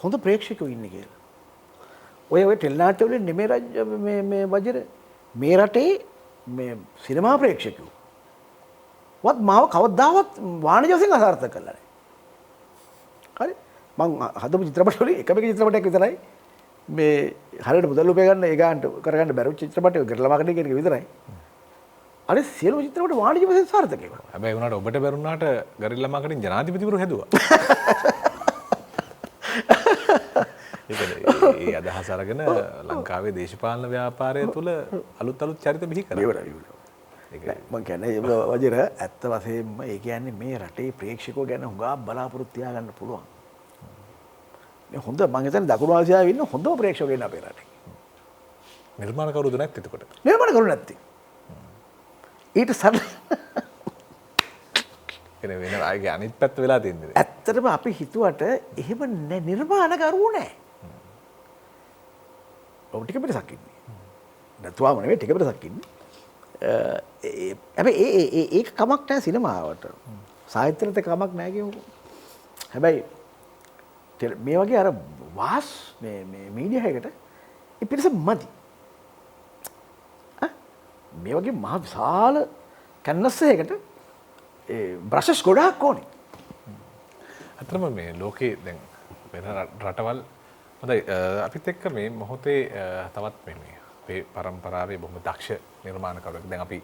Speaker 7: හොඳ ප්‍රේක්ෂකයෝ ඉන්නේ කියලා. ඔය ටෙලිනාට්‍ය වලින් නෙමෙයි මේ වජිර මේ රටේ මේ සිනමා ප්‍රේක්ෂකයෝ වත් මාව කවදාවත් වාණිජ වශයෙන් අසාර්ථක කළා නෑ. හරි මම හදපු චිත්‍රපට වලින් එකම චිත්‍රපටයක් විතරයි මේ හරියට මුදල් උපය ගන්න ඒ ගන්නට කරගන්න බැරුව චිත්‍රපටය ගිරලා මාකටිං කියන එක විතරයි. අර සියලුම චිත්‍රපට වාණිජ වශයෙන් සාර්ථක ඒවා.
Speaker 6: හැබැයි උනාට ඔබට බැරුණාට ගරිල්ලා මාකටිං ජනාධිපතිවරු හැදුවා. ඒ අදහස අරගෙන ලංකාවේ දේශපාලන ව්‍යාපාරය තුළ අලුත් චරිත බිහි කරා.
Speaker 7: මම කියන්නේ වජිර ඇත්ත වශයෙන්ම ඒ කියන්නේ මේ රටේ ප්‍රේක්ෂකයෝ ගැන හුඟා බලාපොරොත්තු තියාගන්න පුළුවන්. මේ හොඳ මම හිතන්නේ දකුණු ආසියාවේ ඉන්න හොඳම ප්‍රේක්ෂකයෝ ඉන්න අපේ රටේ.
Speaker 6: නිර්මාණකරුවෝද නැත්te එතකොට?
Speaker 7: නිර්මාණකරුවෝ නැත්තේ. ඊට සරල
Speaker 6: එනේ වෙන අයගේ අනිත් පැත්ත වෙලා තින්නේ.
Speaker 7: ඇත්තටම අපි හිතුවට එහෙම නිර්මාණකරුවෝ නැහැ. ඔව් ටික පිටසක් ඉන්නේ. නැතුවම නෙවෙයි ටික පිටසක් ඉන්නේ. හැබැයි ඒක කමක් නැහැ සිනමාවට. සාහිත්‍යයට කමක් නැහැ කියමු. හැබැයි මේ වගේ අර වාස් මේ මීඩියා එකකට ඒ පිටස මදි. මේ වගේ මහ විශාල කැන්වස් එකකට ඒ බ්‍රෂස් ගොඩාක් ඕනේ.
Speaker 6: අතරම මේ ලෝකේ දැන් වෙන රටවල් හොඳයි අපිත් එක්ක මේ මොහොතේ තවත් මේ අපේ පරම්පරාවේ බොහොම දක්ෂ නිර්මාණකරුවෙක්. දැන් අපි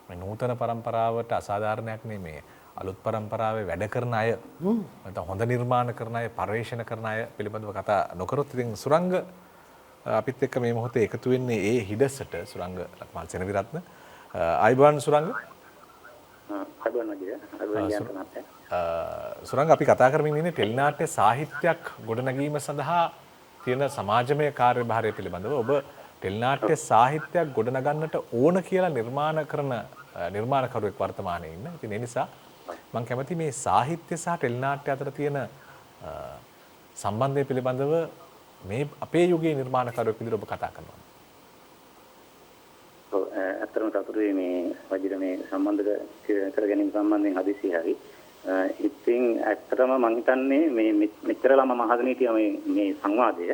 Speaker 6: මේ නූතන පරම්පරාවට අසාධාරණයක් නෙමේ අලුත් පරම්පරාවේ වැඩ කරන අය නැත්නම් හොඳ නිර්මාණ කරන අය පරිශන කරන අය පිළිබඳව කතා නොකරොත් ඉතින් සුරංග අපිත් එක්ක මේ මොහොතේ එකතු වෙන්නේ ඒ හිඩසට සුරංග ලක්මාල් සෙනවිරත්න ආයිබෝන් සුරංග සුරංග අපි කතා කරමින් ඉන්නේ ටෙලිනාට්‍ය සාහිත්‍යයක් ගොඩනැගීම සඳහා තියෙන සමාජමය කාර්යභාරය පිළිබඳව. ඔබ ටෙලිනාට්‍ය සාහිත්‍යයක් ගොඩනගන්නට ඕන කියලා නිර්මාණ කරන නිර්මාණකරුවෙක් වර්තමානයේ ඉන්න. ඉතින් ඒ නිසා මම කැමති මේ සාහිත්‍ය සහ ටෙලිනාට්‍ය අතර තියෙන සම්බන්ධය පිළිබඳව මේ අපේ යුගයේ නිර්මාණකරුවෙක් විදිහට ඔබ කතා කරනවා.
Speaker 11: ඔව් අත්‍තරම සතුටුයි මේ වජිර මේ සම්බන්ධ කර ගැනීම සම්බන්ධයෙන් හදිසි හරි. ඉතින් ඇත්තටම මම හිතන්නේ මේ මෙච්චර ළම මහගෙන හිටිය මේ සංවාදය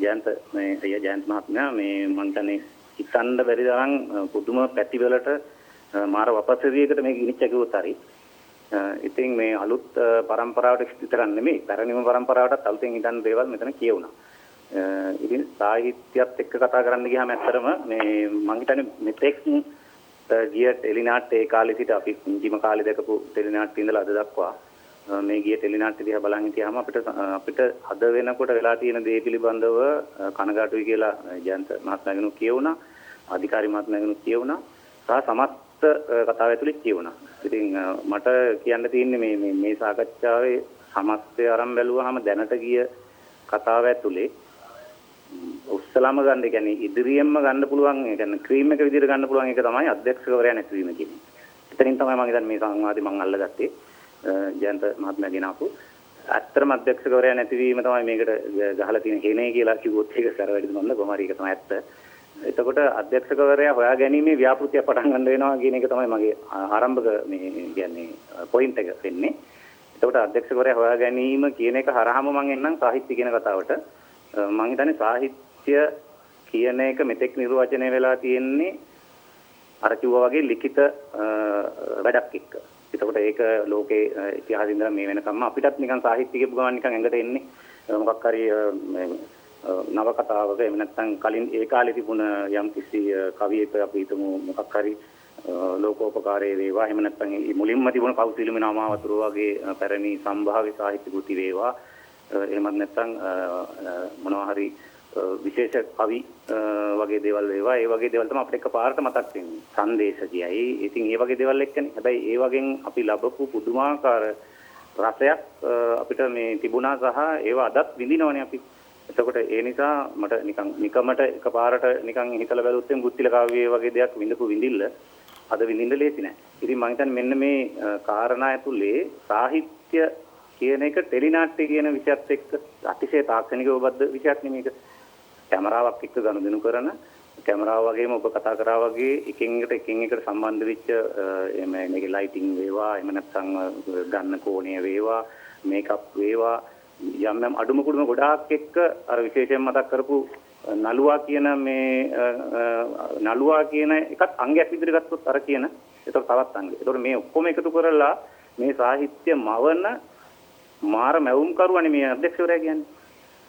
Speaker 11: ජයන්ත ජයන්ත මහත්මයා මේ මම හිතන්නේ හිතන්න බැරි තරම් පුදුම පැතිවලට මාර වපසරියකට මේක ගිනිච්ච කිව්වොත් හරි. ඉතින් මේ අලුත් પરම්පරාවට විතරක් නෙමෙයි පැරණිම પરම්පරාවටත් අලුතෙන් හිතන්න දේවල් මෙතන කියවුණා. ඉතින් සාහිත්‍යයත් එක්ක කතා කරන්න ගියාම ඇත්තටම මේ මම හිතන්නේ මෙතෙක් ගිය ටෙලිනාට්‍ය ඒ කාලේ සිට අපි කුංචිම කාලේ දැකපු ටෙලිනාට්‍ය ඉඳලා අද දක්වා මේ ගිය ටෙලිනාට්‍ය දිහා බලන් හිටියාම අපිට අද වෙනකොට වෙලා තියෙන දේ පිළිබඳව කනගාටුයි කියලා ජයන්ත මහත්මයාගෙනුත් කියවුණා, අධිකාරී මහත්මයාගෙනුත් කියවුණා, සහ සමස්ත කතාව ඇතුළේ කියවුණා. ඉතින් මට කියන්න තියෙන්නේ මේ සාකච්ඡාවේ සමස්තය අරන් බැලුවාම දැනට ගිය කතාව ඇතුළේ උස්සලම ගන්න, ඒ කියන්නේ ඉදිරියෙන්ම ගන්න පුළුවන්, ඒ කියන්නේ ක්‍රීම් එක විදිහට ගන්න පුළුවන් එක තමයි අධ්‍යක්ෂකවරයා නැතිවීම කියන්නේ. එතනින් තමයි මම හිතන්නේ මේ සංවාදේ මම අල්ලගත්තේ ජයන්ත මහත්මයා ගෙනාපු. ඇත්තටම අධ්‍යක්ෂකවරයා නැතිවීම තමයි මේකට ගහලා තියෙන හේනේ කියලා කිව්වොත් ඒක සර වැඩිද මොනද කොහොම හරි ඒක තමයි ඇත්ත. එතකොට අධ්‍යක්ෂකවරයා හොයාගැනීමේ ව්‍යාපෘතිය පටන් ගන්න වෙනවා කියන එක තමයි මගේ ආරම්භක මේ කියන්නේ පොයින්ට් එක වෙන්නේ. එතකොට අධ්‍යක්ෂකවරයා හොයාගැනීම කියන එක හරහාම මම එන්නම් සාහිත්‍ය කියන කතාවට. මම හිතන්නේ සාහිත්‍ය කියන එක මෙතෙක් නිර්වචනය වෙලා තියෙන්නේ අර කිව්වා වගේ ලිඛිත වැඩක් එක්ක. එතකොට ඒක ලෝකේ ඉතිහාසෙ ඉඳලා මේ වෙනකම්ම අපිටත් නිකන් සාහිත්‍ය කියපු ගමන් නිකන් ඇඟට එන්නේ මොකක් හරි නවකතාවක එහෙම නැත්නම් කලින් ඒ කාලේ තිබුණ යම් කිසි කවියක අපි හිතමු මොකක් හරි ලෝකෝපකාරයේ වේවා එහෙම නැත්නම් මුලින්ම තිබුණ කෞසිලුමේ නාමාවතුර වගේ පැරණි සම්භාව්‍ය සාහිත්‍ය කෘති වේවා එහෙමත් නැත්නම් මොනවා හරි විශේෂ කවි වගේ දේවල් වේවා ඒ වගේ දේවල් තමයි අපිට එකපාරට මතක් වෙන්නේ. සංදේශ කියයි. ඉතින් ඒ වගේ දේවල් එක්කනේ. හැබැයි ඒ වගේ අපි ලැබපු පුදුමාකාර රසයක් අපිට මේ තිබුණා සහ ඒව අදත් විඳිනවනේ අපි. එතකොට ඒ නිසා මට නිකන් නිකමට එකපාරට නිකන් හිතලා බැලුවොත් ගුත්තිල කාව්‍යයේ වගේ දෙයක් විඳපු විඳිල්ල අද විඳින්න ලේසි නෑ. ඉතින් මම හිතන්නේ මෙන්න මේ කාරණා ඇතුලේ සාහිත්‍ය කියන එක ටෙලිනාට්‍ය කියන විෂයත් එක්ක අතිශය තාක්ෂණිකව බද්ධ විෂයක් නෙමේක. කැමරාවක් එක්ක ගනුදෙනු කරන කැමරාව වගේම ඔබ කතා කරා වගේ එකින් එකට සම්බන්ධ වෙච්ච මේකේ ලයිටිං වේවා එහෙම නැත්නම් ගන්න කෝණය වේවා මේකප් වේවා යම් අඩුම කුඩුම ගොඩාක් එක්ක අර විශේෂයෙන් මතක් කරපු නළුවා කියන එකත් අංගයක් විදිහට ගත්තොත් අර කියන ඒක තවත් අංගයක්. ඒතකොට මේ ඔක්කොම එකතු කරලා මේ සාහිත්‍ය මවන මාර මැවුම් කරුවනේ මේ අධ්‍යක්ෂවරයා කියන්නේ.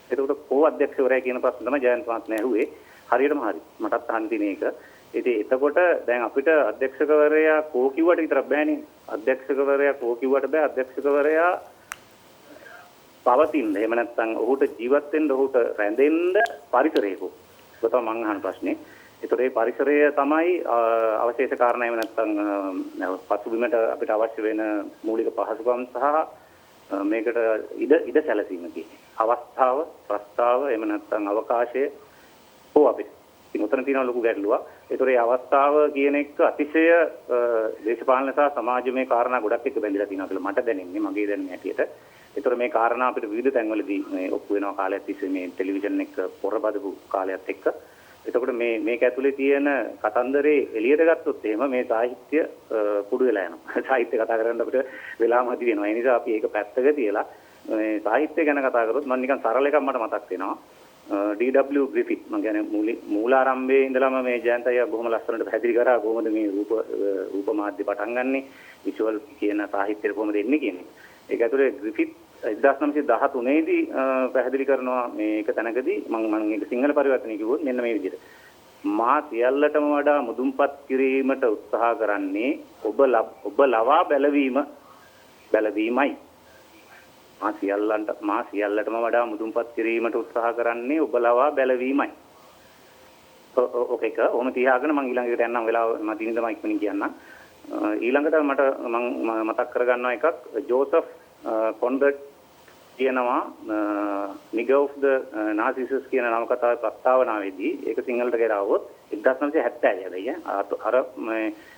Speaker 11: එතකොට කෝ අධ්‍යක්ෂවරයා කියන ප්‍රශ්න තමයි ජයන්ත මහත්මයා ඇහුවේ. හරියටම හරි. මටත් අහන්න තියෙන එක. ඉතින් එතකොට දැන් අපිට අධ්‍යක්ෂකවරයා කෝ කිව්වට විතරක් බෑනේ. අධ්‍යක්ෂකවරයා කෝ කිව්වට බෑ. අධ්‍යක්ෂකවරයා පවතින්න. එහෙම නැත්නම් ඔහුට ජීවත් වෙන්න, ඔහුට රැඳෙන්න පරිසරයක. ඒක තමයි මම අහන ප්‍රශ්නේ. ඒතකොට මේ පරිසරය තමයි අවශේෂ කාරණා එහෙම නැත්නම් පසුබිමට අපිට අවශ්‍ය වෙන මූලික පහසුකම් සහ මේකට ඉඩ සැලසීම කියන්නේ. අවස්ථාව, ප්‍රස්තාව, එහෙම නැත්නම් අවකාශය හෝ අපිට. ඉතින් උතන තියෙන ලොකු ගැටලුවක්. ඒතකොට මේ අවස්ථාව කියන එක අතිශය දේශපාලන සහ සමාජමය කාරණා ගොඩක් එක්ක බැඳලා තියෙනවා කියලා මට දැනෙන්නේ මගේ දැනුම හැටියට. ඒතකොට මේ කාරණා අපිට විවිධ තැන්වලදී මේ ඔප්පු වෙනවා කාලයක් තිස්සේ මේ ටෙලිවිෂන් එක පොරබදපු කාලයත් එක්ක. එතකොට මේක ඇතුලේ තියෙන කතන්දරේ එළියට ගත්තොත් එහෙම මේ සාහිත්‍ය කුඩු වෙලා යනවා. සාහිත්‍ය කතා කරන්න අපිට වෙලාම හදි වෙනවා. ඒ නිසා අපි ඒක පැත්තක තියලා මේ සාහිත්‍ය ගැන කතා කරොත් මම නිකන් සරල එකක් මට මතක් වෙනවා. D.W. Griffith මම කියන්නේ මූලාරම්භයේ ඉඳලම මේ ජයන්ත අයියා බොහොම ලස්සනට පැහැදිලි කරා කොහොමද මේ රූප මාධ්‍ය පටන් ගන්නෙ විෂුවල් කියන සාහිත්‍යය කොහොමද එන්නේ කියන්නේ. ඒක ඇතුලේ Griffith 1913 දී පැහැදිලි කරනවා මේක තැනකදී මම ඒක සිංහල පරිවර්තනය කිව්වොත් මෙන්න මේ විදිහට. මා සියල්ලටම වඩා මුදුන්පත් කිරීමට උත්සාහ කරන්නේ ඔබ ලවා බැලවීමයි. මා සියල්ලටම වඩා මුදුන්පත් කිරීමට උත්සාහ කරන්නේ ඔබ ලවා බැලවීමයි. ඕකේක ඔහොම තියාගෙන මම ඊළඟට යන්නම් වෙලාව මම දින තමයි ඉක්මනින් කියන්නම්. ඊළඟට මට මම මතක් කරගන්නවා එකක් ජෝසප් කොන්රඩ් කියනවා Nigger of the Narcissus කියන නවකතාවේ ප්‍රස්තාවනාවේදී ඒක සිංහලට ගෙනාවොත් 1970 හැබැයි අර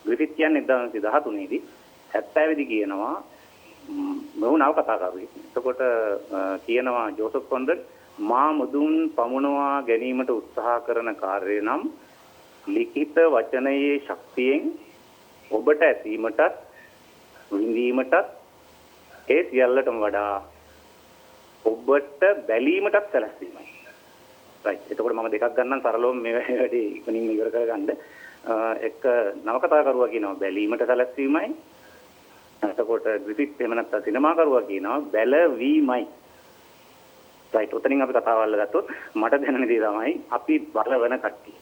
Speaker 11: ග්‍රිෆිත් කියන්නේ 1913 දී 70 දී කියනවා මොන නවකතාවකද. එතකොට කියනවා ජෝසප් කොන්රඩ් මා මුදුන් පමුණවා ගැනීමට උත්සාහ කරන කාර්යය නම් ලිඛිත වචනයේ ශක්තියෙන් ඔබට ඇසීමටත් විඳීමටත් ඒ සියල්ලටම වඩා ඔබට බැලීමටත් සැලැස්වීමයි. රයිට්. එතකොට මම දෙකක් ගන්නම් සරලවම මේ වැඩේ ඉක්මනින් ඉවර කරගන්න. එක නවකතාකරුවා කියනවා බැලීමට සැලැස්වීමයි. එතකොට ග්‍රිෆිත් එහෙම නැත්නම් සිනමාකරුවා කියනවා බැලවීමයි. රයිට්. උතනින් අපි කතාව අල්ලගත්තොත් මට දැනෙන දේ තමයි අපි බලවන කට්ටිය.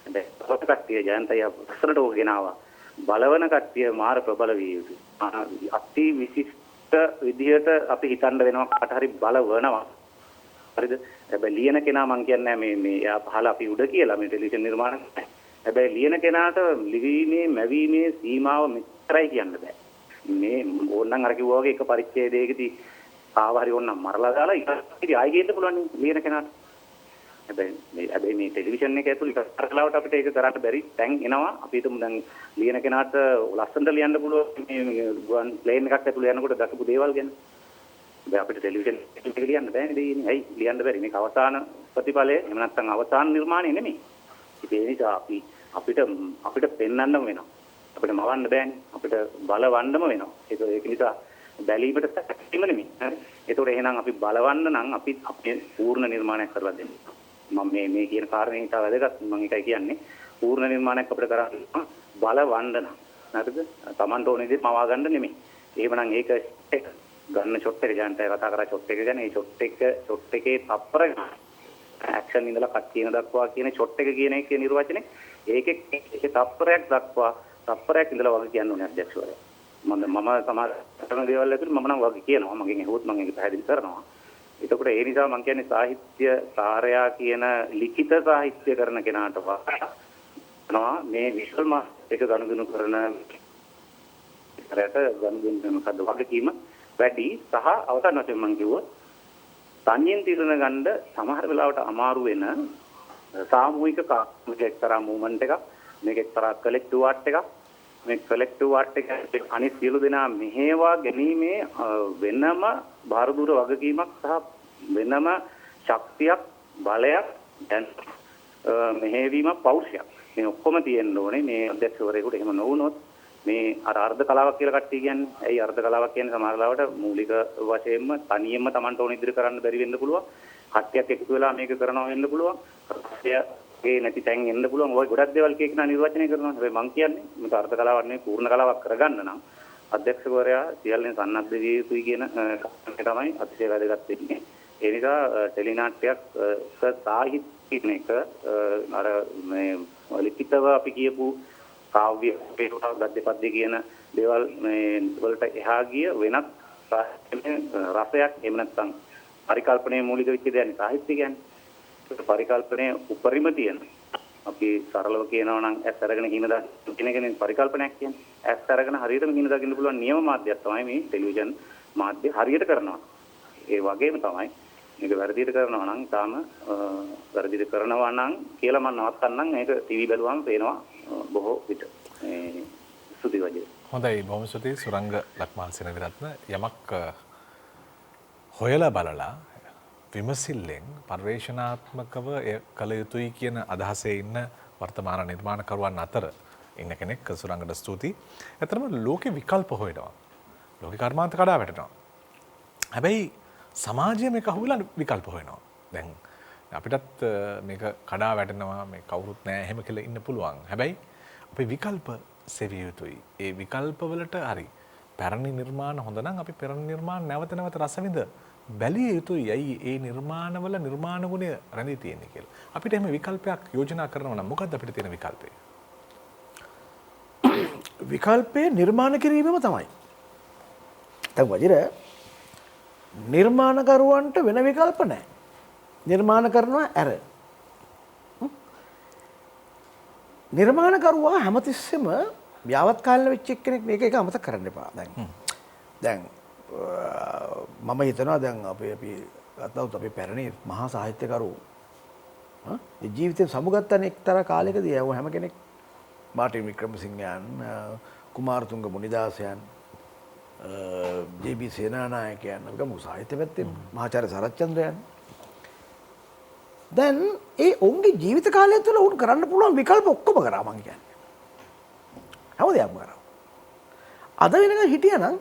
Speaker 11: දැන් කට්ටිය ජයන්තය අස්සරට ඕගෙන ආවා. බලවන කට්ටිය මාර ප්‍රබල විය යුතුයි. අති විශිෂ්ට විදිහට අපි හිතන්න වෙනවා කාට හරි බලවනවා. හරිද? හැබැයි ලියන කෙනා මං කියන්නේ මේ එයා පහල අපි උඩ කියලා මේ ටෙලිවිෂන් නිර්මාණ කරන්නේ. හැබැයි ලියන කෙනාට ලිවීමේ මැවීමේ සීමාව මෙච්චරයි කියන්න බෑ. මේ ඕනනම් අර කිව්වා වගේ එක පරිච්ඡේදයකදී ආව හරි ඕනනම් මරලා දාලා ඊට ආයෙ ගේන්න පුළුවන් ලියන කෙනාට. හැබැයි මේ ටෙලිවිෂන් එක ඇතුළේ කරලාවට අපිට ඒක කරන්න බැරි තැන් එනවා. අපි හිතමු දැන් ලියන කෙනාට ලස්සනට ලියන්න පුළුවන් මේ ගුවන් ප්ලේන් එකක් ඇතුළේ යනකොට දකපු දේවල් ගැන. දැන් අපිට ටෙලිවිෂන් එක ලියන්න බෑනේ දෙන්නේ. ඇයි ලියන්න බැරි? මේක අවසාන ප්‍රතිඵලය එහෙම නැත්නම් අවසාන නිර්මාණය නෙමෙයි. ඒ නිසා අපිට පෙන්වන්නම වෙනවා. අපිට මවන්න බෑනේ. අපිට බලවන්නම වෙනවා. ඒක නිසා බැලීමට සැකසීම නෙමෙයි. හරි. ඒතකොට එහෙනම් අපි බලවන්න නම් අපි අපේ පූර්ණ නිර්මාණයක් කරලා දෙන්න. මම මේ කියන කාරණේ හිතා වැදගත්. මම ඒකයි කියන්නේ පූර්ණ නිර්මාණයක් අපිට කරන්න බලවන්න නම්. හරිද? Tamanට ඕනේ දේ මවා ගන්න නෙමෙයි. එහෙමනම් ඒක ගන්න ෂොට් එක ගන්නට කතා කරා ෂොට් එක ගැන. ඒ ෂොට් එකේ තප්පර ඇක්ෂන් ඉඳලා කට් කියන දක්වා කියන ෂොට් එක කියන එකේ නිර්වචනේ ඒකේ තප්පරයක් දක්වා තප්පරයක් ඉඳලා වගේ කියන්න ඕනේ අධ්‍යක්ෂවරයා. මම සමහර කරන දේවල් ඇතුළේ මම නම් වගේ කියනවා. මගෙන් ඇහුවොත් මම ඒක පැහැදිලි කරනවා. එතකොට ඒ නිසා මම කියන්නේ සාහිත්‍ය සාරයා කියන ලිඛිත සාහිත්‍ය කරන කෙනාට වඩා මේ විෂුවල් මාස් එක ගනුදෙනු කරන කරට ගනුදෙනු මොකද්ද වගකීම වැඩි සහ අවසන් වශයෙන් මම කිව්වොත් තනියෙන් තීරණ ගන්න සමහර වෙලාවට අමාරු වෙන සාමූහික එක්තරා මූවමන්ට් එකක් මේක එක්තරා කලෙක්ටිව් ආර්ට් එකක් මේ කලෙක්ටිව් ආර්ට් එක අනිත් සියලු දෙනා මෙහෙවා ගැනීමේ වෙනම භාරදූර වගකීමක් සහ වෙනම ශක්තියක් බලයක් දැන් මෙහෙවීමක් පෞරුෂයක් මේ ඔක්කොම තියෙන්න ඕනේ මේ අධ්‍යක්ෂවරයෙකුට. එහෙම නොවුනොත් මේ අර්ධ කලාවක් කියලා කට්ටිය කියන්නේ. ඇයි අර්ධ කලාවක් කියන්නේ සමහර ලාවට මූලික වශයෙන්ම තනියෙන්ම Tamanට ඕන ඉදිරි කරන්න බැරි වෙන්න පුළුවන්. කට්ටියක් එකතු වෙලා මේක කරනවා වෙන්න පුළුවන්. ඒ නැති තැන් එන්න පුළුවන්. ඔය ගොඩක් දේවල් කියනවා නිර්වචනය කරනවා. හැබැයි මම කියන්නේ මේක අර්ධ කලාවක් නෙවෙයි පූර්ණ කලාවක් කරගන්න නම් අධ්‍යක්ෂකවරයා සියල්ලෙන් සන්නද්ධ විය යුතුයි කියන කාරණේ තමයි අතිශය වැදගත් වෙන්නේ. ඒ නිසා ටෙලිනාට්‍යයක් සාහිත්‍ය එක අර මේ ලිඛිතව අපි කියපු කාව්‍ය පේරුණා ගද්‍ය පද්‍ය කියන දේවල් මේ වලට එහා ගිය වෙනත් රසයක් එහෙම නැත්නම් පරිකල්පනයේ මූලික වෙච්ච දෙයක් සාහිත්‍ය කියන්නේ. පරිකල්පනයේ උපරිම තියෙන අපි සරලව කියනවා නම් ඇස් අරගෙන හින දකින්න කියන පරිකල්පනයක් කියන්නේ. ඇස් අරගෙන හරියටම හින දකින්න පුළුවන් නියම මාධ්‍යයක් තමයි මේ ටෙලිවිෂන් මාධ්‍ය හරියට කරනවා. ඒ වගේම තමයි මේක වැරදියට කරනවා නම් තාම වැරදියට කරනවා නම් කියලා මම නවත්තන්නම්. ඒක ටීවී බැලුවම පේනවා බොහෝ විට. ස්තුතියි වජේ.
Speaker 6: හොඳයි බොහොම ස්තුතියි සුරංග ලක්මාල් සෙනවිරත්න. යමක් හොයලා බලලා විමසිල්ලෙන් පර්යේෂණාත්මකව කළ යුතුයි කියන අදහසේ ඉන්න වර්තමාන නිර්මාණකරුවන් අතර ඉන්න කෙනෙක් සුරංගට ස්තුතියි. ඇත්තටම ලෝකේ විකල්ප හොයනවා. ලෝකේ කර්මාන්ත කඩා වැටෙනවා. හැබැයි සමාජය මේක අහුවලා විකල්ප හොයනවා. දැන් අපිටත් මේක කඩා වැටෙනවා මේ කවුරුත් නැහැ එහෙම කියලා ඉන්න පුළුවන්. හැබැයි අපි විකල්ප සෙවිය යුතුයි. ඒ විකල්පවලට හරි පැරණි නිර්මාණ හොඳ නම් අපි පැරණි නිර්මාණ නැවත නැවත රසවිඳ බැලිය යුතුයි. ඇයි ඒ නිර්මාණවල නිර්මාණ ගුණය රැඳී තියෙන්නේ කියලා. අපිට එහෙම විකල්පයක් යෝජනා කරනවා නම් මොකක්ද අපිට තියෙන විකල්පය?
Speaker 7: විකල්පේ නිර්මාණ කිරීමම තමයි. දැන් වජිර නිර්මාණකරුවන්ට වෙන විකල්ප නැහැ. නිර්මාණ කරනවා ඇර. නිර්මාණකරුවා හැමතිස්සෙම ව්‍යාවත්කාලන වෙච්ච එක්කෙනෙක් මේක එක අමතක කරන්න එපා. දැන් මම හිතනවා දැන් අපි ගත්තොත් අපි පැරණි මහා සාහිත්‍යකරු ජීවිතේ සමුගත්තන එක්තරා කාලයකදී හැම කෙනෙක් මාර්ටින් වික්‍රමසිංහයන්, කුමාරතුංග මුනිදාසයන්, ජේ.බී. සේනානායකයන්, අපි ගමු සාහිත්‍ය පැත්තේ මහාචාර්ය සරච්චන්ද්‍රයන්. දැන් ඒ ඔවුන්ගේ ජීවිත කාලය තුළ උන් කරන්න පුළුවන් විකල්ප ඔක්කොම කරා මං කියන්නේ. හැම දෙයක්ම කරා. අද වෙනකන් හිටියනම්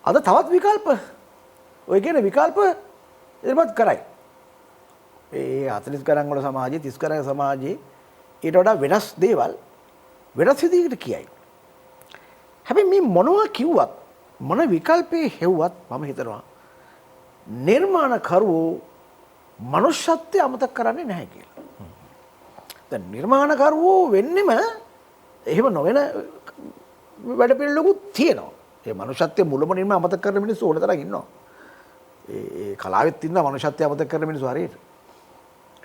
Speaker 7: අද තවත් විකල්ප ඔය කියන විකල්ප ඉර්මත් කරයි. ඒ 40 ගණන් වල සමාජයේ 30 ගණන් සමාජයේ ඊට වඩා වෙනස් දේවල් වෙනස් විදිහකට කියයි. හැබැයි මේ මොනවා කිව්වත් මොන විකල්පේ හෙව්වත් මම හිතනවා නිර්මාණකරුවෝ මනුෂ්‍යත්වය අමතක කරන්නේ නැහැ කියලා. දැන් නිර්මාණකරුවෝ වෙන්නෙම එහෙම නොවන වැඩ පිළිලකුත් තියෙනවා. ඒ මනුෂ්‍යත්වය මුලමනින්ම අමතක කරන මිනිස්සු ඕන තරම් ඉන්නවා. ඒ කලාවෙත් ඉන්න මනුෂ්‍යත්වය අමතක කරන මිනිස්සු හරියට.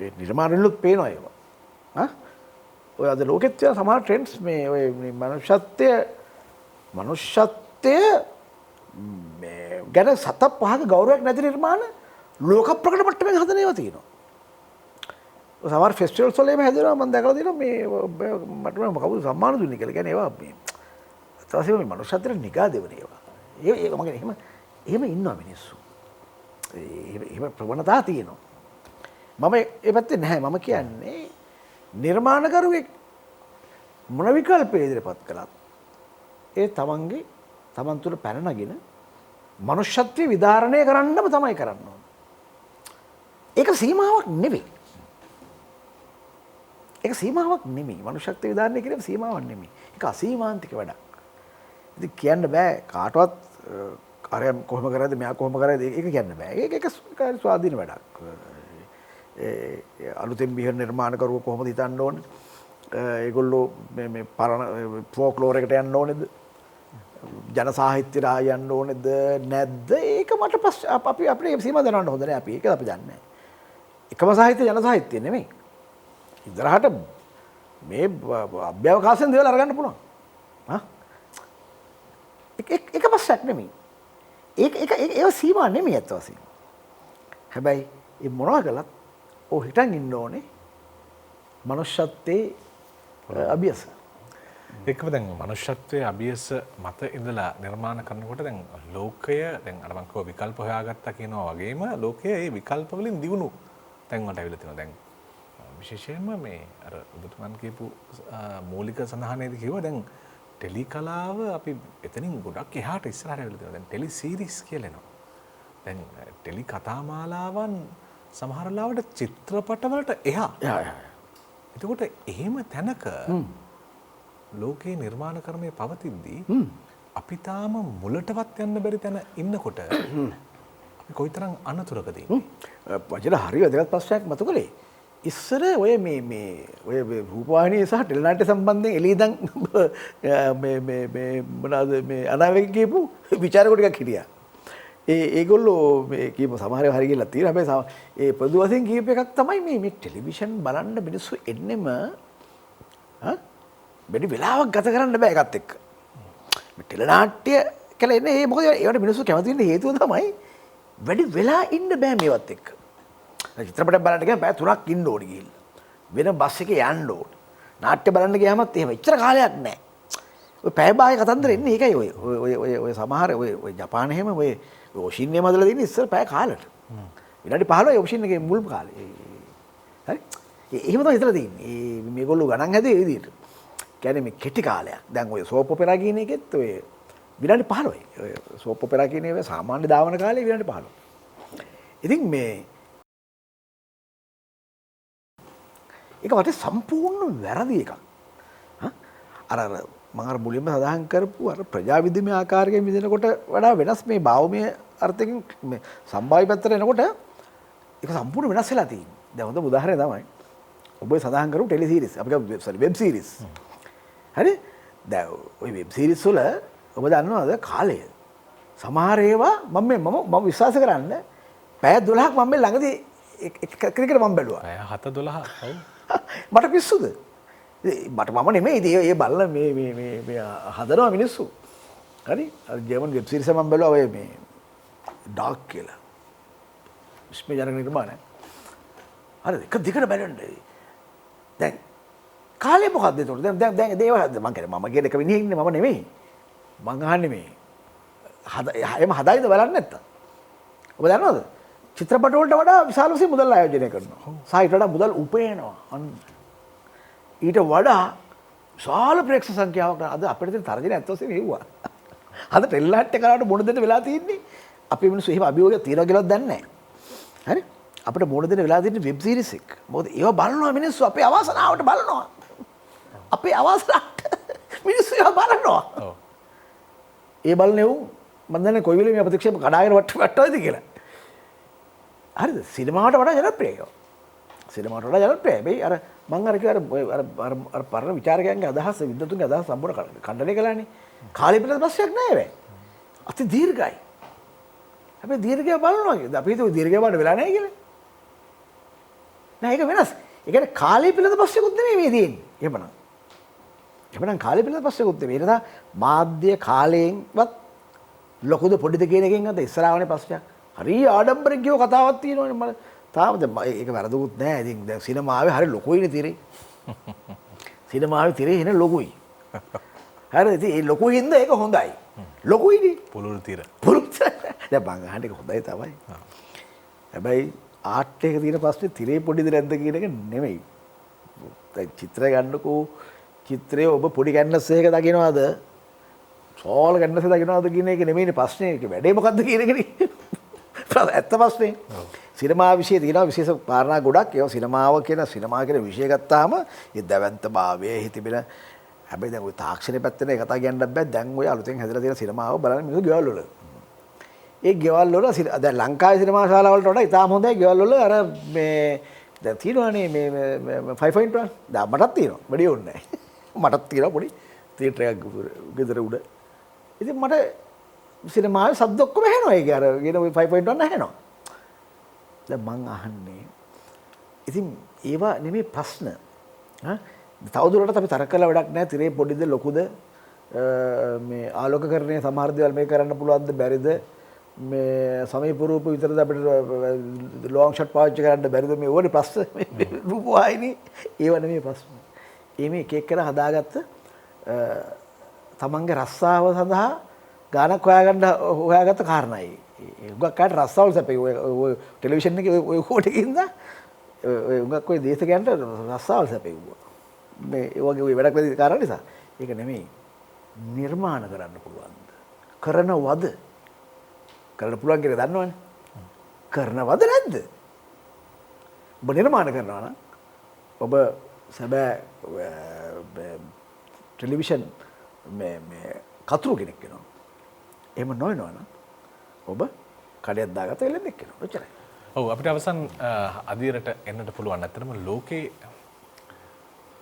Speaker 7: ඒ නිර්මාණවලුත් පේනවා ඒවා. ඔය අද ලෝකෙත් තියෙන සමහර ට්‍රෙන්ඩ්ස් මේ ඔය මනුෂ්‍යත්වය මේ ගැන 7-5ක ගෞරවයක් නැති නිර්මාණ ලෝක ප්‍රකට මට්ටමින් හදන ඒවා තියෙනවා. සමහර ෆෙස්ටිවල්ස් වල එහෙම හැදෙනවා මම දැකලා තියෙනවා මේ මට මම කවුරු සම්මාන දුන්නේ කියලා. කියන්නේ ඒවා මේ ඊට මේ මනුෂ්‍යත්වයට නිගා දෙවන ඒවා. ඒ මම කියන්නේ එහෙම ඉන්නවා මිනිස්සු. එහෙම ප්‍රවණතා තියෙනවා. මම ඒ පැත්තේ නැහැ. මම කියන්නේ නිර්මාණකරුවෙක් මොන විකල්පේ ඉදිරිපත් කළත් ඒ තමන් තුළ පැන නගින මනුෂ්‍යත්වය විධාරණය කරන්නම තමයි කරන්න ඕන. ඒක සීමාවක් නෙවෙයි. ඒක සීමාවක් නෙමෙයි. මනුෂ්‍යත්වය විධාරණය කිරීම සීමාවක් නෙමෙයි. ඒක අසීමාන්තික වැඩක්. ඉතින් කියන්න බෑ කාටවත් අරයන් කොහොම කරාද මෙයා කොහොම කරාද ඒක කියන්න බෑ. ඒක ස්වාධීන වැඩක්. අලුතෙන් බිහි නිර්මාණකරුවෝ කොහොමද හිතන්න ඕනේ? ඒගොල්ලෝ මේ පරණ ෆෝක්ලෝර් එකට යන්න ඕනේද? ජන සාහිත්‍යයට යන්න ඕනේද නැද්ද? ඒක මට අපි අපේ සීමා දරන්න හොඳ නෑ අපි. ඒක අපි දන්නේ නෑ. එකම සාහිත්‍ය ජන සාහිත්‍ය නෙමෙයි. ඉදරහට මේ අභ්‍යවකාශයෙන් දේවල් අරගන්න පුළුවන්. එක පස්සක් නෙමෙයි. ඒක සීමා නෙමෙයි අත් වශයෙන්. හැබැයි මේ මොනවා කළත් ඔය හිටන් ඉන්න ඕනේ මනුෂ්‍යත්වයේ අභියස.
Speaker 6: ඒකම දැන් මනුෂ්‍යත්වයේ අභියස මත ඉඳලා නිර්මාණ කරනකොට දැන් ලෝකය දැන් අර මං කව විකල්ප හොයාගත්තා කියනවා වගේම ලෝකයේ මේ විකල්ප වලින් දියුණු තැන් වලට අවිලා තියෙනවා. දැන් විශේෂයෙන්ම මේ අර ඔබතුමන් කියපු මූලික සඳහනේදී කිව්වා දැන් ටෙලි කලාව අපි එතනින් ගොඩක් එහාට ඉස්සරහට ඇවිල්ලා තියෙනවා. දැන් ටෙලි සීරීස් කියලා එනවා. දැන් ටෙලි කතාමාලාවන් සමහර ලාවට චිත්‍රපටවලට එහා. එතකොට එහෙම තැනක ලෝකේ නිර්මාණ කර්මයේ පවතිද්දී අපි තාම මුලටවත් යන්න බැරි තැන ඉන්නකොට අපි කොයිතරම් අනතුරකද ඉන්නේ?
Speaker 7: වචන හරිය වැදගත් ප්‍රශ්නයක් මතු කළේ. ඉස්සර ඔය ඔය රූපවාහිනිය සහ ටෙලිනාට්‍ය සම්බන්ධයෙන් එළියදන් මේ මොනවාද මේ අනාවැකි කියපු විචාරක ටිකක් හිටියා. ඒගොල්ලෝ මේ කියපු සමහර ඒවා හරි කියලා තියෙනවා. හැබැයි ඒ පොදු වශයෙන් කියප එකක් තමයි මේ ටෙලිවිෂන් බලන්න මිනිස්සු එන්නෙම වැඩි වෙලාවක් ගත කරන්න බෑ එකත් එක්ක. මේ ටෙලිනාට්‍ය කියලා එන්නේ මොකද ඒවට මිනිස්සු කැමති වෙන්න හේතුව තමයි වැඩි වෙලා ඉන්න බෑ මේවත් එක්ක. චිත්‍රපටයක් බලන්න ගියාම පැය 3ක් ඉන්න ඕනේ ගිහිල්ලා. වෙන බස් එකේ යන්න ඕනේ. නාට්‍ය බලන්න ගියාමත් එහෙම එච්චර කාලයක් නැහැ. ඔය පැය භාගය කතන්දර එන්නේ ඒකයි ඔය සමහර ඔය ජපාන එහෙම ඔය ඔෂින්නේ මදලා දෙන්නේ ඉස්සර පැය කාලට. විනාඩි 15යි ඔෂින් එකේ මුල් කාලේ. හරි? එහෙම තමයි හිතලා තියෙන්නේ. මේගොල්ලෝ ගණන් හැදුවේ ඒ විදිහට. කියන්නේ මේ කෙටි කාලයක්. දැන් ඔය සෝප් ඔපෙරා කියන එකෙත් ඔය විනාඩි 15යි. ඔය සෝප් ඔපෙරා කියන ඒවා සාමාන්‍ය දාවන කාලේ විනාඩි 15. ඉතින් මේ ඒක වටේ සම්පූර්ණ වැරදි එකක්. අර මම අර මුලින්ම සඳහන් කරපු අර ප්‍රජාවිද්‍යාත්මක ආකාරයෙන් විදිනකොට වඩා වෙනස් මේ භෞමික අර්ථයෙන් මේ සම්භාව්‍ය පැත්තට එනකොට ඒක සම්පූර්ණ වෙනස් වෙලා තියෙනවා. දැන් හොඳ උදාහරණයක් තමයි ඔබ සඳහන් කරපු ටෙලි සීරීස්. අපි වෙබ් සීරීස්. හරි? දැන් ওই වෙබ් සීරීස් වල ඔබ දන්නවද කාලය? සමහර ඒවා මම විශ්වාස කරන්න පැය 12ක් මම මේ ළඟදී ක්‍රිකට් මම බැලුවා.
Speaker 6: පැය 7-12. ඔව්.
Speaker 7: මට පිස්සුද? මට මම නෙමෙයි ඒ බලන මේ හදනවා මිනිස්සු. හරි? අර ජර්මන් වෙබ් සීරීස් මම බැලුවා ඔය මේ ඩාර්ක් කියලා. විශ්මයජනක නිර්මාණය. හරි එක දිගට බලන්නේ. දැන් කාලේ මොකද්ද ඒතකොට? දැන් දේව මම කියන්නේ මම කියන එක විනිහින් ඉන්නේ මම නෙමෙයි. මං අහන්නේ මේ එම හදායිද බලන්නේ නැත්තම්. ඔබ දන්නවද? චිත්‍රපට වලට වඩා විශාල වශයෙන් මුදල් ආයෝජනය කරනවා. සාහිත්‍ය වලට මුදල් උපයනවා. ඊට වඩා විශාල ප්‍රේක්ෂක සංඛ්‍යාවක් අද අපිට තියෙන තර්ජනය ඇත්ත වශයෙන්ම හෙව්වා. අද ටෙලිනාට්‍ය කරාට මොන දෙන්න වෙලා තියෙන්නේ? අපේ මිනිස්සු එහෙම අභියෝගයක් තියනවා කියලාවත් දන්නේ නැහැ. හරි? අපිට මොන දෙන වෙලා තියෙන වෙබ් සීරීස් එක. මොකද ඒවා බලනවා මිනිස්සු අපේ අවාසනාවට බලනවා. අපේ අවාසනාවට මිනිස්සු ඒවා බලනවා. ඔව්. ඒ බලන්නේ උන් මම දන්නේ කොයි වෙලේ මේ ප්‍රතික්ෂේප කඩාගෙන වට්ටවයිද කියලා. හරිද? සිනමාවට වඩා ජනප්‍රියයි. සිනමාවට වඩා ජනප්‍රියයි. හැබැයි අර මම අර කිව්වා අර පරණ විචාරකයන්ගේ අදහස් විද්වතුන්ගේ අදහස් සම්පූර්ණ ಖಂಡණය කළානේ. කාලේ පිළිබඳ ප්‍රශ්නයක් නෑ වෙයි. අති දීර්ඝයි. හැබැයි දීර්ඝය බලනවා කියද අපි හිතුවේ දීර්ඝය බලන්න වෙලා නැහැ කියලා. නෑ ඒක වෙනස්. ඒ කියන්නේ කාලය පිළිබඳ ප්‍රශ්නකුත් නෙමෙයි මේ තියෙන්නේ. එහෙමනම් කාලය පිළිබඳ ප්‍රශ්නකුත් නෙමෙයි. ඒ නිසා මාධ්‍ය කාලයෙන්වත් ලොකුද පොඩිද කියන එකෙන් අද ඉස්සරහවනේ ප්‍රශ්නයක්. හරි ආඩම්බරෙන් කියව කතාවක් තියෙනවනේ මම තාම ඒක වැරදුකුත් නෑ. ඉතින් දැන් සිනමාවේ හරි ලොකුයිනේ තිරේ. සිනමාවේ තිරේ එන ලොකුයි. හරිද? ඉතින් ඒ ලොකු හින්දා ඒක හොඳයි. ලොකුයිනේ.
Speaker 6: පුළුල් තිර.
Speaker 7: දැන් මං අහන්නේ ඒක හොඳයි තමයි. හැබැයි ආර්ට් එක තියෙන ප්‍රශ්නේ තිරේ පොඩිද නැද්ද කියන එක නෙමෙයි. දැන් චිත්‍රය ගන්නකෝ චිත්‍රයේ ඔබ පොඩි කැන්වස් එකක දකින්නවද? සෝල් කැන්වස් එක දකින්නවද කියන එක නෙමෙයිනේ ප්‍රශ්නේ. ඒක වැඩේ මොකද්ද කියන එකනේ. ඇත්ත ප්‍රශ්නේ. සිනමා විෂය තියෙනවා විශේෂ කාරණා ගොඩක්. ඒවා සිනමා කියන විෂය ගත්තාම ඒ දැවැන්තභාවයේ හිතිබෙන හැබැයි දැන් ওই තාක්ෂණයේ පැත්තේ කතා කියන්නත් බෑ. දැන් ඔය අලුතෙන් හැදලා තියෙන සිනමාව බලන්න මිනිස්සු ගෙවල් වල. ඒ ගෙවල් වල දැන් ලංකාවේ සිනමා ශාලා වලට වඩා ඉතාම හොඳයි ගෙවල් වල අර මේ දැන් තියෙනවානේ මේ 5.1 දැන් මටත් තියෙනවා. වැඩි ඕනේ නැහැ. මටත් තියෙනවා පොඩි තියටර් එකක් ගෙදර උඩ. ඉතින් මට සිනමාවේ ශබ්ද ඔක්කොම ඇහෙනවා. ඒක අර කියන ওই 5.1 ඇහෙනවා. දැන් මං අහන්නේ ඉතින් ඒවා නෙමෙයි ප්‍රශ්න. තවදුරටත් අපි තර්ක කළා වැඩක් නැහැ. තිරේ පොඩිද ලොකුද මේ ආලෝකකරණය සමහර දේවල් මේ කරන්න පුළුවන්ද බැරිද මේ සමීප රූප විතරද අපිට ලොන්గ్ ෂොට් පාවිච්චි කරන්න බැරිද මේ ඕනේ ප්‍රශ්න රූප වයිනේ ඒව නෙමෙයි ප්‍රශ්න. මේ එක එක්කන හදාගත්ත තමන්ගේ රස්සාව සඳහා ගානක් හොයාගත්ත කාරණායි. උගක් කාට රස්සාවල් සැපේ ඔය ටෙලිවිෂන් එකේ ඔය කොටකින්ද උගක් ඔය දේශකයන්ට රස්සාවල් සැපෙව්වා. මේ වගේ ඔය වැඩක් වැඩි කාරණා නිසා ඒක නෙමෙයි නිර්මාණ කරන්න පුළුවන්ද කරනවද කරන්න පුළුවන් කියලා දන්නවනේ කරනවද නැද්ද ඔබ නිර්මාණ කරනවා නම් ඔබ සැබෑ ටෙලිවිෂන් මේ කතුරු කෙනෙක් වෙනවා එහෙම නොවනවා නම් ඔබ කඩයක් දාගත්ත එළෙන්නෙක් වෙනවා ඔච්චරයි.
Speaker 6: ඔව් අපිට අවසන් අදියරට එන්නට පුළුවන්. ඇත්තටම ලෝකේ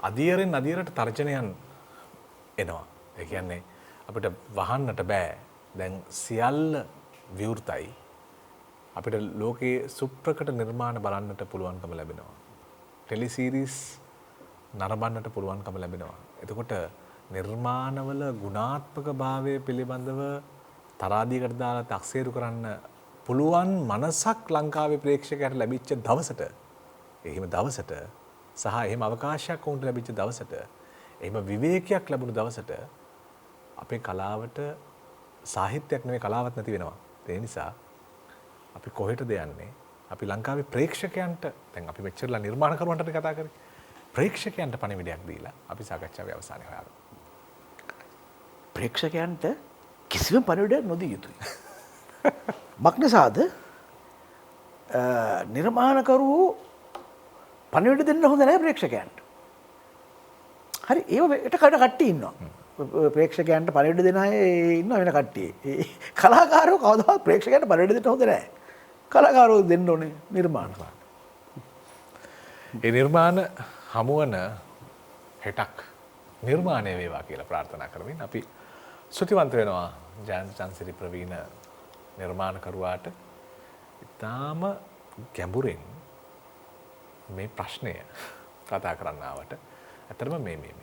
Speaker 6: අදියරෙන් අදියරට තර්ජනයන් එනවා. ඒ කියන්නේ අපිට වහන්නට බෑ. දැන් සියල්ල විවෘතයි. අපිට ලෝකයේ සුප්‍රකට නිර්මාණ බලන්නට පුළුවන්කම ලැබෙනවා. ටෙලි සීරීස් නරඹන්නට පුළුවන්කම ලැබෙනවා. එතකොට නිර්මාණවල ගුණාත්මක භාවය පිළිබඳව තරාදියකට දාලා තක්සේරු කරන්න පුළුවන් මනසක් ලංකාවේ ප්‍රේක්ෂකයාට ලැබිච්ච දවසට එහෙම දවසට සහ එහෙම අවකාශයක් වුන්ට ලැබිච්ච දවසට එහෙම විවේකයක් ලැබුණු දවසට අපේ කලාවට සාහිත්‍යයක් නෙවෙයි කලාවක් නැති වෙනවා. ඒ නිසා අපි කොහෙටද යන්නේ? අපි ලංකාවේ ප්‍රේක්ෂකයන්ට දැන් අපි මෙච්චරලා නිර්මාණකරුවන්ට කතා කරේ. ප්‍රේක්ෂකයන්ට පණිවිඩයක් දීලා අපි සාකච්ඡාවේ අවසානයේ හොයාගමු.
Speaker 7: ප්‍රේක්ෂකයන්ට කිසිම පණිවිඩයක් නොදිය යුතුයි. මක්නිසාද නිර්මාණකරුවෝ පණිවිඩ දෙන්න හොඳ නැහැ ප්‍රේක්ෂකයන්ට. හරි ඒවට කට්ටිය ඉන්නවා. ප්‍රේක්ෂකයන්ට පණිවිඩ දෙන අය ඉන්නවා වෙන කට්ටිය. කලාකාරයෝ කවදාවත් ප්‍රේක්ෂකයන්ට පණිවිඩ දෙන්න හොඳ නැහැ. කලාකාරයෝ දෙන්න ඕනේ නිර්මාණකාර.
Speaker 6: ඒ නිර්මාණ හමුවන හෙටක් නිර්මාණය වේවා කියලා ප්‍රාර්ථනා කරමින් අපි ස්තුතිවන්ත වෙනවා ජයන්ත චන්සිරි ප්‍රවීණ නිර්මාණකරුවාට ඉතාම ගැඹුරින් මේ ප්‍රශ්නය කතා කරන්න ආවට ඇත්තටම මේ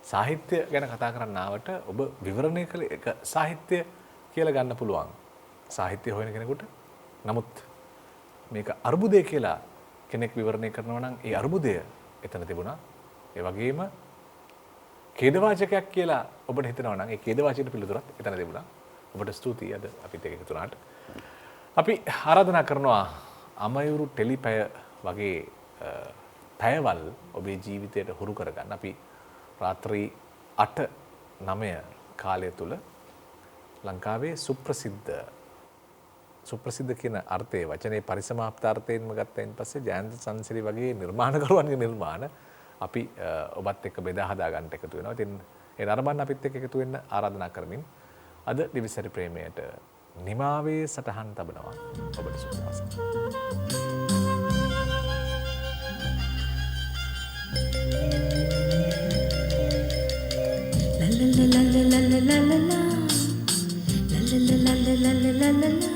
Speaker 6: සාහිත්‍ය ගැන කතා කරන්න ආවට ඔබ විවරණය කළ එක සාහිත්‍ය කියලා ගන්න පුළුවන් සාහිත්‍ය හොයන කෙනෙකුට. නමුත් මේක අර්බුදය කියලා කෙනෙක් විවරණය කරනවා නම් ඒ අර්බුදය එතන තිබුණා. ඒ වගේම ඛේදවාචකයක් කියලා ඔබට හිතනවා නම් ඒ ඛේදවාචකයට පිළිතුරක් එතන තිබුණා. ඔබට ස්තුතියි අද අපිත් එක්ක එකතු වුණාට. අපි ආරාධනා කරනවා අමයුරු ටෙලිපැය වගේ පැයවල් ඔබේ ජීවිතයට හුරු කරගන්න. අපි රාත්‍රී 8-9 කාලය තුල ලංකාවේ සුප්‍රසිද්ධ සුප්‍රසිද්ධ කියන අර්ථයේ වචනේ පරිසමාප්ත අර්ථයෙන්ම ගත්තයින් පස්සේ ජයන්ත සංසිරි වගේ නිර්මාණකරුවන්ගේ නිර්මාණ අපි ඔබත් එක්ක බෙදා හදා ගන්නට එකතු වෙනවා. ඉතින් ඒ නරඹන්න අපිත් එක්ක එකතු වෙන්න ආරාධනා කරමින් අද දිවිසරි ප්‍රේමයට නිමාවේ සටහන් තබනවා ඔබට සුබ
Speaker 12: la la la la la la la la la la la la la la la la